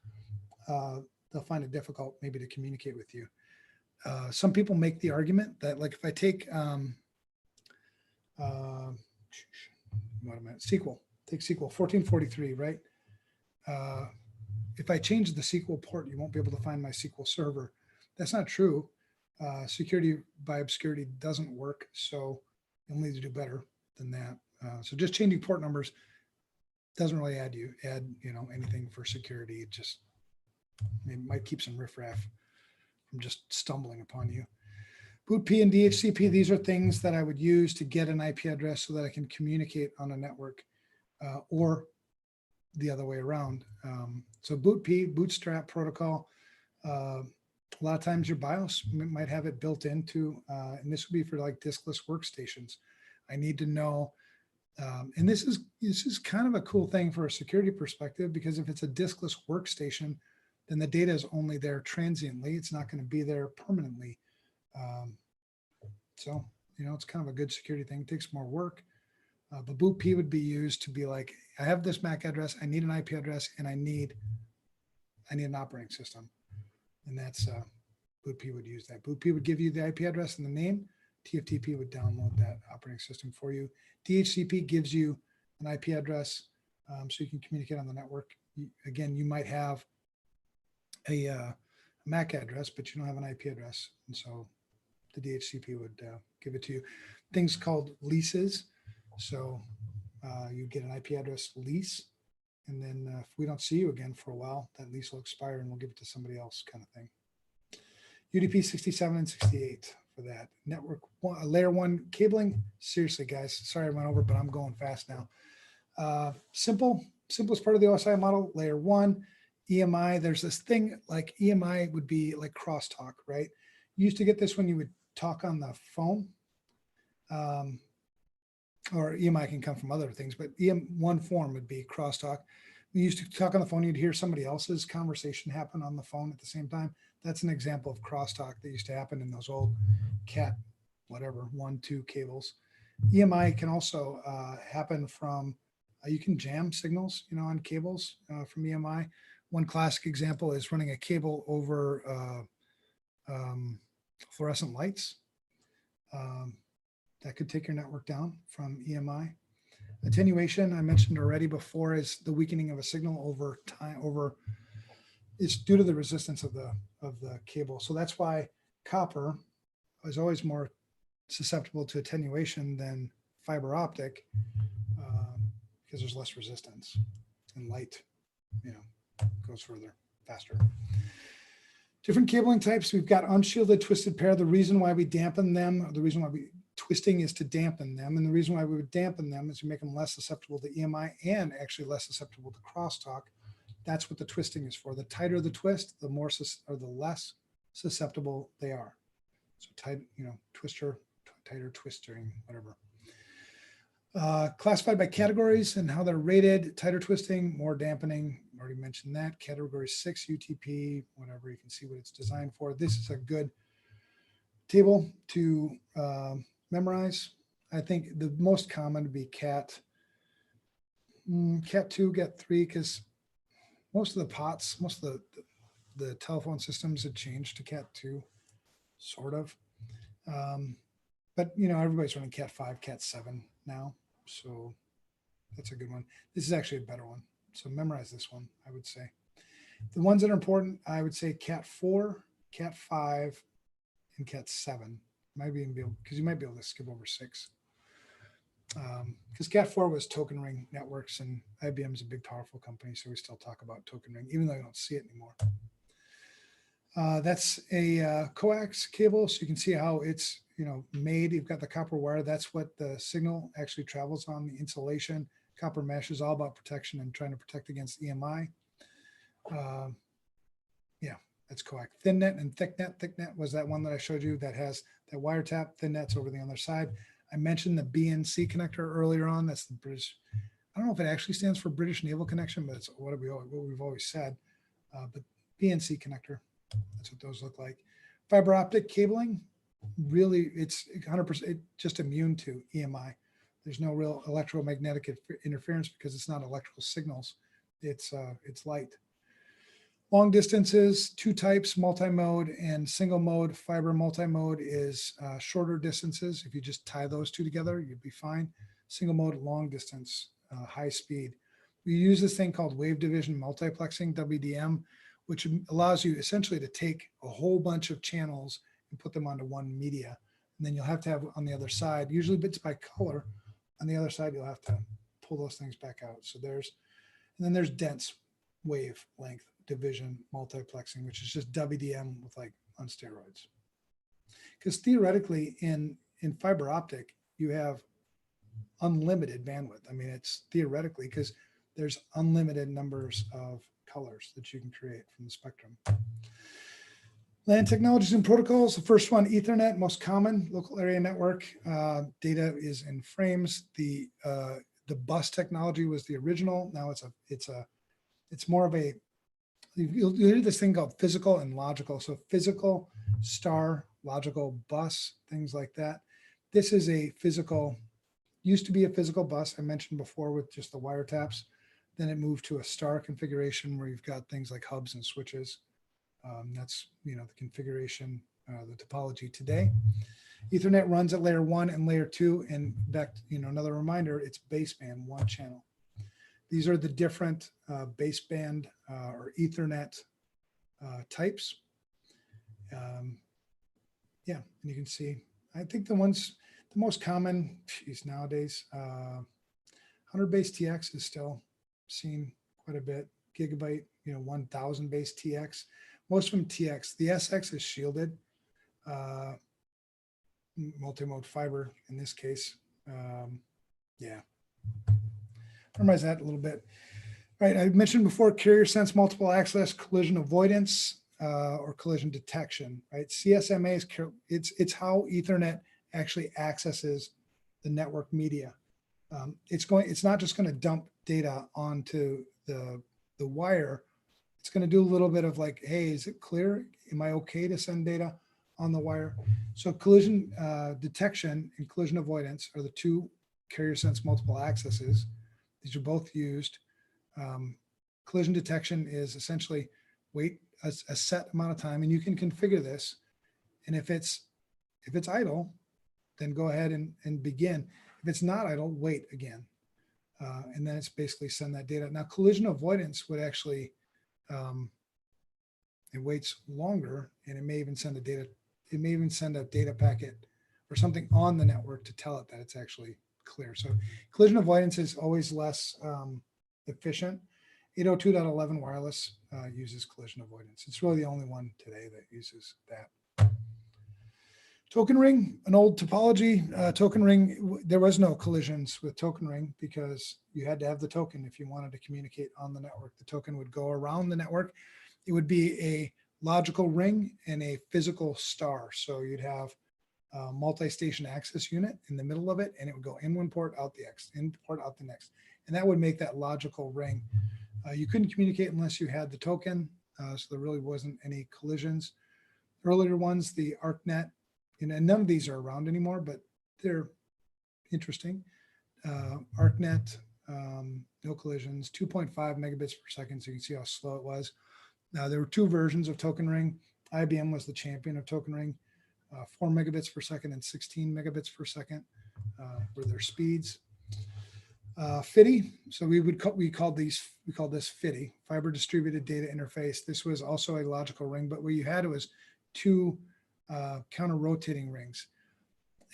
they'll find it difficult maybe to communicate with you. Some people make the argument that like if I take SQL, take SQL 1443, right? If I change the SQL port, you won't be able to find my SQL server. That's not true. Security by obscurity doesn't work, so you'll need to do better than that. So just changing port numbers doesn't really add anything for security. It might keep some riffraff from just stumbling upon you. BootP and DHCP, these are things that I would use to get an IP address so that I can communicate on a network, or the other way around. So BootP, Bootstrap protocol, a lot of times your BIOS might have it built into, and this would be for like diskless workstations. I need to know, and this is kind of a cool thing for a security perspective, because if it's a diskless workstation, then the data is only there transiently. It's not going to be there permanently. So, it's kind of a good security thing. It takes more work. But BootP would be used to be like, I have this MAC address, I need an IP address, and I need an operating system. And that's BootP would use that. BootP would give you the IP address and the name. TFTP would download that operating system for you. DHCP gives you an IP address so you can communicate on the network. Again, you might have a MAC address, but you don't have an IP address. And so the DHCP would give it to you. Things called leases. So you get an IP address lease, and then if we don't see you again for a while, that lease will expire and we'll give it to somebody else, kind of thing. UDP 67 and 68 for that. Network layer 1 cabling. Seriously, guys, sorry I went over, but I'm going fast now. Simplest part of the OSI model, layer 1. EMI, there's this thing like EMI would be like crosstalk, right? You used to get this when you would talk on the phone. Or EMI can come from other things, but one form would be crosstalk. We used to talk on the phone, you'd hear somebody else's conversation happen on the phone at the same time. That's an example of crosstalk that used to happen in those old Cat, whatever, 1-2 cables. EMI can also happen from, you can jam signals, on cables from EMI. One classic example is running a cable over fluorescent lights. That could take your network down from EMI. Attenuation, I mentioned already before, is the weakening of a signal over time. It's due to the resistance of the cable. So that's why copper is always more susceptible to attenuation than fiber optic, because there's less resistance, and light, goes further, faster. Different cabling types. We've got unshielded twisted pair. The reason why we dampen them, the reason why twisting is to dampen them. And the reason why we would dampen them is to make them less susceptible to EMI and actually less susceptible to crosstalk. That's what the twisting is for. The tighter the twist, the more or the less susceptible they are. So tight, twister, tighter twisting, whatever. Classified by categories and how they're rated. Tighter twisting, more dampening. Already mentioned that. Category 6 UTP, whatever. You can see what it's designed for. This is a good table to memorize. I think the most common would be Cat 2, Cat 3, because most of the POTS, most of the telephone systems had changed to Cat 2, sort of. But everybody's running Cat 5, Cat 7 now, so that's a good one. This is actually a better one, so memorize this one, I would say. The ones that are important, I would say Cat 4, Cat 5, and Cat 7. Might even be able, because you might be able to skip over 6. Because Cat 4 was token ring networks, and IBM is a big, powerful company, so we still talk about token ring, even though I don't see it anymore. That's a coax cable, so you can see how it's made. You've got the copper wire. That's what the signal actually travels on. The insulation, copper mesh is all about protection and trying to protect against EMI. Yeah, that's coax. Thin net and thick net. Thick net was that one that I showed you that has that wiretap. Thin net's over the other side. I mentioned the BNC connector earlier on. That's the British. I don't know if it actually stands for British Naval Connection, but it's what we've always said. But BNC connector, that's what those look like. Fiber optic cabling, really, it's 100% just immune to EMI. There's no real electromagnetic interference because it's not electrical signals. it's light. Long distances, two types, multi-mode and single mode. Fiber multi-mode is shorter distances. If you just tie those two together, you'd be fine. Single mode, long distance, high speed. We use this thing called wave division multiplexing, WDM, which allows you essentially to take a whole bunch of channels and put them onto one media. And then you'll have to have on the other side, usually bits by color. On the other side, you'll have to pull those things back out. So and then there's dense wavelength division multiplexing, which is just WDM with like on steroids. Because theoretically in fiber optic, you have unlimited bandwidth. I mean, it's theoretically because there's unlimited numbers of colors that you can create from the spectrum. LAN technologies and protocols. The first one, Ethernet, most common local area network. Data is in frames. The bus technology was the original. Now it's more of a, you'll do this thing called physical and logical. So physical star, logical bus, things like that. This is a physical, used to be a physical bus I mentioned before with just the wiretaps. Then it moved to a star configuration where you've got things like hubs and switches. That's, the configuration, the topology today. Ethernet runs at layer 1 and layer 2. And back, another reminder, it's baseband, one channel. These are the different baseband or Ethernet types. Yeah, and you can see, I think the most common, nowadays, 100 base TX is still seen quite a bit. Gigabit, 1000 base TX. Most of them TX. The SX is shielded. Multi-mode fiber in this case. Yeah. Memorize that a little bit. Right, I mentioned before carrier sense multiple access collision avoidance or collision detection. Right, CSMA is it's how Ethernet actually accesses the network media. It's not just going to dump data onto the wire. It's going to do a little bit of like, hey, is it clear? Am I okay to send data on the wire? So collision detection and collision avoidance are the two carrier sense multiple accesses. These are both used. Collision detection is essentially wait a set amount of time, and you can configure this. And if it's idle, then go ahead and begin. If it's not idle, wait again. And then it's basically send that data. Now, collision avoidance would actually, it waits longer, and it may even send a data packet or something on the network to tell it that it's actually clear. So collision avoidance is always less efficient. 802.11 wireless uses collision avoidance. It's really the only one today that uses that. Token ring, an old topology. Token ring, there was no collisions with token ring because you had to have the token if you wanted to communicate on the network. The token would go around the network. It would be a logical ring and a physical star. So you'd have a multi-station access unit in the middle of it, and it would go in one port, out the X, in port, out the next. And that would make that logical ring. You couldn't communicate unless you had the token. So there really wasn't any collisions. Earlier ones, the ArcNet, and none of these are around anymore, but they're interesting. ArcNet, no collisions, 2.5 megabits per second. So you can see how slow it was. Now there were two versions of token ring. IBM was the champion of token ring. 4 megabits per second and 16 megabits per second were their speeds. FDDI, so we called this FDDI, fiber distributed data interface. This was also a logical ring, but what you had was two counter rotating rings.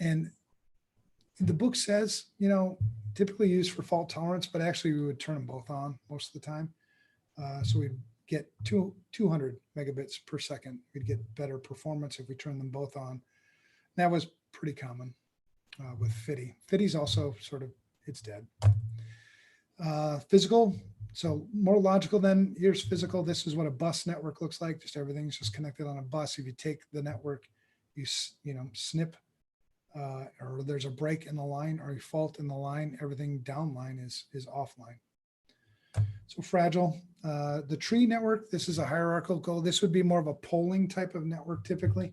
And the book says, typically used for fault tolerance, but actually we would turn them both on most of the time. So we'd get 200 megabits per second. We'd get better performance if we turn them both on. That was pretty common with FDDI. FDDI's also it's dead. Physical, so more logical than here's physical. This is what a bus network looks like. Just everything's just connected on a bus. If you take the network, you snip, or there's a break in the line or a fault in the line, everything downline is offline. So fragile. The tree network, this is a hierarchical. This would be more of a polling type of network typically.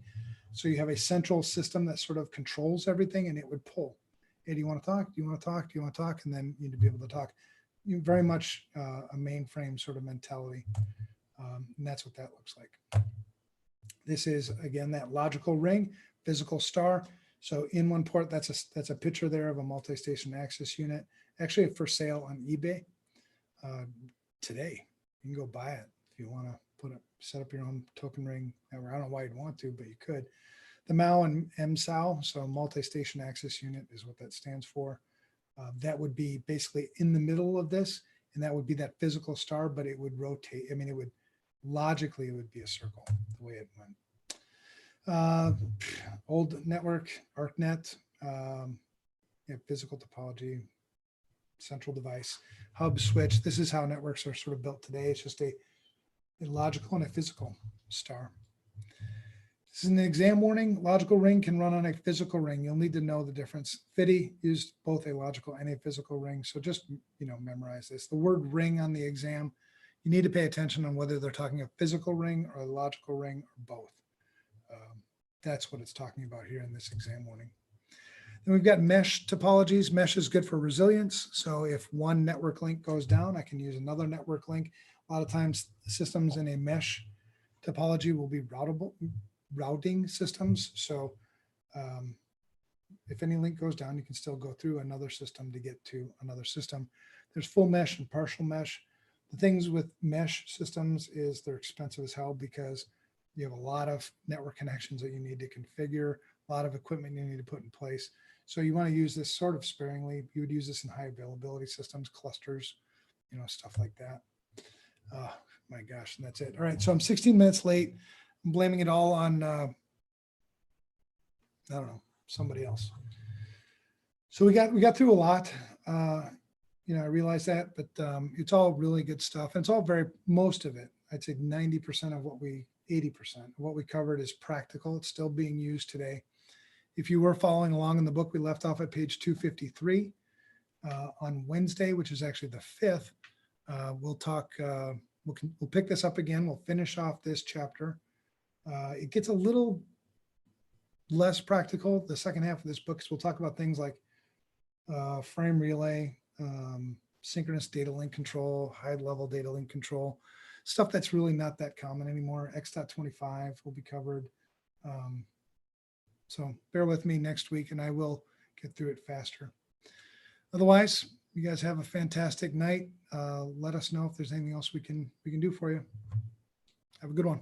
So you have a central system that sort of controls everything, and it would pull. Hey, do you want to talk? Do you want to talk? Do you want to talk? And then you need to be able to talk. very much a mainframe sort of mentality. And that's what that looks like. This is, again, that logical ring, physical star. So in one port, that's a picture there of a multi-station access unit, actually for sale on eBay today. You can go buy it if you want to set up your own token ring. I don't know why you'd want to, but you could. The MAU and MSAU, so multi-station access unit is what that stands for. That would be basically in the middle of this, and that would be that physical star, but it would rotate. I mean, it would logically, it would be a circle the way it went. Old network, ArcNet, physical topology, central device, hub switch. This is how networks are sort of built today. It's just a logical and a physical star. This is an exam warning. Logical ring can run on a physical ring. You'll need to know the difference. FIDI used both a logical and a physical ring. So just, memorize this. The word ring on the exam, you need to pay attention on whether they're talking a physical ring or a logical ring or both. That's what it's talking about here in this exam warning. Then we've got mesh topologies. Mesh is good for resilience. So if one network link goes down, I can use another network link. A lot of times systems in a mesh topology will be routing systems. So if any link goes down, you can still go through another system to get to another system. There's full mesh and partial mesh. The things with mesh systems is they're expensive as hell because you have a lot of network connections that you need to configure, a lot of equipment you need to put in place. So you want to use this sort of sparingly. You would use this in high availability systems, clusters, stuff like that. Oh my gosh, and that's it. All right, so I'm 16 minutes late. I'm blaming it all on, I don't know, somebody else. So we got through a lot. I realize that, but it's all really good stuff. And it's all most of it, I'd say 90% of 80% of what we covered is practical. It's still being used today. If you were following along in the book, we left off at page 253 on Wednesday, which is actually the 5th. We'll talk, we'll pick this up again. We'll finish off this chapter. It gets a little less practical. The second half of this book, we'll talk about things like frame relay, synchronous data link control, high level data link control, stuff that's really not that common anymore. X.25 will be covered. So bear with me next week and I will get through it faster. Otherwise, you guys have a fantastic night. Let us know if there's anything else we can do for you. Have a good one.